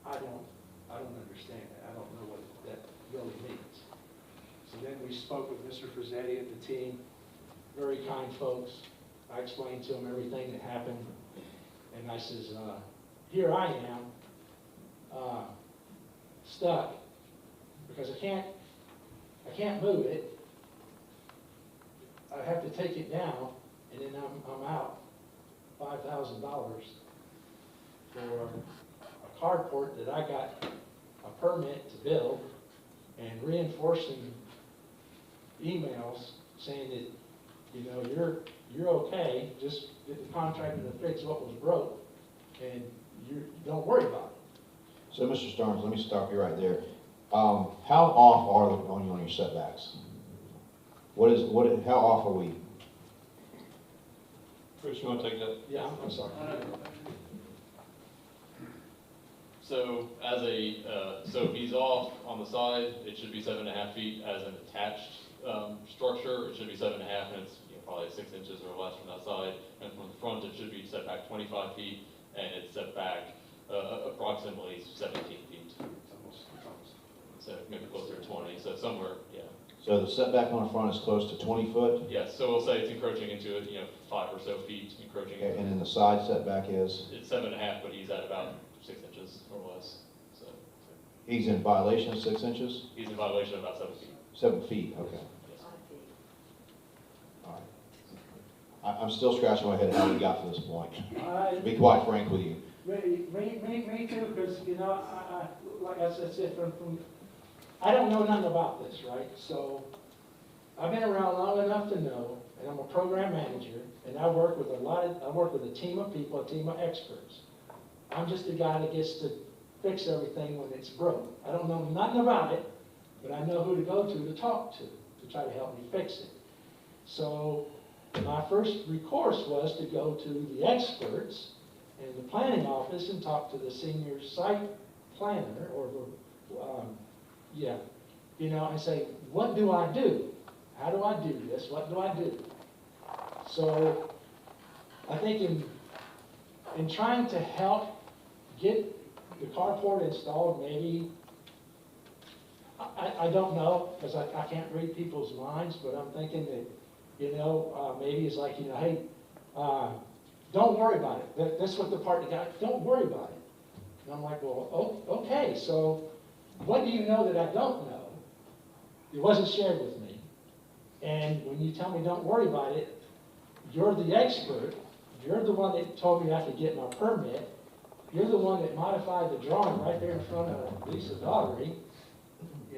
[SPEAKER 17] I don't understand that. I don't know what that really means. So then we spoke with Mr. Frizzetti and the team, very kind folks. I explained to them everything that happened. And I says, here I am, stuck, because I can't move it. I have to take it down, and then I'm out $5,000 for a carport that I got a permit to build, and reinforcing emails saying that, you know, you're okay, just get the contractor to fix what was broke, and you don't worry about it.
[SPEAKER 15] So, Mr. Starnes, let me stop you right there. How off are you on your setbacks? How off are we?
[SPEAKER 1] Chris, you want to take that?
[SPEAKER 17] Yeah, I'm sorry.
[SPEAKER 13] So so if he's off on the side, it should be 7.5 feet. As an attached structure, it should be 7.5, and it's probably 6 inches or less from that side. And from the front, it should be set back 25 feet, and it's set back approximately 17 feet. So maybe closer to 20, so somewhere, yeah.
[SPEAKER 15] So the setback on the front is close to 20 foot?
[SPEAKER 13] Yes, so we'll say it's encroaching into it, 5 or so feet encroaching.
[SPEAKER 15] Okay, and then the side setback is?
[SPEAKER 13] It's 7.5, but he's at about 6 inches or less, so.
[SPEAKER 15] He's in violation of 6 inches?
[SPEAKER 13] He's in violation of about 7 feet.
[SPEAKER 15] 7 feet, okay.
[SPEAKER 13] Yes.
[SPEAKER 15] All right. I'm still scratching my head how we got to this point, to be quite frank with you.
[SPEAKER 17] Me too, because, like I said, I don't know nothing about this, right? So I've been around long enough to know, and I'm a program manager, and I work with a team of people, a team of experts. I'm just the guy that gets to fix everything when it's broke. I don't know nothing about it, but I know who to go to talk to try to help me fix it. So my first recourse was to go to the experts in the planning office and talk to the senior site planner, or and say, what do I do? How do I do this? What do I do? So I think in trying to help get the carport installed, maybe, I don't know, because I can't read people's minds, but I'm thinking that, maybe it's like, hey, don't worry about it. That's what the partner got, don't worry about it. And I'm like, well, okay, so what do you know that I don't know? It wasn't shared with me. And when you tell me don't worry about it, you're the expert. You're the one that told me I could get my permit. You're the one that modified the drawing right there in front of Lisa Daugherty.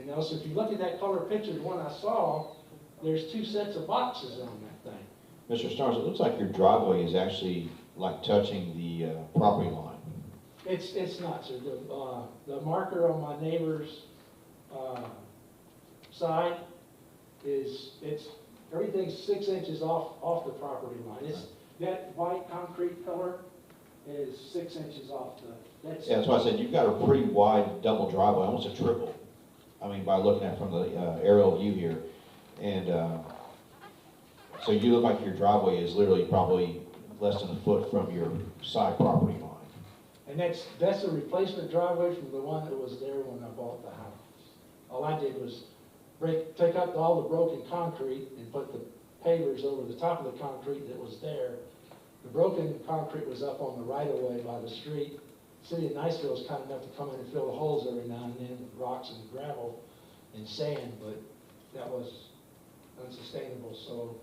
[SPEAKER 17] So if you look at that color picture, the one I saw, there's 2 sets of boxes on that thing.
[SPEAKER 15] Mr. Starnes, it looks like your driveway is actually like touching the property line.
[SPEAKER 17] It's not, sir. The marker on my neighbor's side everything's 6 inches off the property line. That white concrete pillar is 6 inches off the.
[SPEAKER 15] That's why I said you've got a pretty wide double driveway, almost a triple. I mean, by looking at it from the aerial view here. And so you look like your driveway is literally probably less than a foot from your side property line.
[SPEAKER 17] And that's a replacement driveway from the one that was there when I bought the house. All I did was take out all the broken concrete and put the pavers over the top of the concrete that was there. The broken concrete was up on the right-of-way by the street. City of Niceville is kind enough to come in and fill the holes every now and then with rocks and gravel and sand, but that was unsustainable. So,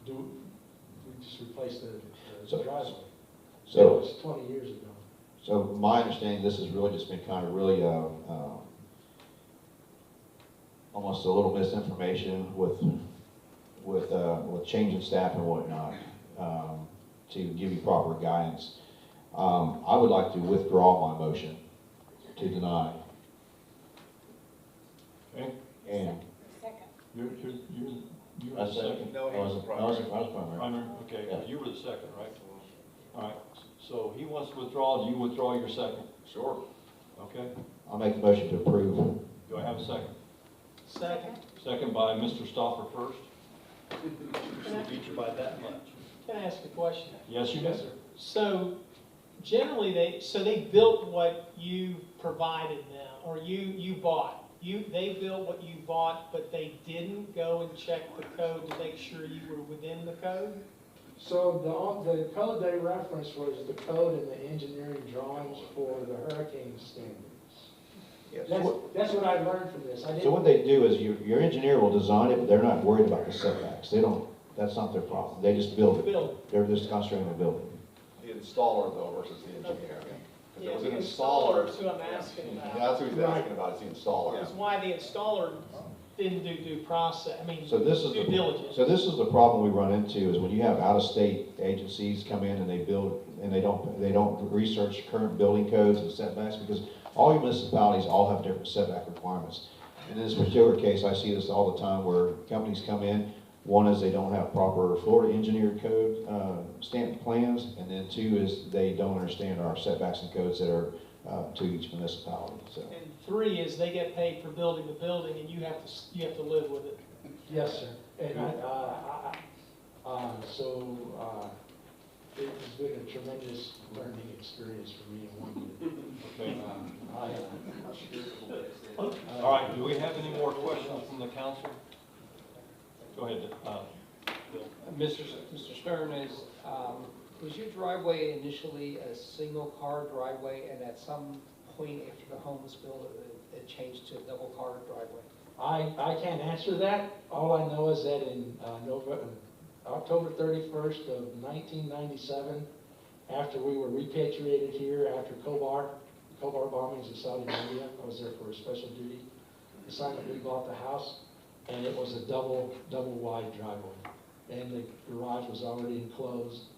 [SPEAKER 17] we just replaced the driveway.
[SPEAKER 15] So
[SPEAKER 17] that was 20 years ago.
[SPEAKER 15] So my understanding, this has really just been kind of really almost a little misinformation with changing staff and whatnot to give you proper guidance. I would like to withdraw my motion to deny.
[SPEAKER 1] Okay.
[SPEAKER 15] And
[SPEAKER 1] You're
[SPEAKER 15] I
[SPEAKER 1] the second.
[SPEAKER 15] No, I was primary.
[SPEAKER 1] Primary, okay,
[SPEAKER 15] Yeah.
[SPEAKER 1] you were the second, right? All right, so he wants to withdraw, do you withdraw your second?
[SPEAKER 15] Sure.
[SPEAKER 1] Okay,
[SPEAKER 15] I'll make the motion to approve.
[SPEAKER 1] do I have a second?
[SPEAKER 2] Second.
[SPEAKER 1] Second by Mr. Stoffer first. Beat you by that much.
[SPEAKER 2] Can I ask a question?
[SPEAKER 1] Yes, you may.
[SPEAKER 17] Yes, sir.
[SPEAKER 2] So generally, they built what you provided them, or you bought. They built what you bought, but they didn't go and check the code to make sure you were within the code?
[SPEAKER 17] So the code they referenced was the code and the engineering drawings for the hurricane standards.
[SPEAKER 15] Yes.
[SPEAKER 17] That's what I learned from this.
[SPEAKER 15] So what they do is your engineer will design it, but they're not worried about the setbacks. They don't That's not their problem. They just build it.
[SPEAKER 2] Build.
[SPEAKER 15] They're just concentrating on building.
[SPEAKER 5] The installer though versus the engineer. If
[SPEAKER 2] Yeah,
[SPEAKER 5] it was
[SPEAKER 2] the
[SPEAKER 5] an
[SPEAKER 2] installer
[SPEAKER 5] installer,
[SPEAKER 2] is who I'm asking
[SPEAKER 5] yeah,
[SPEAKER 2] about.
[SPEAKER 5] that's what he's asking about, is the installer.
[SPEAKER 2] Is why the installer didn't do due process, I mean,
[SPEAKER 15] So this is
[SPEAKER 2] due
[SPEAKER 15] the,
[SPEAKER 2] diligence.
[SPEAKER 15] so this is the problem we run into, is when you have out-of-state agencies come in and they build, and they don't research current building codes and setbacks, because all your municipalities all have different setback requirements. In this particular case, I see this all the time where companies come in, one is they don't have proper Florida engineered code, stamped plans, and then two is they don't understand our setbacks and codes that are, to each municipality, so.
[SPEAKER 2] And three is they get paid for building the building and you have to live with it.
[SPEAKER 17] Yes, sir. And it has been a tremendous learning experience for me in 1 year.
[SPEAKER 1] All right, do we have any more questions from the council? Go ahead, Bill.
[SPEAKER 6] Mr. Stern, was your driveway initially a single-car driveway, and at some point after the home was built, it changed to a double-car driveway?
[SPEAKER 17] I can't answer that. All I know is that in October 31st of 1997, after we were repatriated here after Khobar bombings in Saudi Arabia, I was there for a special duty assignment. We bought the house, and it was a double wide driveway, and the garage was already enclosed.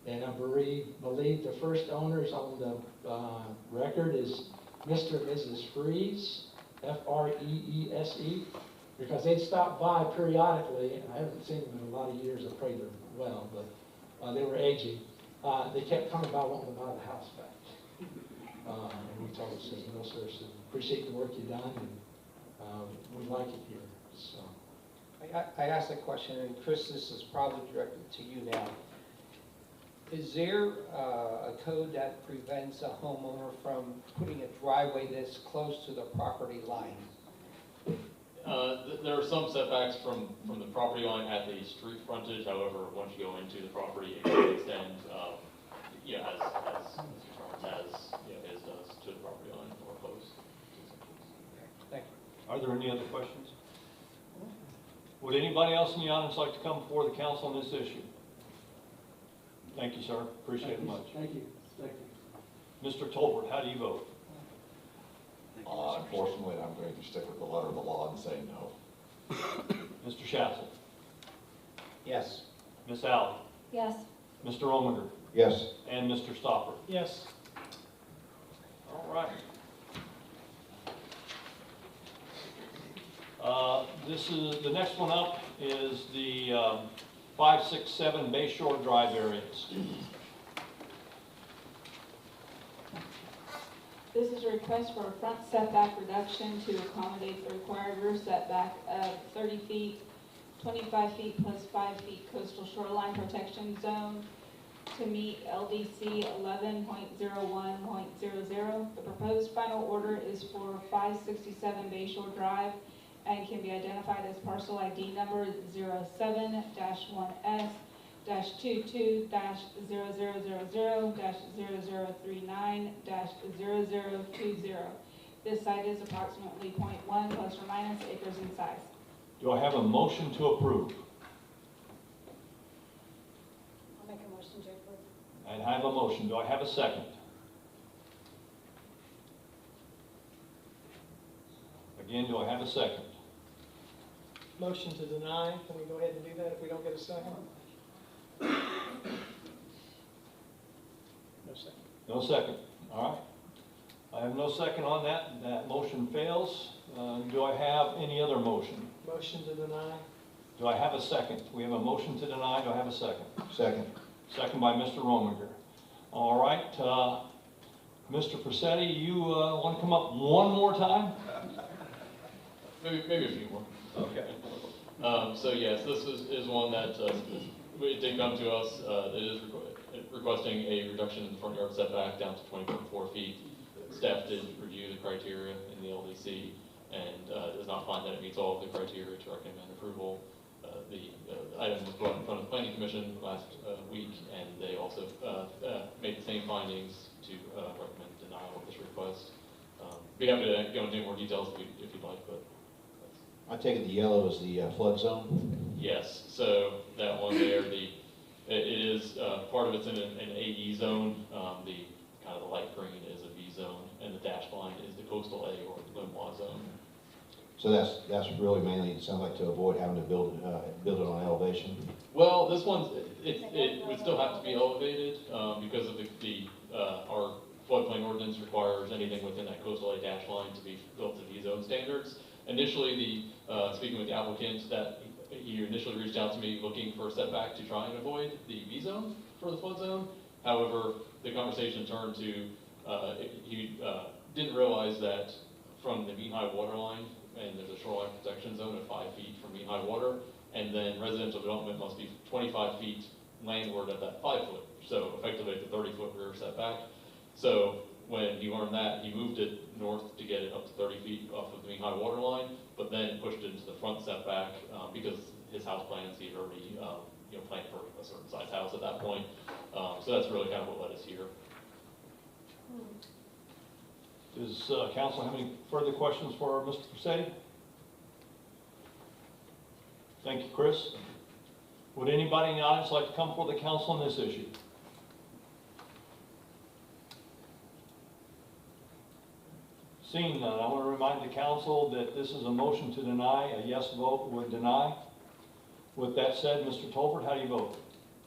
[SPEAKER 17] And I believe the first owners on the record is Mr. and Mrs. Freeze, Freese, because they'd stop by periodically, and I haven't seen them in a lot of years. I pray they're well, but they were aging. They kept coming by wanting to buy the house back. And we told them, says, no, sir, so appreciate the work you've done, and we like it here. So.
[SPEAKER 6] I asked that question, and Chris, this is probably directed to you now. Is there a code that prevents a homeowner from putting a driveway this close to the property line?
[SPEAKER 13] There are some setbacks from the property line at the street frontage. However, once you go into the property, it can extend, as does to the property line or close.
[SPEAKER 6] Thank you.
[SPEAKER 1] Are there any other questions? Would anybody else in the audience like to come before the council on this issue? Thank you, sir. Appreciate it much.
[SPEAKER 7] Thank you. Thank you.
[SPEAKER 1] Mr. Tolbert, how do you vote?
[SPEAKER 5] Unfortunately, I'm going to stick with the letter of the law and say no.
[SPEAKER 1] Mr. Schatzel?
[SPEAKER 6] Yes.
[SPEAKER 1] Ms. Alley?
[SPEAKER 3] Yes.
[SPEAKER 1] Mr. Ominger?
[SPEAKER 15] Yes.
[SPEAKER 1] And Mr. Stopper?
[SPEAKER 2] Yes.
[SPEAKER 1] All right. The next one up is the 567 Bayshore Drive variance.
[SPEAKER 11] This is a request for a front setback reduction to accommodate the required rear setback of 30 feet, 25 feet plus 5 feet coastal shoreline protection zone to meet LDC 11.01.00. The proposed final order is for 567 Bayshore Drive and can be identified as parcel ID number 07-1S-22-0000-0039-0020. This site is approximately 0.1 plus or minus acres in size.
[SPEAKER 1] Do I have a motion to approve?
[SPEAKER 3] I'll make a motion to approve.
[SPEAKER 1] And I have a motion. Do I have a second? Again, do I have a second?
[SPEAKER 2] Motion to deny. Can we go ahead and do that if we don't get a second? No second.
[SPEAKER 1] No second. All right. I have no second on that. That motion fails. Do I have any other motion?
[SPEAKER 2] Motion to deny.
[SPEAKER 1] Do I have a second? We have a motion to deny. Do I have a second?
[SPEAKER 15] Second.
[SPEAKER 1] Second by Mr. Rominger. All right. Mr. Presetti, you want to come up one more time?
[SPEAKER 13] Maybe a few more.
[SPEAKER 1] Okay.
[SPEAKER 13] So yes, this is one that it did come to us. It is requesting a reduction in the front yard setback down to 20.4 feet. Staff did review the criteria in the LDC and does not find that it meets all of the criteria to recommend approval. The item was brought in front of the Planning Commission last week, and they also made the same findings to recommend denial of this request. Be happy to go into more details if you'd like, but
[SPEAKER 15] I take it the yellow is the flood zone?
[SPEAKER 13] Yes, so that one there, it is, part of it's in an AE zone. The kind of the light green is a V zone, and the dashed line is the coastal A or Limois zone.
[SPEAKER 15] So that's really mainly, it sounds like to avoid having to build it on elevation?
[SPEAKER 13] Well, this one's, it would still have to be elevated, because of our floodplain ordinance requires anything within that coastal A dash line to be built to V zone standards. Initially, speaking with the applicant, that he initially reached out to me looking for a setback to try and avoid the V zone for the flood zone. However, the conversation turned to, he didn't realize that from the mean high water line, and there's a shoreline protection zone of 5 feet from mean high water, and then residential development must be 25 feet landward of that 5 foot. So effectively it's a 30-foot rear setback. So when he learned that, he moved it north to get it up to 30 feet off of the mean high water line, but then pushed it into the front setback because his house plans, he had already planned for a certain size house at that point. So that's really kind of what led us here.
[SPEAKER 1] Does council have any further questions for Mr. Pursetti? Thank you, Chris. Would anybody in the audience like to come before the council on this issue? Seeing none, I want to remind the council that this is a motion to deny. A yes vote would deny. With that said, Mr. Tolbert, how do you vote?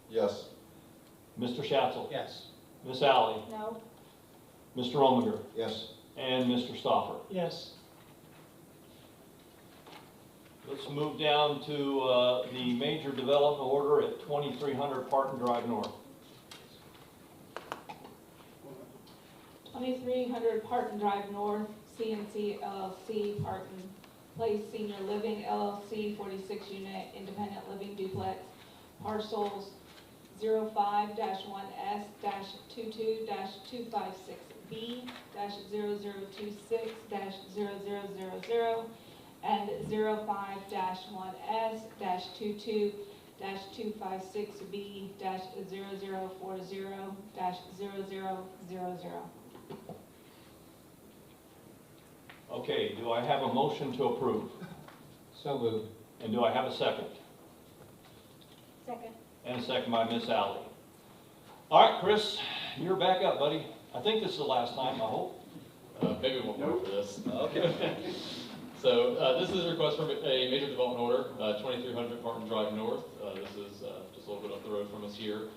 [SPEAKER 5] Yes.
[SPEAKER 1] Mr. Schatzel?
[SPEAKER 6] Yes.
[SPEAKER 1] Ms. Alley?
[SPEAKER 3] No.
[SPEAKER 5] Mr. Rominger?
[SPEAKER 15] Yes.
[SPEAKER 1] And Mr. Stoffer?
[SPEAKER 2] Yes.
[SPEAKER 1] Let's move down to the major development order at 2300 Parton Drive North.
[SPEAKER 11] 2300 Parton Drive North, CNC LLC, Parton Place Senior Living LLC, 46-unit independent living duplex, parcels 05-1S-222-256B-0026-0000 and 05-1S-222-256B-0040-0000.
[SPEAKER 1] Okay, do I have a motion to approve?
[SPEAKER 6] So moved.
[SPEAKER 1] And do I have a second?
[SPEAKER 3] Second.
[SPEAKER 1] And a second by Miss Alley. All right, Chris, you're back up, buddy. I think this is the last time, I hope.
[SPEAKER 13] Maybe one more for this.
[SPEAKER 1] Okay.
[SPEAKER 13] So this is a request for a major development order, 2300 Parton Drive North. This is just a little bit up the road from us here.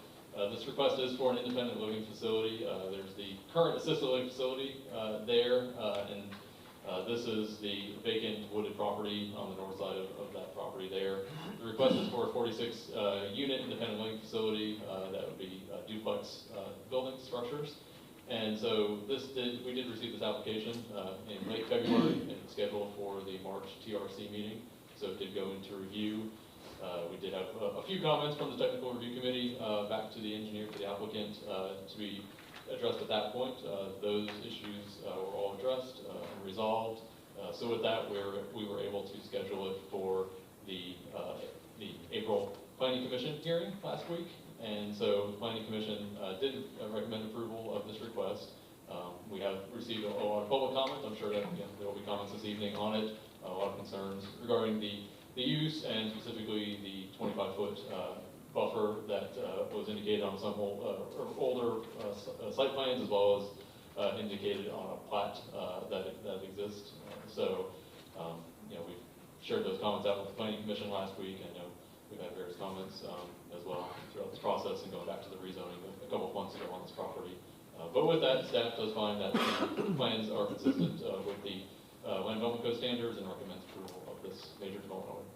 [SPEAKER 13] This request is for an independent living facility. There's the current assisted living facility there, and this is the vacant wooded property on the north side of that property there. The request is for a 46-unit independent living facility that would be duplex building structures. And so we did receive this application in late February and it's scheduled for the March TRC meeting. So it did go into review. We did have a few comments from the technical review committee back to the engineer, to the applicant, to be addressed at that point. Those issues were all addressed and resolved. So with that, we were able to schedule it for the April Planning Commission hearing last week. And so the Planning Commission did recommend approval of this request. We have received a lot of public comment. I'm sure that there will be comments this evening on it. A lot of concerns regarding the use and specifically the 25-foot buffer that was indicated on some older site plans, as well as indicated on a plat that exists. We've shared those comments out with the Planning Commission last week. I know we've had various comments as well throughout this process and going back to the rezoning a couple of months ago on this property. But with that, staff does find that the plans are consistent with the Land Development Code standards and recommends approval of this major development order.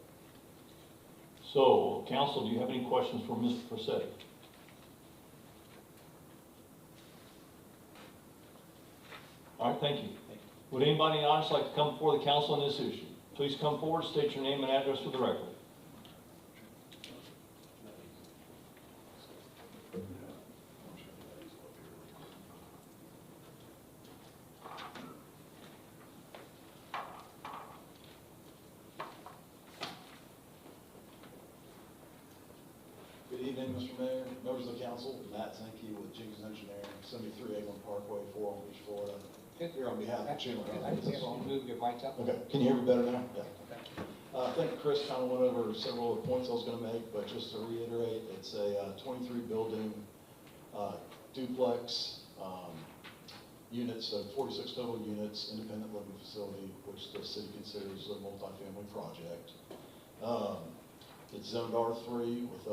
[SPEAKER 1] So, council, do you have any questions for Mr. Pursetti? All right, thank you. Would anybody in the audience like to come before the council on this issue? Please come forward, state your name and address for the record.
[SPEAKER 18] Good evening, Mr. Mayor, members of the council. Matt Zinke with Jenkins Engineering, 73 Avon Parkway, 4 Long Beach, Florida. Here on behalf of Chandler.
[SPEAKER 6] I just move your mic up.
[SPEAKER 18] Okay, can you hear me better now? Yeah.
[SPEAKER 6] Okay.
[SPEAKER 18] I think Chris kind of went over several of the points I was going to make, but just to reiterate, it's a 23-building duplex units, so 46 total units, independent living facility, which the city considers a multifamily project. It's zoned R3 with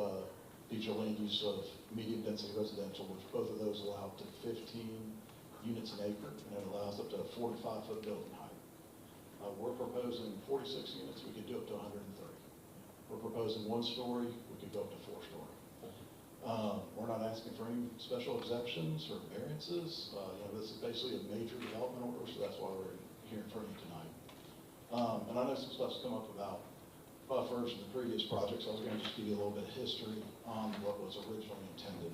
[SPEAKER 18] future land use of medium density residential, which both of those allow up to 15 units an acre, and it allows up to a 45-foot building height. We're proposing 46 units, we could do up to 130. We're proposing 1 story, we could go up to 4 story. We're not asking for any special exemptions or variances. This is basically a major development order, so that's why we're here in front of you tonight. And I know some stuff's come up about buffers in the previous projects, so I was going to just give you a little bit of history on what was originally intended.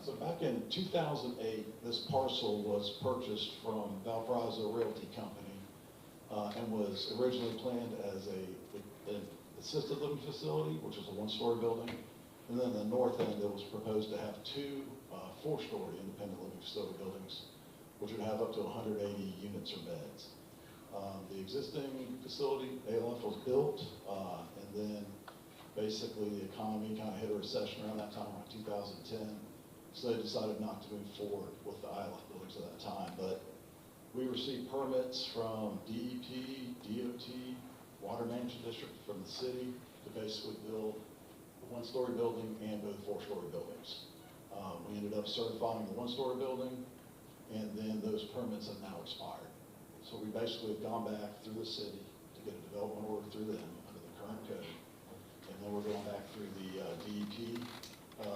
[SPEAKER 18] So back in 2008, this parcel was purchased from Valparaiso Realty Company and was originally planned as an assisted living facility, which was a 1-story building. And then the north end, it was proposed to have 2 4-story independent living facility buildings, which would have up to 180 units or beds. The existing facility, ALF, was built, and then basically the economy kind of hit a recession around that time, around 2010. So they decided not to move forward with the ILF buildings at that time. But we received permits from DEP, DOT, Water Management District from the city to basically build a 1-story building and both 4-story buildings. We ended up certifying the 1-story building, and then those permits have now expired. So we basically have gone back through the city to get a development order through them under the current code. And then we're going back through the DEP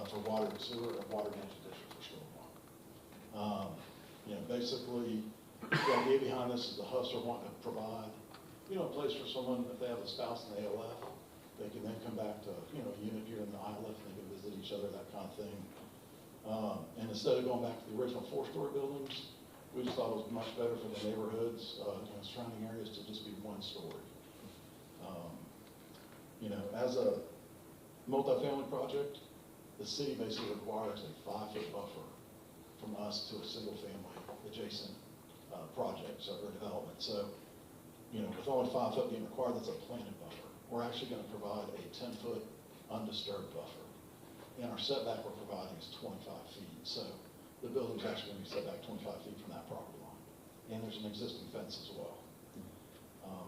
[SPEAKER 18] for water and sewer and Water Management District for stormwater. Basically, the idea behind this is the Huffs are wanting to provide, a place for someone, if they have a spouse in the ALF, they can then come back to, a unit here in the ILF, and they can visit each other, that kind of thing. And instead of going back to the original 4-story buildings, we just thought it was much better for the neighborhoods, surrounding areas to just be 1 story. As a multifamily project, the city basically requires a 5-foot buffer from us to a single-family adjacent project or development. So, with only 5 foot being required, that's a planted buffer. We're actually going to provide a 10-foot undisturbed buffer. And our setback we're providing is 25 feet. So the building's actually going to be set back 25 feet from that property line. And there's an existing fence as well.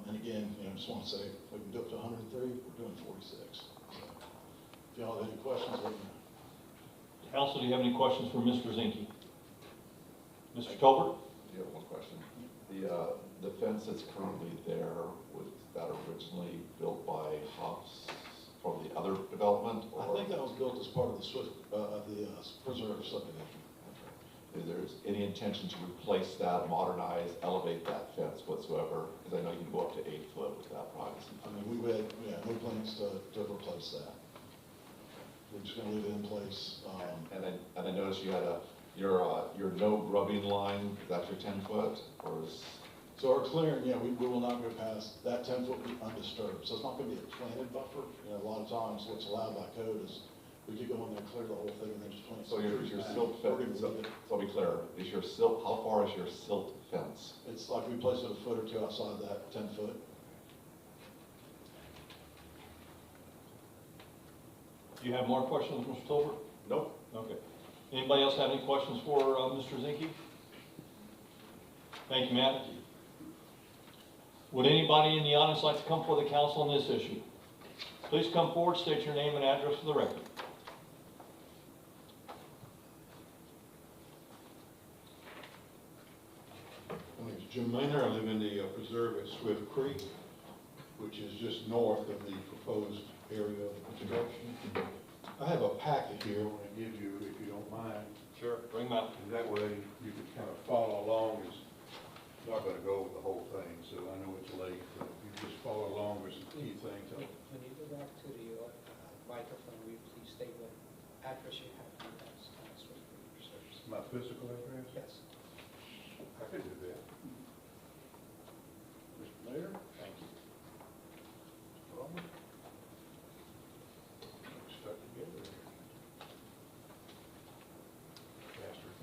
[SPEAKER 18] And again, just want to say, if we can do up to 103, we're doing 46. So if y'all have any questions, let me know.
[SPEAKER 1] Council, do you have any questions for Mr. Zinke? Mr. Tolbert?
[SPEAKER 5] You have one question. The fence that's currently there, was that originally built by Huffs from the other development?
[SPEAKER 18] I think that was built as part of the preserve subdivision.
[SPEAKER 5] Is there any intention to replace that, modernize, elevate that fence whatsoever? Because I know you can go up to 8 foot without privacy.
[SPEAKER 18] I mean, we had, no plans to replace that. We're just gonna leave it in place.
[SPEAKER 5] And I noticed you had your no grubbing line, is that your 10 foot, or is?
[SPEAKER 18] So our clearing, we will not go past, that 10 foot will be undisturbed. So it's not gonna be a planted buffer. A lot of times what's allowed by code is we could go in there and clear the whole thing and then just plant.
[SPEAKER 5] So your silt fence, so I'll be clear, is your silt, how far is your silt fence?
[SPEAKER 18] It's like we place it a foot or 2 outside that 10 foot.
[SPEAKER 1] Do you have more questions, Mr. Tolbert?
[SPEAKER 5] Nope.
[SPEAKER 1] Okay. Anybody else have any questions for Mr. Zinke? Thank you, Matt. Would anybody in the audience like to come before the council on this issue? Please come forward, state your name and address for the record.
[SPEAKER 19] My name is Jim Maynard. I live in the preserve at Swift Creek, which is just north of the proposed area of construction. I have a packet here I want to give you, if you don't mind.
[SPEAKER 1] Sure, bring them out.
[SPEAKER 19] And that way you can kind of follow along. It's not going to go over the whole thing, so I know it's late, but if you just follow along with some key things.
[SPEAKER 6] When you go back to the microphone, will you please state what address you have for us?
[SPEAKER 19] My physical address?
[SPEAKER 6] Yes.
[SPEAKER 19] I could do that. Mr. Mayor?
[SPEAKER 1] Thank you.
[SPEAKER 19] Stuck together here. Pastor.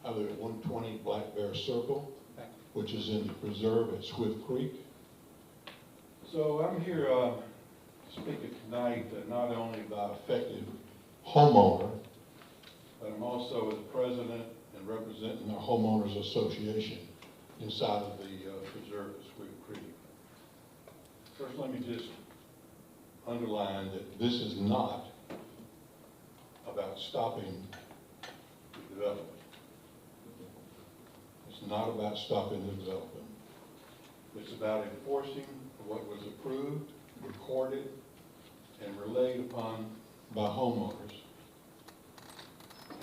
[SPEAKER 19] I live at 120 Black Bear Circle, which is in the preserve at Swift Creek. So I'm here speaking tonight not only about effective homeowner, but I'm also the president and representing our homeowners association inside of the preserve at Swift Creek. First, let me just underline that this is not about stopping the development. It's not about stopping the development. It's about enforcing what was approved, recorded, and relayed upon by homeowners.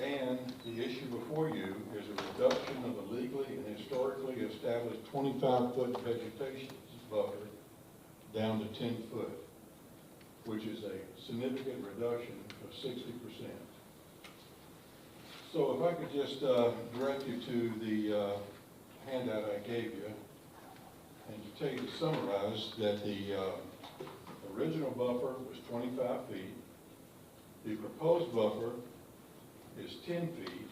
[SPEAKER 19] And the issue before you is a reduction of the legally and historically established 25-foot vegetation buffer down to 10 foot, which is a significant reduction of 60%. So if I could just direct you to the handout I gave you, and to tell you to summarize that the original buffer was 25 feet, the proposed buffer is 10 feet,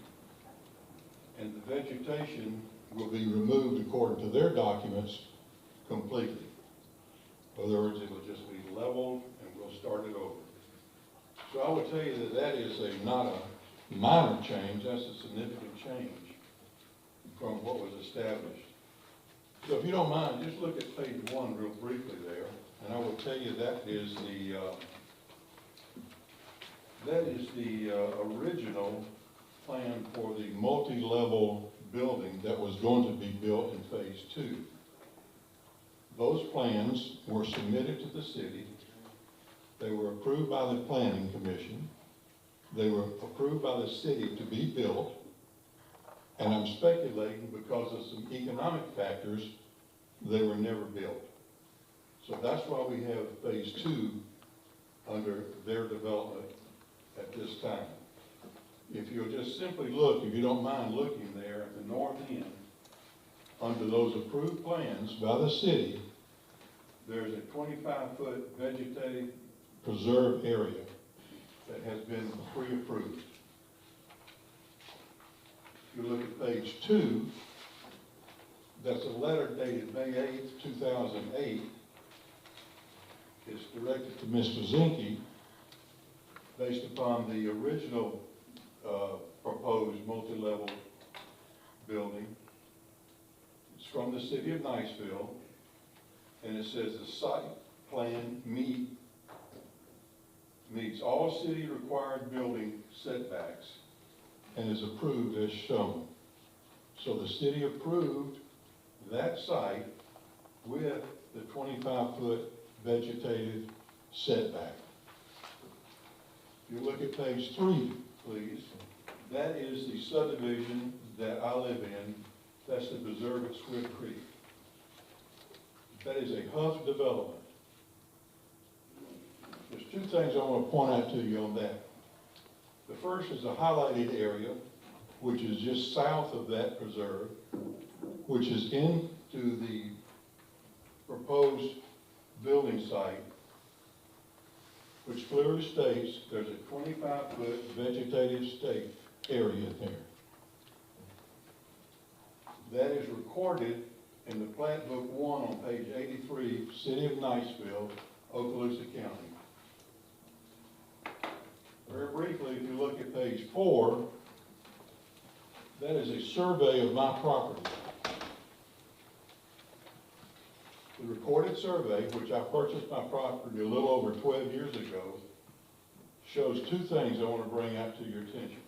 [SPEAKER 19] and the vegetation will be removed according to their documents completely. In other words, it will just be leveled and we'll start it over. So I would tell you that that is not a minor change, that's a significant change from what was established. So if you don't mind, just look at page 1 real briefly there, and I will tell you that is the original plan for the multi-level building that was going to be built in phase 2. Those plans were submitted to the city. They were approved by the Planning Commission. They were approved by the city to be built. And I'm speculating because of some economic factors, they were never built. So that's why we have phase 2 under their development at this time. If you'll just simply look, if you don't mind looking there at the north end, under those approved plans by the city, there's a 25-foot vegetative preserve area that has been pre-approved. If you look at page 2, that's a letter dated May 8th, 2008. It's directed to Mr. Zinke based upon the original proposed multi-level building. It's from the city of Niceville, and it says the site plan meets all city required building setbacks and is approved as shown. So the city approved that site with the 25-foot vegetative setback. If you look at page 3, please, that is the subdivision that I live in. That's the preserve at Swift Creek. That is a hub development. There's 2 things I want to point out to you on that. The first is a highlighted area, which is just south of that preserve, which is into the proposed building site, which clearly states there's a 25-foot vegetative state area there. That is recorded in the Plat Book 1 on page 83, City of Niceville, Okaloosa County. Very briefly, if you look at page 4, that is a survey of my property. The recorded survey, which I purchased my property a little over 12 years ago, shows 2 things I want to bring out to your attention.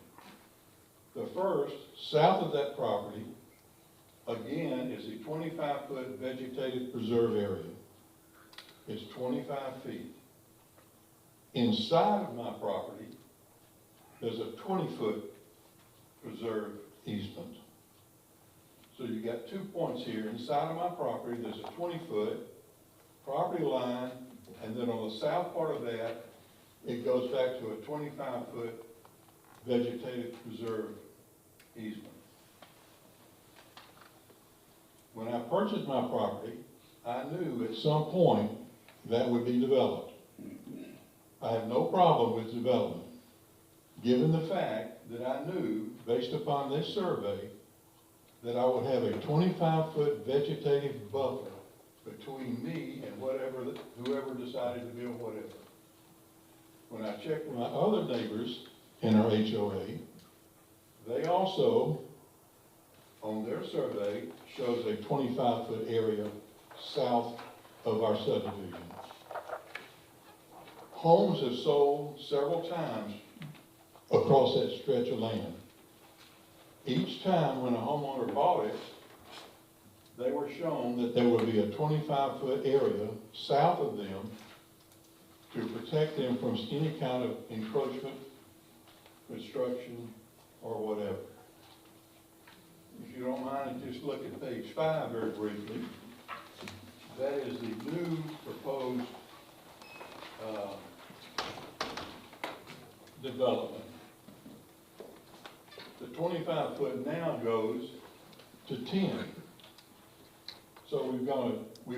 [SPEAKER 19] The first, south of that property, again, is a 25-foot vegetative preserve area. It's 25 feet. Inside of my property, there's a 20-foot preserve easement. So you got 2 points here. Inside of my property, there's a 20-foot property line, and then on the south part of that, it goes back to a 25-foot vegetative preserve easement. When I purchased my property, I knew at some point that would be developed. I have no problem with development, given the fact that I knew, based upon this survey, that I would have a 25-foot vegetative buffer between me and whoever decided to build whatever. When I checked with my other neighbors in our HOA, they also, on their survey, shows a 25-foot area south of our subdivision. Homes have sold several times across that stretch of land. Each time when a homeowner bought it, they were shown that there would be a 25-foot area south of them to protect them from any kind of encroachment, construction, or whatever. If you don't mind, just look at page 5 very briefly. That is the new proposed development. The 25-foot now goes to 10. So we've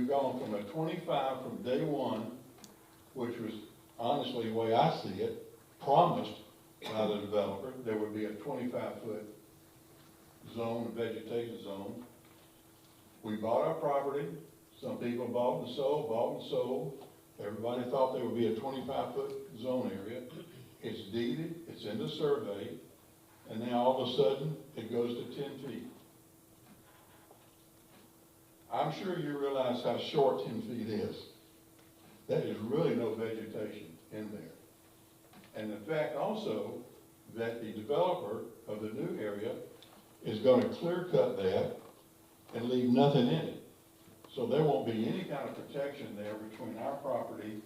[SPEAKER 19] gone from a 25 from day one, which was honestly, the way I see it, promised by the developer, there would be a 25-foot zone, a vegetation zone. We bought our property. Some people bought and sold. Everybody thought there would be a 25-foot zone area. It's deeded, it's in the survey, and now all of a sudden, it goes to 10 feet. I'm sure you realize how short 10 feet is. That is really no vegetation in there. And the fact also that the developer of the new area is going to clear cut that and leave nothing in it. So there won't be any kind of protection there between our property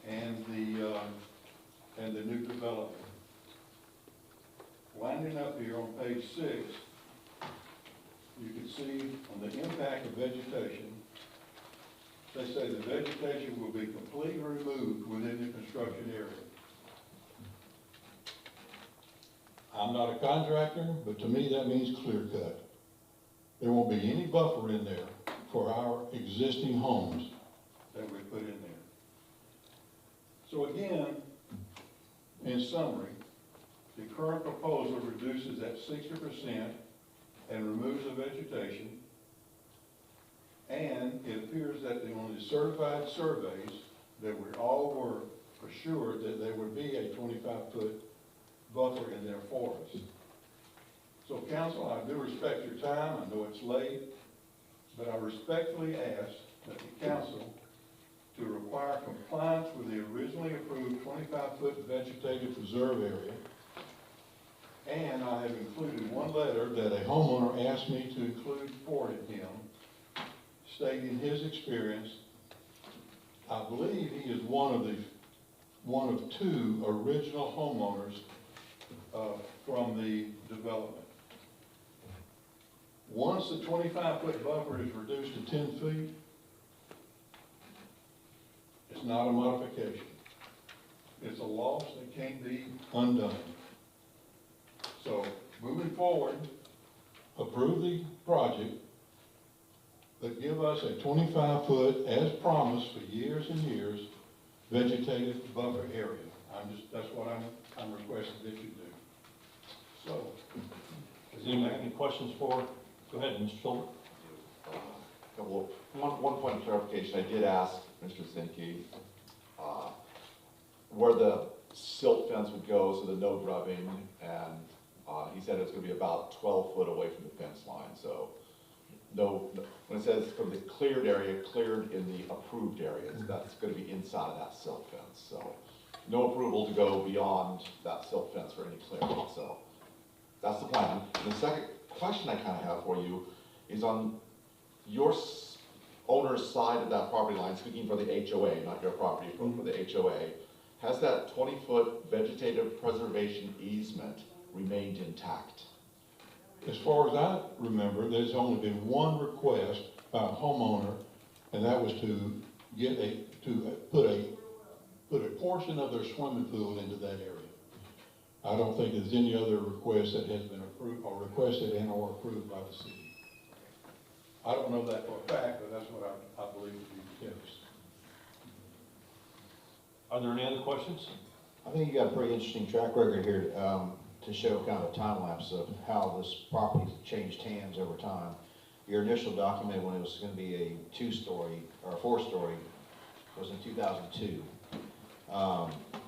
[SPEAKER 19] and the new development. Winding up here on page 6, you can see on the impact of vegetation, they say the vegetation will be completely removed within the construction area. I'm not a contractor, but to me that means clear cut. There won't be any buffer in there for our existing homes that we put in there. So again, in summary, the current proposal reduces that 60% and removes the vegetation. And it appears that on the certified surveys, that we all were assured that there would be a 25-foot buffer in there for us. So council, I do respect your time. I know it's late, but I respectfully ask that the council to require compliance with the originally approved 25-foot vegetative preserve area. And I have included one letter that a homeowner asked me to include for him, stating his experience. I believe he is one of 2 original homeowners from the development. Once the 25-foot buffer is reduced to 10 feet, it's not a modification. It's a loss that can't be undone. So, moving forward, approve the project, but give us a 25-foot, as promised for years and years, vegetative buffer area. That's what I'm requesting that you do. So,
[SPEAKER 1] does anyone have any questions for? Go ahead, Mr. Schultz.
[SPEAKER 5] One point of clarification. I did ask Mr. Zinke where the silt fence would go, so the no grubbing, and he said it's going to be about 12 foot away from the fence line. So, no, when it says from the cleared area, cleared in the approved areas, that's going to be inside of that silt fence. So, no approval to go beyond that silt fence for any clearing. So, that's the plan. And the second question I kind of have for you is on your owner's side of that property line, speaking for the HOA, not your property, but for the HOA, has that 20-foot vegetative preservation easement remained intact?
[SPEAKER 19] As far as I remember, there's only been one request by a homeowner, and that was to put a portion of their swimming pool into that area. I don't think there's any other request that has been approved or requested and or approved by the city. I don't know that for a fact, but that's what I believe to be the case.
[SPEAKER 1] Are there any other questions?
[SPEAKER 15] I think you got a pretty interesting track record here. to show kind of a time lapse of how this property changed hands over time. Your initial document when it was going to be a 2-story or a 4-story was in 2002.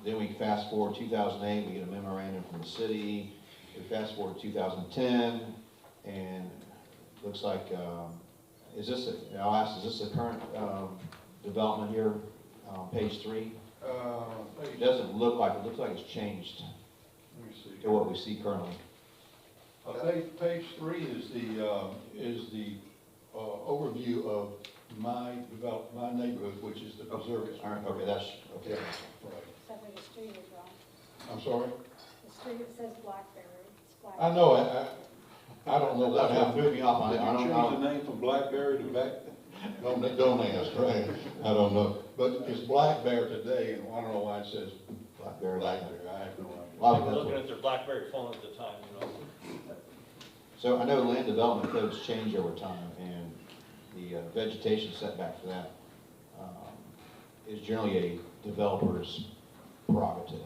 [SPEAKER 15] Then we fast forward 2008, we get a memorandum from the city. We fast forward to 2010, and looks like, is this, I'll ask, is this the current development here, page 3? It doesn't look like, it looks like it's changed
[SPEAKER 19] Let me see.
[SPEAKER 15] to what we see currently.
[SPEAKER 19] Page 3 is the overview of my neighborhood, which is the Preserve.
[SPEAKER 15] All right, okay, that's, okay.
[SPEAKER 19] Right.
[SPEAKER 3] Except for the street is wrong.
[SPEAKER 19] I'm sorry?
[SPEAKER 3] The street, it says Blackberry. It's
[SPEAKER 19] I
[SPEAKER 3] Blackberry.
[SPEAKER 19] know, I don't know
[SPEAKER 15] That's
[SPEAKER 19] that
[SPEAKER 15] what
[SPEAKER 19] happened.
[SPEAKER 15] threw me off on it. I
[SPEAKER 19] Did you
[SPEAKER 15] don't
[SPEAKER 19] change
[SPEAKER 15] know.
[SPEAKER 19] the name from Blackberry to don't ask, right? I don't know. But it's Black Bear today, and I don't know why it says
[SPEAKER 15] Blackberry.
[SPEAKER 19] Blackberry. I have no idea.
[SPEAKER 15] Well,
[SPEAKER 1] They were looking at their BlackBerry phone at the time, you know.
[SPEAKER 15] So I know land development codes change over time, and the vegetation setback for that is generally a developer's prerogative.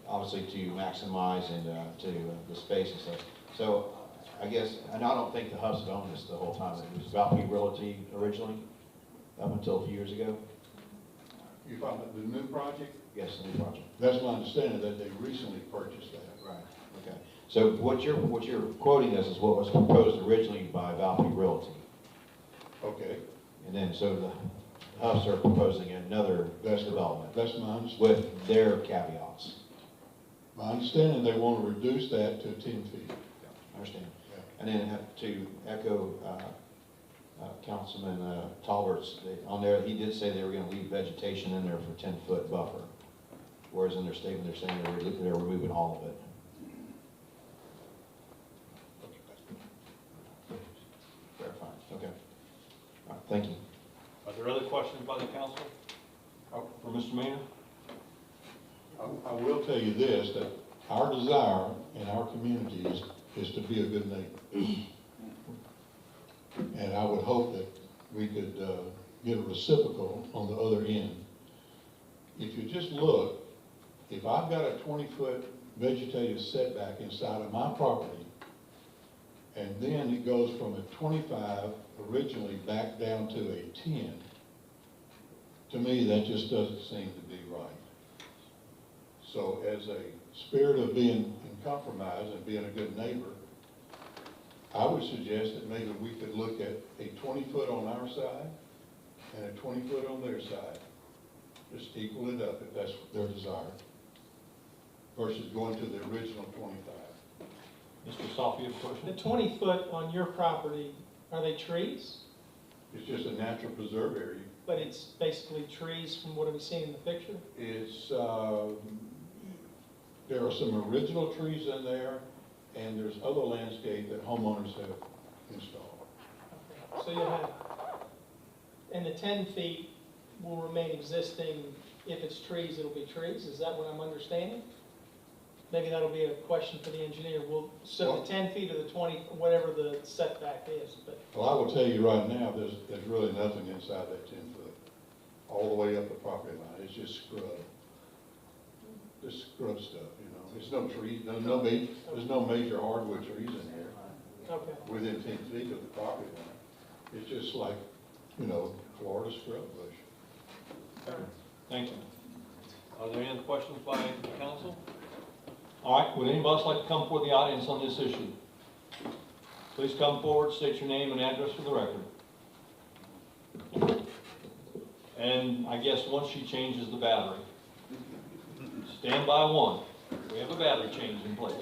[SPEAKER 15] Obviously to maximize and the space and stuff. So I guess, and I don't think the Huffs have owned this the whole time. It was Valpy Realty originally, up until a few years ago.
[SPEAKER 19] You talking about the new project?
[SPEAKER 15] Yes, the new project.
[SPEAKER 19] That's my understanding, that they recently purchased that.
[SPEAKER 15] Right. Okay. So what you're quoting us is what was proposed originally by Valpy Realty.
[SPEAKER 19] Okay.
[SPEAKER 15] And then, so the Huffs are proposing another development
[SPEAKER 19] That's my understanding.
[SPEAKER 15] with their caveats.
[SPEAKER 19] My understanding, they want to reduce that to 10 feet.
[SPEAKER 15] I understand. And then to echo Councilman Tolbert's, on there, he did say they were gonna leave vegetation in there for 10-foot buffer. Whereas in their statement, they're saying they're removing all of it. Verifying, okay. All right, thank you.
[SPEAKER 1] Are there other questions by the council for Mr. Maynard?
[SPEAKER 19] I will tell you this, that our desire in our community is to be a good neighbor. And I would hope that we could get a reciprocal on the other end. If you just look, if I've got a 20-foot vegetative setback inside of my property, and then it goes from a 25 originally back down to a 10, to me, that just doesn't seem to be right. So as a spirit of being in compromise and being a good neighbor, I would suggest that maybe we could look at a 20-foot on our side and a 20-foot on their side. Just equal it up if that's their desire, versus going to the original 25.
[SPEAKER 1] Mr. Sophie, a question?
[SPEAKER 2] The 20-foot on your property, are they trees?
[SPEAKER 19] It's just a natural preserve area.
[SPEAKER 2] But it's basically trees from what we've seen in the picture?
[SPEAKER 19] It's, there are some original trees in there, and there's other landscape that homeowners have installed.
[SPEAKER 2] So you'll have, and the 10 feet will remain existing. If it's trees, it'll be trees. Is that what I'm understanding? Maybe that'll be a question for the engineer. So the 10 feet or the 20, whatever the setback is, but.
[SPEAKER 19] Well, I will tell you right now, there's really nothing inside that 10 foot, all the way up the property line. It's just scrub. Just scrub stuff, you know. There's no trees, there's no major hardwood trees in there.
[SPEAKER 2] Okay.
[SPEAKER 19] Within 10 feet of the property line. It's just like, you know, Florida scrub bush.
[SPEAKER 1] Thank you. Are there any other questions by the council? All right, would anybody else like to come before the audience on this issue? Please come forward, state your name and address for the record. And I guess once she changes the battery, stand by one. We have a battery change in place.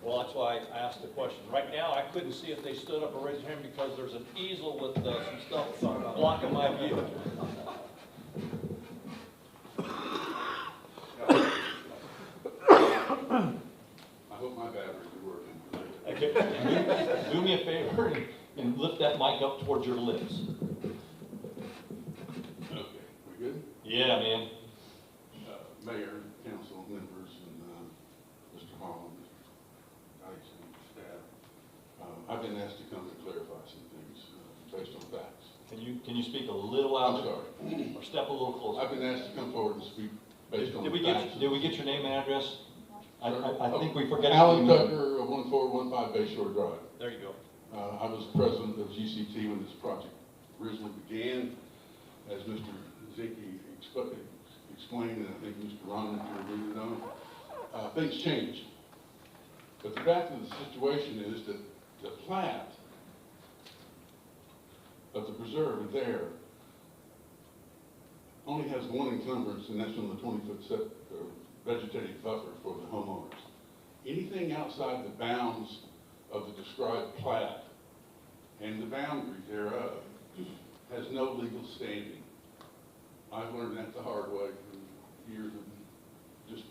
[SPEAKER 1] Well, that's why I asked the question. Right now, I couldn't see if they stood up or raised their hand because there's an easel with some stuff blocking my view.
[SPEAKER 19] I hope my batteries are working.
[SPEAKER 1] Okay. Do me a favor and lift that mic up towards your lips.
[SPEAKER 19] Okay, we good?
[SPEAKER 1] Yeah, man.
[SPEAKER 19] Mayor, council members, and I've been asked to come and clarify some things based on facts.
[SPEAKER 1] Can you speak a little
[SPEAKER 19] I'm
[SPEAKER 1] louder?
[SPEAKER 19] sorry.
[SPEAKER 1] Or step a little closer?
[SPEAKER 19] I've been asked to come forward and speak based on
[SPEAKER 1] Did
[SPEAKER 19] the
[SPEAKER 1] we
[SPEAKER 19] facts.
[SPEAKER 1] did we get your name and address? I think we forgot.
[SPEAKER 19] Alan Tucker, 1415 Bay Shore Drive.
[SPEAKER 1] There you go.
[SPEAKER 19] I was president of GCT when this project originally began. As Mr. Zinke explained, and I think Mr. Ron, if you're reading on, things changed. But the fact of the situation is that the plat of the preserve there only has one encumbrance, and that's on the 20-foot vegetative buffer for the homeowners. Anything outside the bounds of the described plat and the boundary thereof has no legal standing. I've learned that the hard way from years of just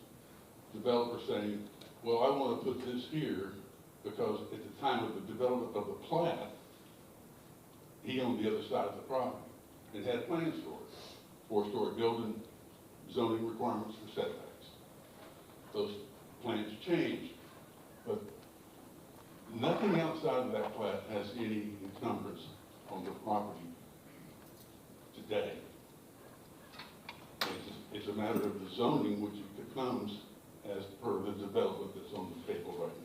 [SPEAKER 19] developers saying, well, I want to put this here because at the time of the development of the plat, he owned the other side of the property and had plans for it. 4-story building, zoning requirements for setbacks. Those plans changed, but nothing outside of that plat has any encumbrance on the property today. It's a matter of the zoning which it becomes as per the development that's on the table right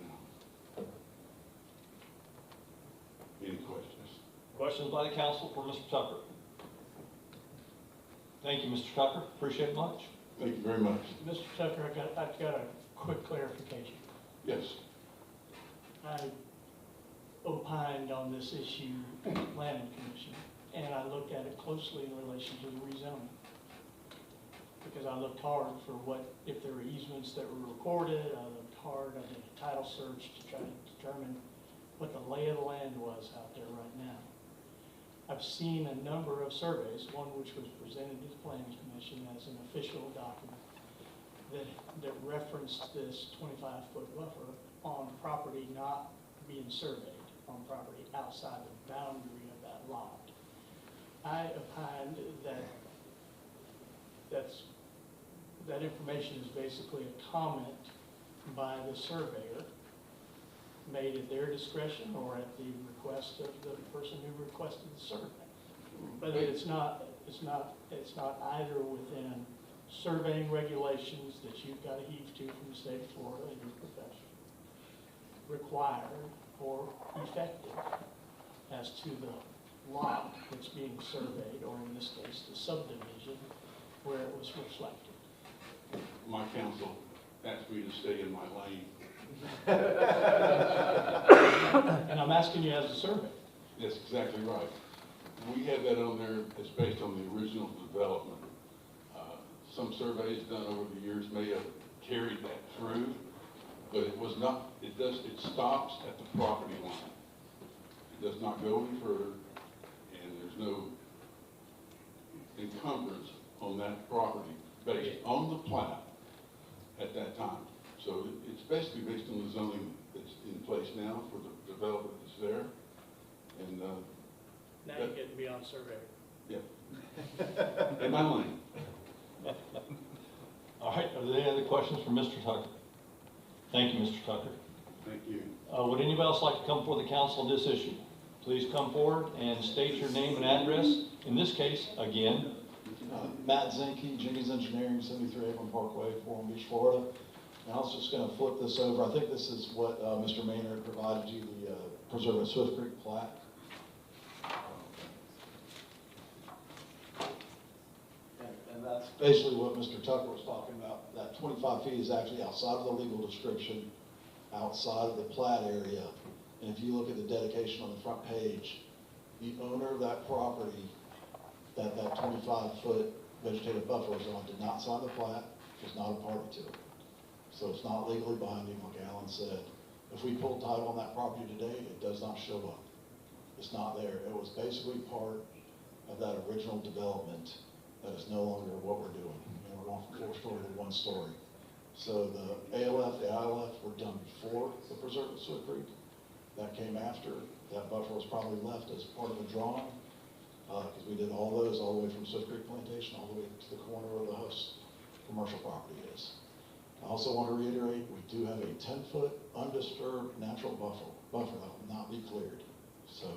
[SPEAKER 19] now. Any questions?
[SPEAKER 1] Questions by the council for Mr. Tucker? Thank you, Mr. Tucker. Appreciate it much.
[SPEAKER 19] Thank you very much.
[SPEAKER 2] Mr. Tucker, I've got a quick clarification.
[SPEAKER 19] Yes.
[SPEAKER 2] I opined on this issue at the planning commission, and I looked at it closely in relation to the rezoning. Because I looked hard for if there were easements that were recorded, I looked hard, I did a title search to try to determine what the lay of the land was out there right now. I've seen a number of surveys, one which was presented to the planning commission as an official document that referenced this 25-foot buffer on property not being surveyed, on property outside the boundary of that lot. I opined that information is basically a comment by the surveyor made at their discretion or at the request of the person who requested the survey. But it's not either within surveying regulations that you've got to heave to from the state of Florida in your profession, required or effective as to the lot that's being surveyed, or in this case, the subdivision where it was reflected.
[SPEAKER 19] My counsel asked me to stay in my lane.
[SPEAKER 2] And I'm asking you as a survey.
[SPEAKER 19] That's exactly right. We had that on there, it's based on the original development. Some surveys done over the years may have carried that through, but it was not, it stops at the property line. It does not go any further, and there's no encumbrance on that property based on the plat at that time. So it's basically based on the zoning that's in place now for the development that's there. And
[SPEAKER 2] Now you're getting beyond survey.
[SPEAKER 19] yeah. In my lane.
[SPEAKER 1] All right, are there any other questions for Mr. Tucker? Thank you, Mr. Tucker.
[SPEAKER 19] Thank you.
[SPEAKER 1] Would anybody else like to come before the council on this issue? Please come forward and state your name and address. In this case, again,
[SPEAKER 18] Matt Zinke, Jimmy's Engineering, 73 Avon Parkway, Forum Beach, Florida. And I was just going to flip this over. I think this is what Mr. Maynard provided you, the Preserve at Swift Creek plat. And that's basically what Mr. Tucker was talking about. That 25 feet is actually outside of the legal description, outside of the plat area. And if you look at the dedication on the front page, the owner of that property that 25-foot vegetative buffer is on did not sign the plat, is not a party to it. So it's not legally binding, like Alan said. If we pulled title on that property today, it does not show up. It's not there. It was basically part of that original development that is no longer what we're doing. You know, we're going from 4-story to 1-story. So the ALF, the ILF were done before the Preserve at Swift Creek. That came after. That buffer was probably left as part of the drawing, because we did all those all the way from Swift Creek Plantation all the way to the corner where the host commercial property is. I also want to reiterate, we do have a 10-foot undisturbed natural buffer buffer that will not be cleared. So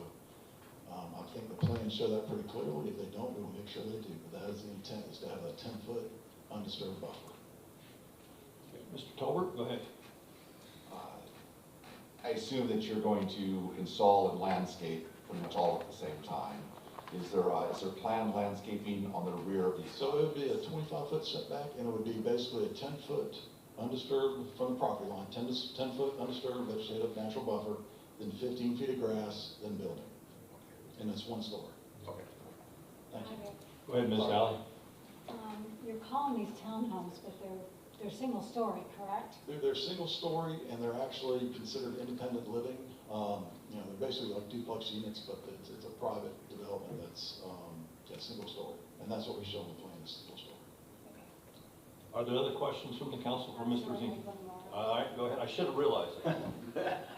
[SPEAKER 18] I think the plans show that pretty clearly. If they don't, we'll make sure they do. But that is the intent, is to have a 10-foot undisturbed buffer.
[SPEAKER 1] Mr. Tolbert, go ahead.
[SPEAKER 5] I assume that you're going to install and landscape pretty much all at the same time. Is there planned landscaping on the rear of these?
[SPEAKER 18] So it would be a 25-foot setback, and it would be basically a 10-foot undisturbed from the property line, 10-foot undisturbed vegetative natural buffer, then 15 feet of grass, then building. And it's one story.
[SPEAKER 5] Okay.
[SPEAKER 18] Thank you.
[SPEAKER 1] Go ahead, Ms. Alley.
[SPEAKER 3] You're calling these townhomes, but they're single story, correct?
[SPEAKER 18] They're single story, and they're actually considered independent living. You know, they're basically like duplex units, but it's a private development that's single story. And that's what we show on the plan, is single story.
[SPEAKER 1] Are there other questions from the council for Mr. Zinke? All right, go ahead. I should have realized that.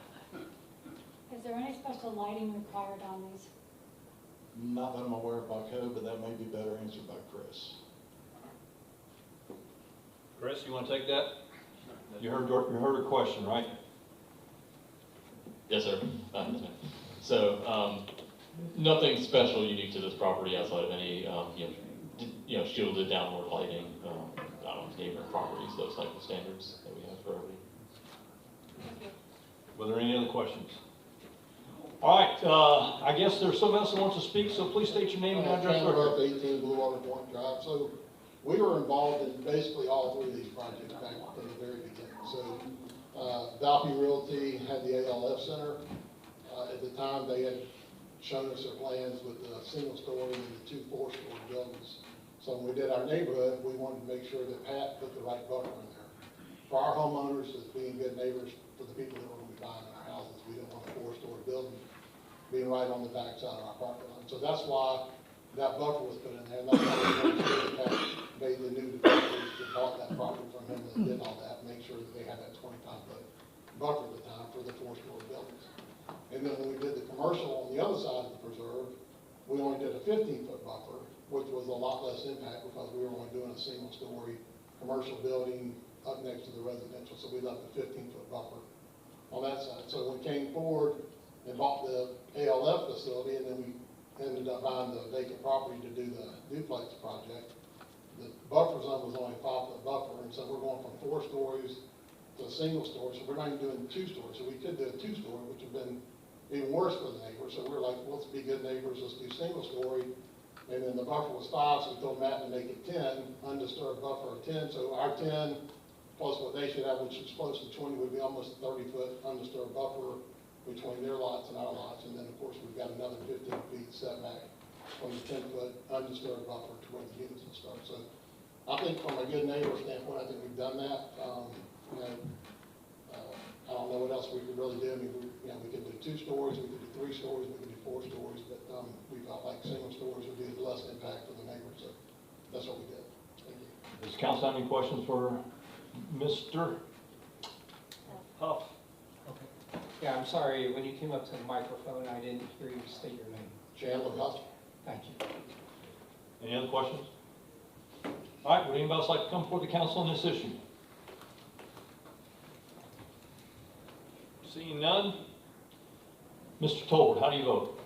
[SPEAKER 3] Is there any special lighting required on these?
[SPEAKER 18] Not that I'm aware of by code, but that may be better answered by Chris.
[SPEAKER 1] Chris, you want to take that? You heard her question, right?
[SPEAKER 13] Yes, sir. So, nothing special unique to this property outside of any, shielded downward lighting, neighboring properties, those type of standards that we have for every.
[SPEAKER 1] Were there any other questions? All right, I guess there's someone else that wants to speak, so please state your name and address.
[SPEAKER 20] Chandler Rupp, 18 Blue Water Point Drive. So we were involved in basically all three of these projects back from the very beginning. So Valpy Realty had the ALF Center. At the time, they had shown us their plans with the single story and the 2 4-story buildings. So when we did our neighborhood, we wanted to make sure that Pat put the right buffer in there. For our homeowners, as being good neighbors, for the people that were going to be buying our houses, we didn't want a 4-story building being right on the back side of our property line. So that's why that buffer was put in there. And that's why we made sure that Pat made the new developers that bought that property from him that did all that, make sure that they had that 25-foot buffer at the time for the 4-story buildings. And then when we did the commercial on the other side of the preserve, we only did a 15-foot buffer, which was a lot less impact because we were only doing a single-story commercial building up next to the residential. So we left a 15-foot buffer on that side. So when we came forward and bought the ALF facility, and then we ended up buying the vacant property to do the duplex project, the buffer zone was only a 5-foot buffer, and so we're going from 4 stories to a single story, so we're not even doing 2 stories. So we could do a 2-story, which would have been even worse for the neighbors. So we're like, let's be good neighbors, let's do single story. And then the buffer was 5, so we told Matt to make it 10, undisturbed buffer of 10. So our 10 plus what they should have, which is close to 20, would be almost a 30-foot undisturbed buffer between their lots and our lots. And then, of course, we've got another 15 feet setback from the 10-foot undisturbed buffer to where the units will start. So I think from a good neighbor standpoint, I think we've done that. I don't know what else we could really do. I mean, we could do 2 stories, we could do 3 stories, we could do 4 stories, but we felt like single stories would be less impact for the neighbors. So that's what we did. Thank you.
[SPEAKER 1] Does council have any questions for Mr. Huff?
[SPEAKER 6] Yeah, I'm sorry, when you came up to the microphone, I didn't hear you state your name.
[SPEAKER 20] Chandler Huff.
[SPEAKER 6] Thank you.
[SPEAKER 1] Any other questions? All right, would anybody else like to come before the council on this issue? Seeing none, Mr. Tolbert, how do you vote?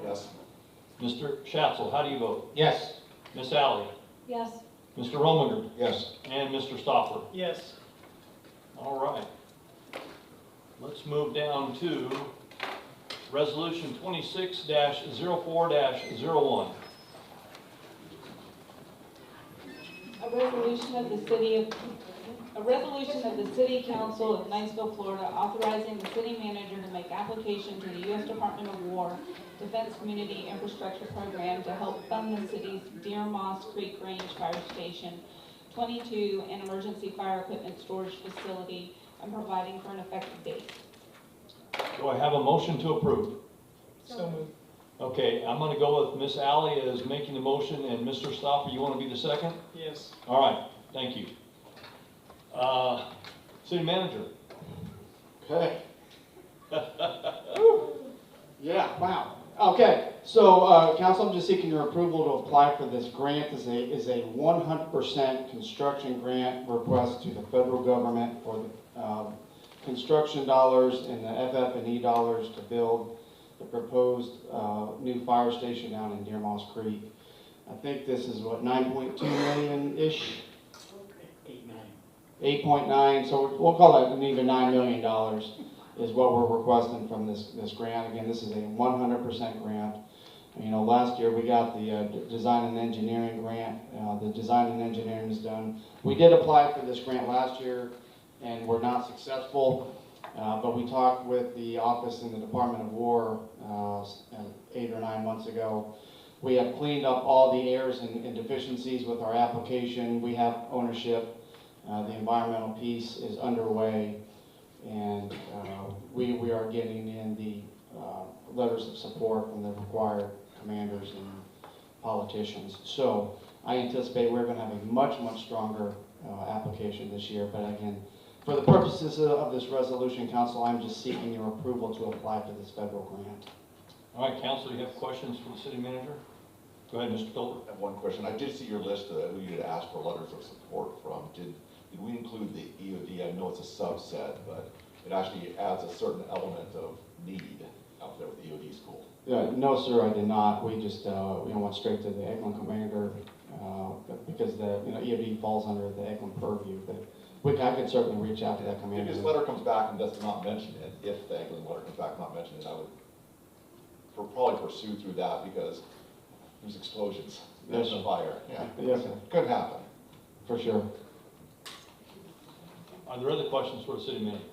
[SPEAKER 5] Yes.
[SPEAKER 1] Mr. Schatzel, how do you vote?
[SPEAKER 6] Yes.
[SPEAKER 1] Ms. Alley?
[SPEAKER 3] Yes.
[SPEAKER 1] Mr. Rominger?
[SPEAKER 15] Yes.
[SPEAKER 1] And Mr. Stopper?
[SPEAKER 2] Yes.
[SPEAKER 1] All right. Let's move down to Resolution 26-04-01.
[SPEAKER 11] A resolution of the City Council of Niceville, Florida, authorizing the city manager to make application to the U.S. Department of War Defense Community Infrastructure Program to help fund the city's Deer Moss Creek Range Fire Station 22 and emergency fire equipment storage facility, and providing for an effective date.
[SPEAKER 1] Do I have a motion to approve?
[SPEAKER 2] So moved.
[SPEAKER 1] Okay, I'm going to go with Ms. Alley as making the motion, and Mr. Stopper, you want to be the second?
[SPEAKER 2] Yes.
[SPEAKER 1] All right, thank you. City manager.
[SPEAKER 10] Okay. Yeah, wow. Okay, so council, I'm just seeking your approval to apply for this grant. Is a 100% construction grant request to the federal government for construction dollars and the FF&E dollars to build the proposed new fire station down in Deer Moss Creek. I think this is what, 9.2 million-ish? 8.9, so we'll call it an even $9 million is what we're requesting from this grant. Again, this is a 100% grant. You know, last year we got the design and engineering grant. The design and engineering is done. We did apply for this grant last year and were not successful, but we talked with the office in the Department of War 8 or 9 months ago. We have cleaned up all the errors and deficiencies with our application. We have ownership. The environmental piece is underway, and we are getting in the letters of support from the required commanders and politicians. So I anticipate we're going to have a much, much stronger application this year. But again, for the purposes of this resolution, Council, I'm just seeking your approval to apply for this federal grant.
[SPEAKER 1] All right, Council, you have questions for the city manager? Go ahead, Mr. Tolbert.
[SPEAKER 5] I have one question. I did see your list who you had asked for letters of support from. Did we include the EOD? I know it's a subset, but it actually adds a certain element of need out there with the EOD school.
[SPEAKER 10] No, sir, I did not. We just went straight to the Eglin commander because the EOD falls under the Eglin purview. But I could certainly reach out to that commander.
[SPEAKER 5] If this letter comes back and does not mention it, if the Eglin letter comes back and not mention it, I would probably pursue through that because there's explosions. There's a fire. Yeah.
[SPEAKER 10] Yes, sir.
[SPEAKER 5] Could happen.
[SPEAKER 10] For sure.
[SPEAKER 1] Are there other questions for the city manager?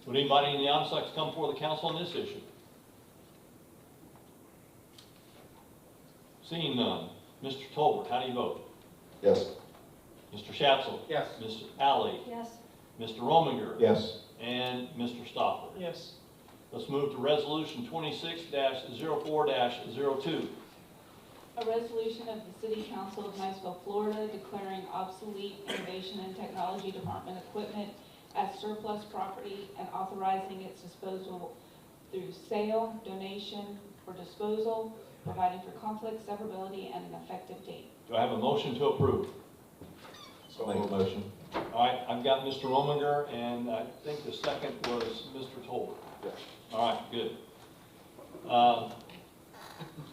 [SPEAKER 1] Would anybody in the audience like to come before the council on this issue? Seeing none. Mr. Tolbert, how do you vote?
[SPEAKER 5] Yes.
[SPEAKER 1] Mr. Schatzel?
[SPEAKER 6] Yes.
[SPEAKER 1] Ms. Alley?
[SPEAKER 3] Yes.
[SPEAKER 1] Mr. Rominger?
[SPEAKER 15] Yes.
[SPEAKER 1] And Mr. Stopper?
[SPEAKER 2] Yes.
[SPEAKER 1] Let's move to resolution 26-04-02.
[SPEAKER 11] A resolution of the City Council of Niceville, Florida, declaring obsolete Innovation and Technology Department equipment as surplus property and authorizing its disposal through sale, donation, or disposal, providing for conflict, severability, and an effective date.
[SPEAKER 1] Do I have a motion to approve?
[SPEAKER 15] So make a motion.
[SPEAKER 1] All right, I've got Mr. Rominger, and I think the second was Mr. Tolbert.
[SPEAKER 5] Yes.
[SPEAKER 1] All right, good.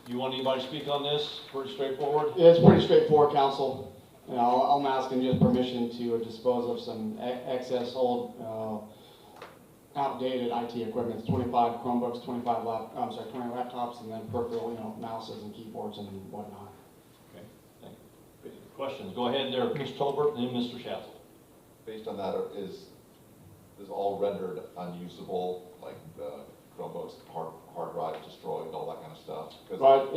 [SPEAKER 1] You want anybody to speak on this? Pretty straightforward?
[SPEAKER 10] Yeah, it's pretty straightforward, Council. I'm asking just permission to dispose of some excess old, outdated IT equipment. It's 25 Chromebooks, 20 laptops, and then peripheral, mouses and keyboards and whatnot.
[SPEAKER 1] Okay, thank you. Questions? Go ahead there, Mr. Tolbert, and then Mr. Schatzel.
[SPEAKER 5] Based on that, is all rendered unusable, like Chromebooks, hard drive destroyed, all that kind of stuff? Because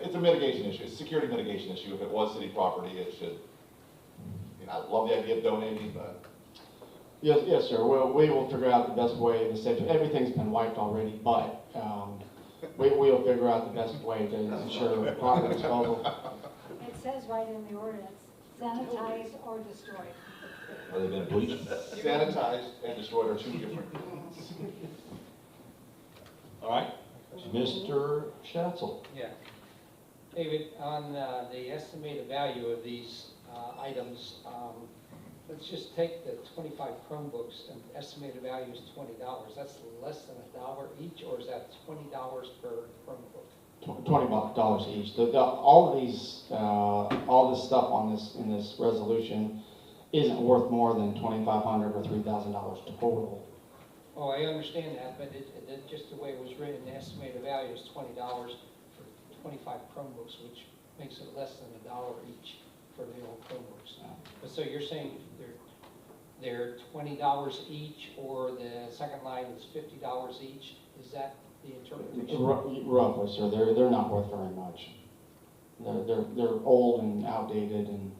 [SPEAKER 5] it's a mitigation issue, it's a security mitigation issue. If it was city property, it should, I love the idea of donating, but.
[SPEAKER 10] Yes, sir. We will figure out the best way to save. Everything's been wiped already, but we will figure out the best way to ensure proper disposal.
[SPEAKER 3] It says right in the ordinance, sanitize or destroy.
[SPEAKER 5] Are they been bleached? Sanitized and destroyed are two different things.
[SPEAKER 1] All right, Mr. Schatzel.
[SPEAKER 6] Yeah. David, on the estimated value of these items, let's just take the 25 Chromebooks and estimated value is $20. That's less than $1 each, or is that $20 per Chromebook?
[SPEAKER 10] $20 each. All of these, all this stuff in this resolution isn't worth more than $2,500 or $3,000 total.
[SPEAKER 6] Oh, I understand that, but just the way it was written, the estimated value is $20 for 25 Chromebooks, which makes it less than $1 each for the old Chromebooks. But so you're saying they're $20 each, or the second line is $50 each? Is that the interpretation?
[SPEAKER 10] Roughly, sir. They're not worth very much. They're old and outdated and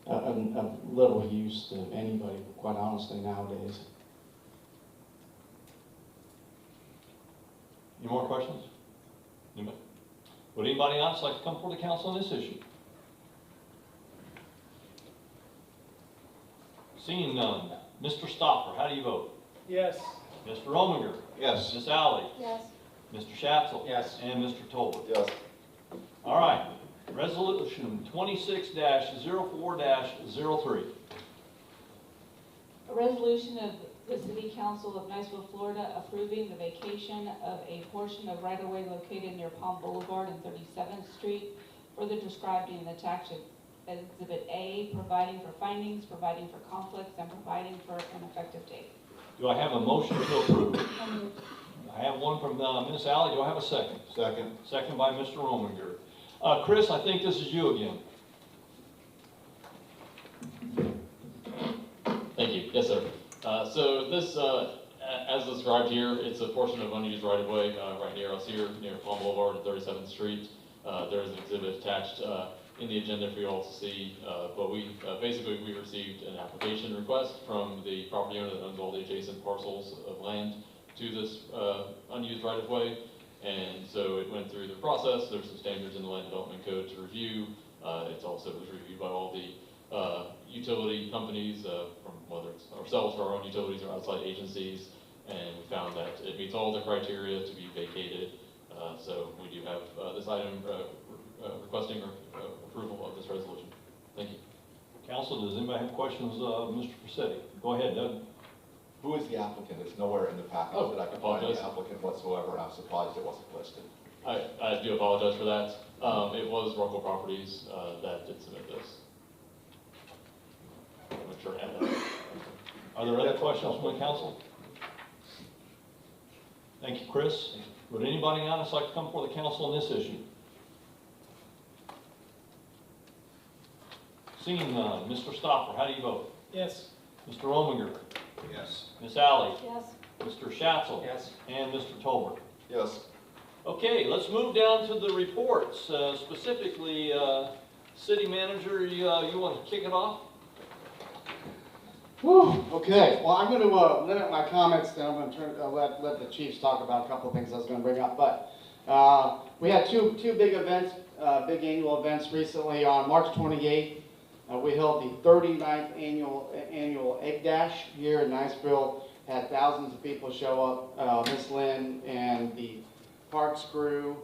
[SPEAKER 10] of little use to anybody, quite honestly, nowadays.
[SPEAKER 1] Any more questions? Anybody? Would anybody else like to come before the council on this issue? Seeing none. Mr. Stopper, how do you vote?
[SPEAKER 2] Yes.
[SPEAKER 1] Mr. Rominger?
[SPEAKER 5] Yes.
[SPEAKER 1] Ms. Alley?
[SPEAKER 3] Yes.
[SPEAKER 1] Mr. Schatzel?
[SPEAKER 6] Yes.
[SPEAKER 1] And Mr. Tolbert?
[SPEAKER 5] Yes.
[SPEAKER 1] All right. Resolution 26-04-03.
[SPEAKER 11] resolution of the City Council of Niceville, Florida, approving the vacation of a portion of right-of-way located near Palm Boulevard and 37th Street, further described in the attached Exhibit A, providing for findings, providing for conflicts, and providing for an effective date.
[SPEAKER 1] Do I have a motion to approve? I have one from Ms. Alley. Do I have a second?
[SPEAKER 5] Second.
[SPEAKER 1] Second by Mr. Rominger. Chris, I think this is you again.
[SPEAKER 13] Thank you. Yes, sir. So this, as described here, it's a portion of unused right-of-way right near us here, near Palm Boulevard and 37th Street. There is an exhibit attached in the agenda for you all to see, but basically we received an application request from the property owner that owns all the adjacent parcels of land to this unused right-of-way, and so it went through the process. There's some standards in the Land Development Code to review. It also was reviewed by all the utility companies, from whether it's ourselves or our own utilities or outside agencies, and we found that it meets all the criteria to be vacated. So we do have this item requesting approval of this resolution. Thank you.
[SPEAKER 1] Council, does anybody have questions of Mr. Paccetti? Go ahead, Doug.
[SPEAKER 5] Who is the applicant? It's nowhere in the package
[SPEAKER 13] Oh,
[SPEAKER 5] that I can find
[SPEAKER 13] apologize.
[SPEAKER 5] the applicant whatsoever. I'm surprised it wasn't listed.
[SPEAKER 13] I do apologize for that. It was Rockwell Properties that did submit this. I'm sure I have that.
[SPEAKER 1] Are there other questions from the council? Thank you, Chris. Would anybody else like to come before the council on this issue? Seeing none, Mr. Stopper, how do you vote?
[SPEAKER 2] Yes.
[SPEAKER 1] Mr. Rominger?
[SPEAKER 5] Yes.
[SPEAKER 1] Ms. Alley?
[SPEAKER 3] Yes.
[SPEAKER 1] Mr. Schatzel?
[SPEAKER 6] Yes.
[SPEAKER 1] And Mr. Tolbert?
[SPEAKER 5] Yes.
[SPEAKER 1] Okay, let's move down to the reports. Specifically, City Manager, you want to kick it off?
[SPEAKER 10] Whew, okay, well, I'm going to limit my comments, then I'm going to let the chiefs talk about a couple of things I was going to bring up. But we had two big events, big annual events recently. On March 28th, we held the 39th annual Egg Dash here in Niceville. Had thousands of people show up. Miss Lynn and the Parks crew,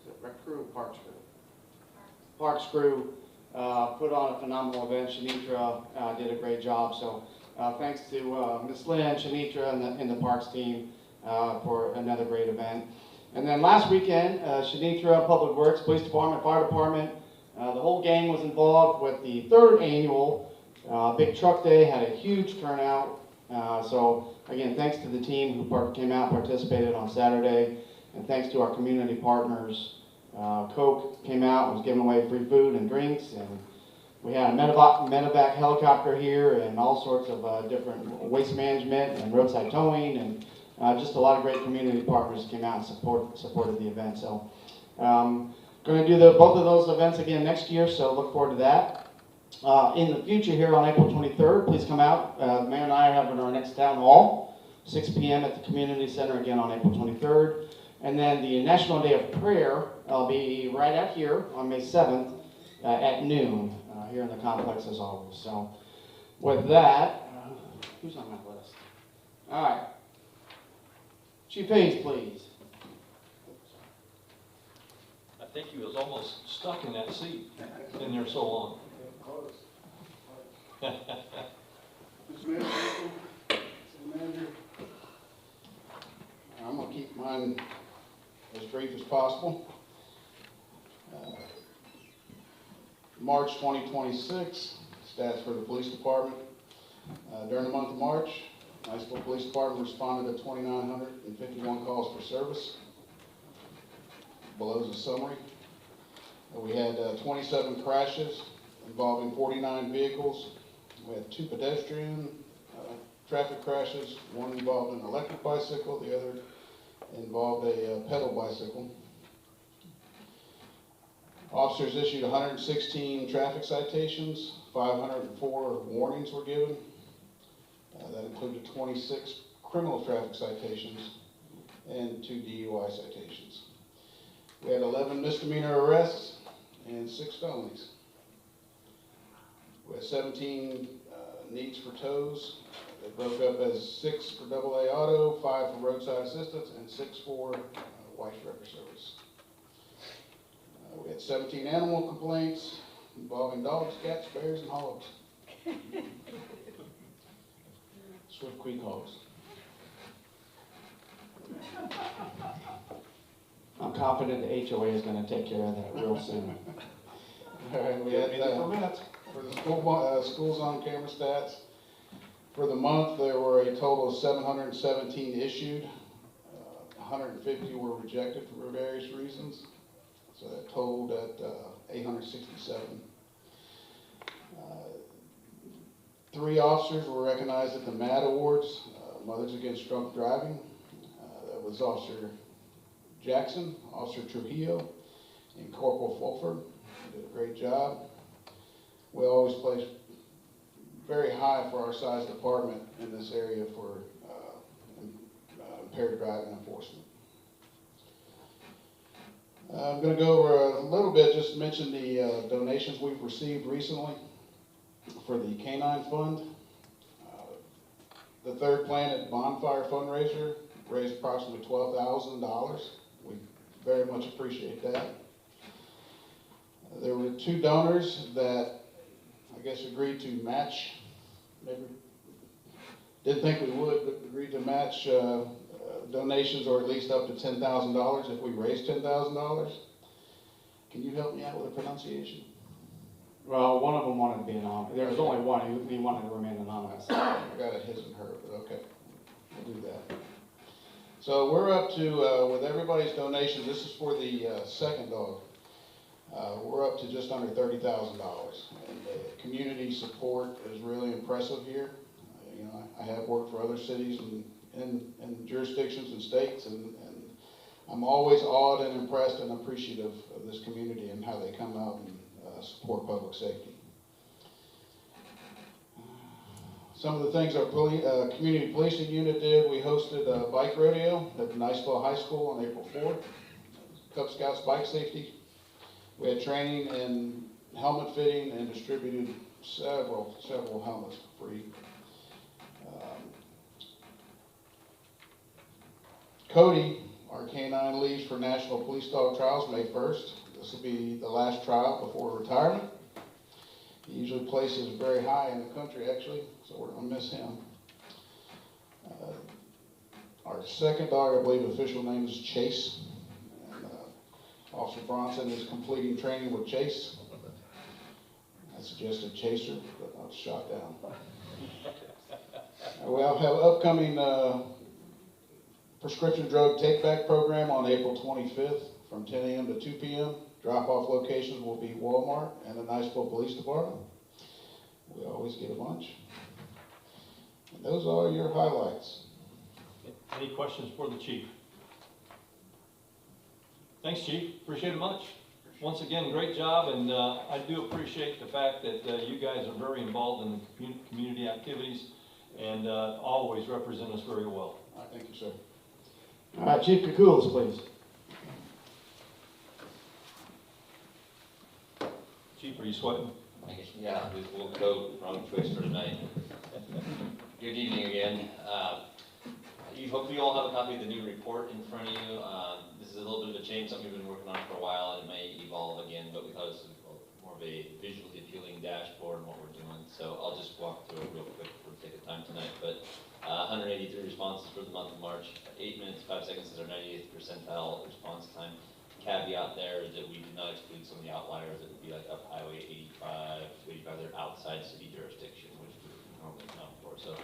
[SPEAKER 10] is it Rec Crew or Parks crew? Parks crew put on a phenomenal event. Shanitra did a great job. So thanks to Miss Lynn, Shanitra, and the Parks team for another great event. And then last weekend, Shanitra, Public Works, Police Department, Fire Department, the whole gang was involved with the 3rd annual Big Truck Day. Had a huge turnout. So again, thanks to the team who came out, participated on Saturday, and thanks to our community partners. Coke came out and was giving away free food and drinks, and we had a medevac helicopter here and all sorts of different waste management and roadside towing, and just a lot of great community partners came out and supported the event. So going to do both of those events again next year, so look forward to that. In the future here on April 23rd, please come out. The mayor and I are having our next town hall, 6 p.m. at the community center again on April 23rd. And then the National Day of Prayer will be right out here on May 7th at noon here in the complex as always. So with that, who's on my list? All right. Chief Hayes, please.
[SPEAKER 1] I think he was almost stuck in that seat, been there so long.
[SPEAKER 20] Mr. Mayor, City Manager, I'm going to keep mine as brief as possible. March 2026, stats for the police department. During the month of March, Niceville Police Department responded to 2,951 calls for service. Below is a summary. We had 27 crashes involving 49 vehicles. We had 2 pedestrian traffic crashes. One involved an electric bicycle, the other involved a pedal bicycle. Officers issued 116 traffic citations, 504 warnings were given. That included 26 criminal traffic citations and 2 DUI citations. We had 11 misdemeanor arrests and 6 felonies. We had 17 needs for tows. They broke up as 6 for AA auto, 5 for roadside assistance, and 6 for white record service. We had 17 animal complaints involving dogs, cats, bears, and hogs.
[SPEAKER 10] Swift Creek hose. I'm confident the HOA is gonna take care of that real soon.
[SPEAKER 20] All right, we had, for the schools on camera stats, for the month, there were a total of 717 issued. 150 were rejected for various reasons, so that totaled at 867. 3 officers were recognized at the MAD Awards, Mothers Against Drunk Driving. That was Officer Jackson, Officer Trujillo, and Corporal Fulford. They did a great job. We always place very high for our size department in this area for impaired driving enforcement. I'm going to go over a little bit, just mention the donations we've received recently for the Canine Fund. The Third Planet Bonfire fundraiser raised approximately $12,000. We very much appreciate that. There were 2 donors that I guess agreed to match, maybe didn't think we would, but agreed to match donations or at least up to $10,000 if we raise $10,000. Can you help me out with the pronunciation?
[SPEAKER 10] Well, one of them wanted to be anonymous. There was only one. He wanted to remain anonymous.
[SPEAKER 20] I got a his and her, but okay, we'll do that. So we're up to, with everybody's donations, this is for the second dog. We're up to just under $30,000. And the community support is really impressive here. You know, I have worked for other cities and jurisdictions and states, and I'm always awed and impressed and appreciative of this community and how they come out and support public safety. Some of the things our community policing unit did, we hosted a bike rodeo at Niceville High School on April 4th. Cub Scouts bike safety. We had training in helmet fitting and distributed several helmets for free. Cody, our canine, leaves for National Police Dog Trials May 1st. This will be the last trial before retirement. He usually places very high in the country, actually, so we're going to miss him. Our second dog, I believe the official name is Chase. And, Officer Bronson is completing training with Chase. I suggested Chaser, but I was shot down. We have upcoming prescription drug take-back program on April 25th from 10 a.m. to 2 p.m. Drop-off locations will be Walmart and the Niceville Police Department. We always get a bunch. And those are your highlights.
[SPEAKER 1] Any questions for the chief? Thanks, Chief. Appreciate it much. Once again, great job, and I do appreciate the fact that you guys are very involved in the community activities and always represent us very well.
[SPEAKER 20] All right, thank you, sir.
[SPEAKER 10] All right, Chief Kukulis, please.
[SPEAKER 1] Chief, are you sweating?
[SPEAKER 9] Yeah, this wool coat, wrong choice for tonight. Good evening again. Hopefully you all have a copy of the new report in front of you. This is a little bit of a change, something we've been working on for a while, and it may evolve again, but we thought it was more of a visually appealing dashboard and what we're doing. So I'll just walk through it real quick for the sake of time tonight. But 183 responses for the month of March. 8 minutes, 5 seconds is our 98th percentile response time. Caveat there is that we did not exclude some of the outliers that would be like up Highway 85 to 85, they're outside city jurisdiction, which we normally account for. So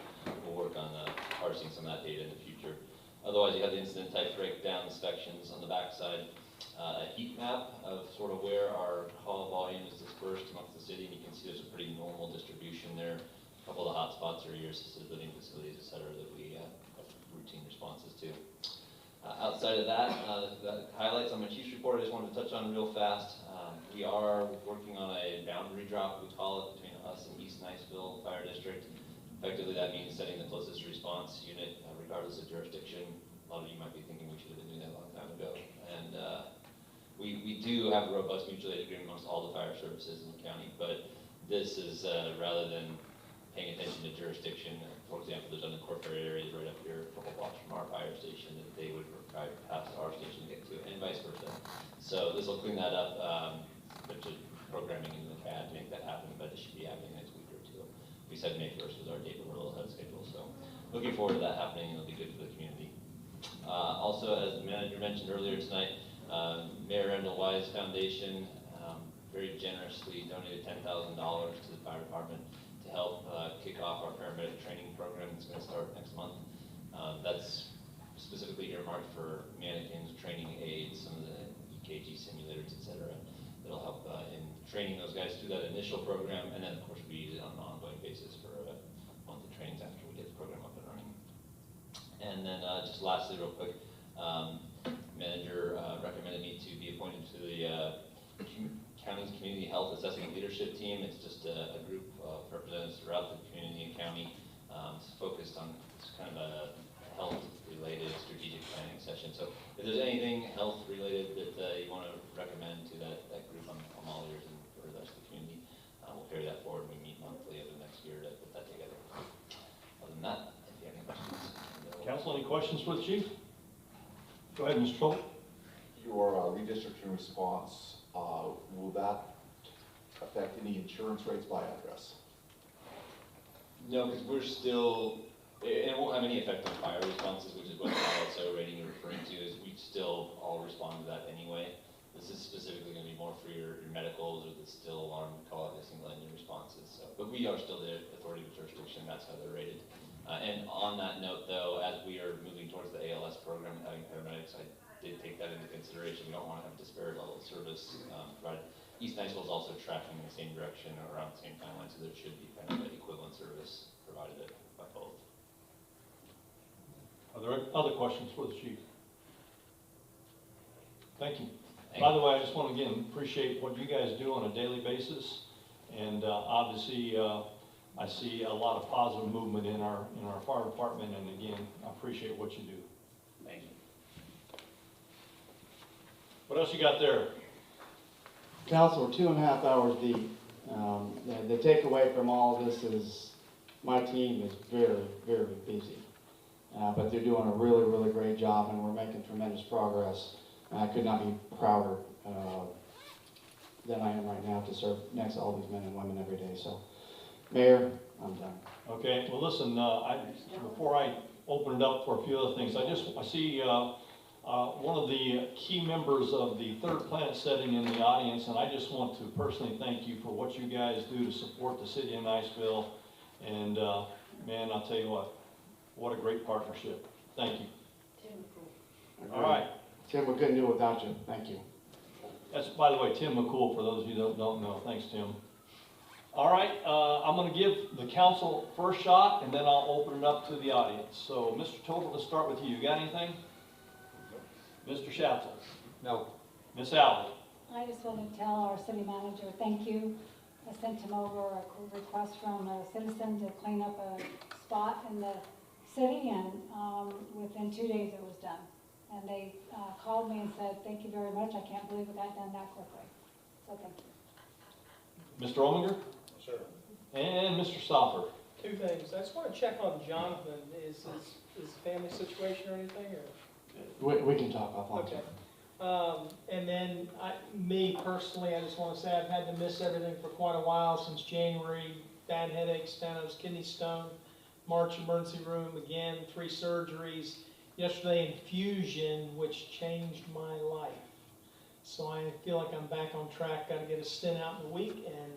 [SPEAKER 9] we'll work on parsing some of that data in the future. Otherwise, you have the incident type breakdown sections on the backside. A heat map of sort of where our call volume is dispersed amongst the city, and you can see there's a pretty normal distribution there. A couple of the hot spots are your assisted living facilities, et cetera, that we have routine responses to. Outside of that, the highlights on my chief's report, I just wanted to touch on real fast. We are working on a boundary drop, we call it, between us and East Niceville Fire District. Effectively, that means setting the closest response unit, regardless of jurisdiction. A lot of you might be thinking we should have been doing that a long time ago. And we do have a robust mutual aid agreement amongst all the fire services in the county, but this is rather than paying attention to jurisdiction. For example, there's unincorporated areas right up here, a couple blocks from our fire station, that they would require to pass our station to get to, and vice versa. So this will clean that up. There's a programming in the CAD to make that happen, but it should be happening next week or two. We said May 1st was our date, but we're a little ahead of schedule. So looking forward to that happening. It'll be good for the community. Also, as the manager mentioned earlier tonight, Mayor Randall Wise Foundation very generously donated $10,000 to the fire department to help kick off our paramedic training program. It's going to start next month. That's specifically earmarked for mannequins, training aids, some of the EKG simulators, etc. That'll help in training those guys through that initial program, and then of course we use it on an ongoing basis for monthly trainings after we get the program up and running. And then just lastly, real quick, manager recommended me to be appointed to the county's community health assessment leadership team. It's just a group of representatives throughout the community and county. It's focused on kind of a health-related strategic planning session. So if there's anything health-related that you want to recommend to that group, I'm all ears, and for the rest of the community, we'll carry that forward. We meet monthly over the next year to put that together. Other than that, if you have any questions.
[SPEAKER 1] Council, any questions for the chief? Go ahead, Mr. Troll.
[SPEAKER 5] Your redistricting response, will that affect any insurance rates by address?
[SPEAKER 9] No, because we're still, and it won't have any effect on fire responses, which is what the ISO rating you're referring to is. We still all respond to that anyway. This is specifically going to be more for your medicals or the still alarm call out, the single engine responses. So, but we are still the authority of jurisdiction. That's how they're rated. And on that note, though, as we are moving towards the ALS program and having paramedics, I did take that into consideration. We don't want to have disparate level of service provided. East Niceville is also tracking in the same direction or around the same timeline, so there should be kind of an equivalent service provided by both.
[SPEAKER 1] Are there other questions for the chief? Thank you. By the way, I just want to again appreciate what you guys do on a daily basis, and obviously I see a lot of positive movement in our fire department, and again, I appreciate what you do.
[SPEAKER 9] Thank you.
[SPEAKER 1] What else you got there?
[SPEAKER 10] Council, we're 2.5 hours deep. The takeaway from all of this is my team is very, very busy. But they're doing a really, really great job, and we're making tremendous progress. And I could not be prouder than I am right now to serve next to all these men and women every day. So, Mayor, I'm done.
[SPEAKER 1] Okay, well listen, before I open it up for a few other things, I see one of the key members of the Third Planet Setting in the audience, and I just want to personally thank you for what you guys do to support the city of Niceville. And man, I'll tell you what a great partnership. Thank you. All right.
[SPEAKER 10] Tim, we couldn't do it without you. Thank you.
[SPEAKER 1] That's, by the way, Tim McCool, for those of you that don't know. Thanks, Tim. All right, I'm going to give the council first shot, and then I'll open it up to the audience. So, Mr. Total, let's start with you. You got anything? Mr. Schatzel?
[SPEAKER 6] No.
[SPEAKER 1] Miss Alley?
[SPEAKER 3] I just want to tell our city manager, thank you. I sent him over a request from a citizen to clean up a spot in the city, and within 2 days it was done. And they called me and said, thank you very much. I can't believe it got done that quickly. So thank you.
[SPEAKER 1] Mr. Ominger?
[SPEAKER 2] Sure.
[SPEAKER 1] And Mr. Stoffer?
[SPEAKER 2] Two things. I just want to check on Jonathan. Is his family situation or anything? Or?
[SPEAKER 10] We can talk offline.
[SPEAKER 2] Okay. And then me personally, I just want to say I've had to miss everything for quite a while since January. Bad headaches, Thanos kidney stone, March emergency room again, 3 surgeries. Yesterday infusion, which changed my life. So I feel like I'm back on track. Got to get a stint out in a week, and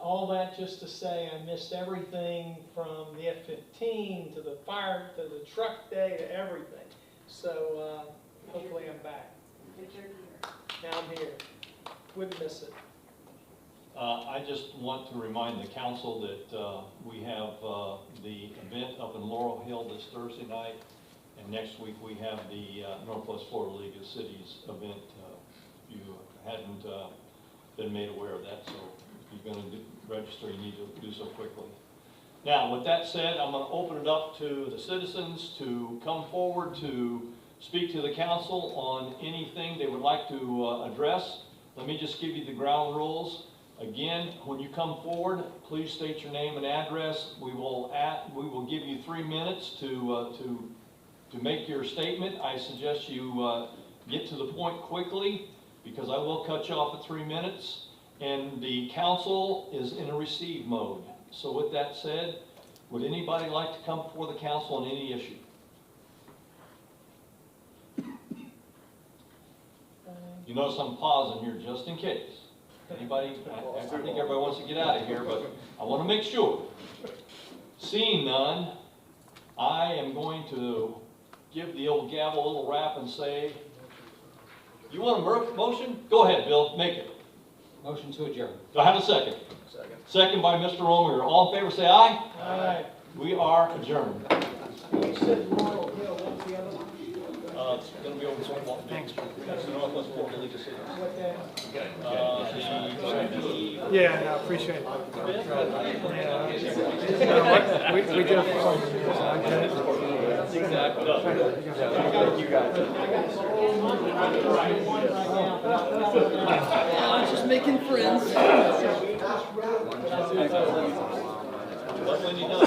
[SPEAKER 2] all that just to say I missed everything from the F-15 to the fire to the truck day to everything. So hopefully I'm back. Now I'm here. Wouldn't miss it.
[SPEAKER 1] I just want to remind the council that we have the event up in Laurel Hill this Thursday night, and next week we have the Northwest Florida League of Cities event. If you hadn't been made aware of that, so if you're going to register, you need to do so quickly. Now, with that said, I'm going to open it up to the citizens to come forward to speak to the council on anything they would like to address. Let me just give you the ground rules. Again, when you come forward, please state your name and address. We will give you 3 minutes to make your statement. I suggest you get to the point quickly, because I will cut you off at 3 minutes. And the council is in a receive mode. So with that said, Would anybody like to come before the council on any issue? You notice I'm pausing here just in case. Anybody, I think everybody wants to get out of here, but I want to make sure. Seeing none, I am going to give the old gavel a little rap and say, you want a motion? Go ahead, Bill, make it.
[SPEAKER 6] Motion to adjourn.
[SPEAKER 1] Do I have a second? Second. Second by Mr. Romier. All in favor, say aye.
[SPEAKER 2] Aye.
[SPEAKER 1] We are adjourned.
[SPEAKER 2] You said Laurel Hill, what was the other one?
[SPEAKER 1] It's going to be over 21. Thanks. It's the Northwest Florida League of Cities.
[SPEAKER 2] What that?
[SPEAKER 21] Yeah, I appreciate it. Yeah. We just.
[SPEAKER 1] Exactly.
[SPEAKER 21] You got it.
[SPEAKER 2] I'm just making friends.
[SPEAKER 1] But when you know.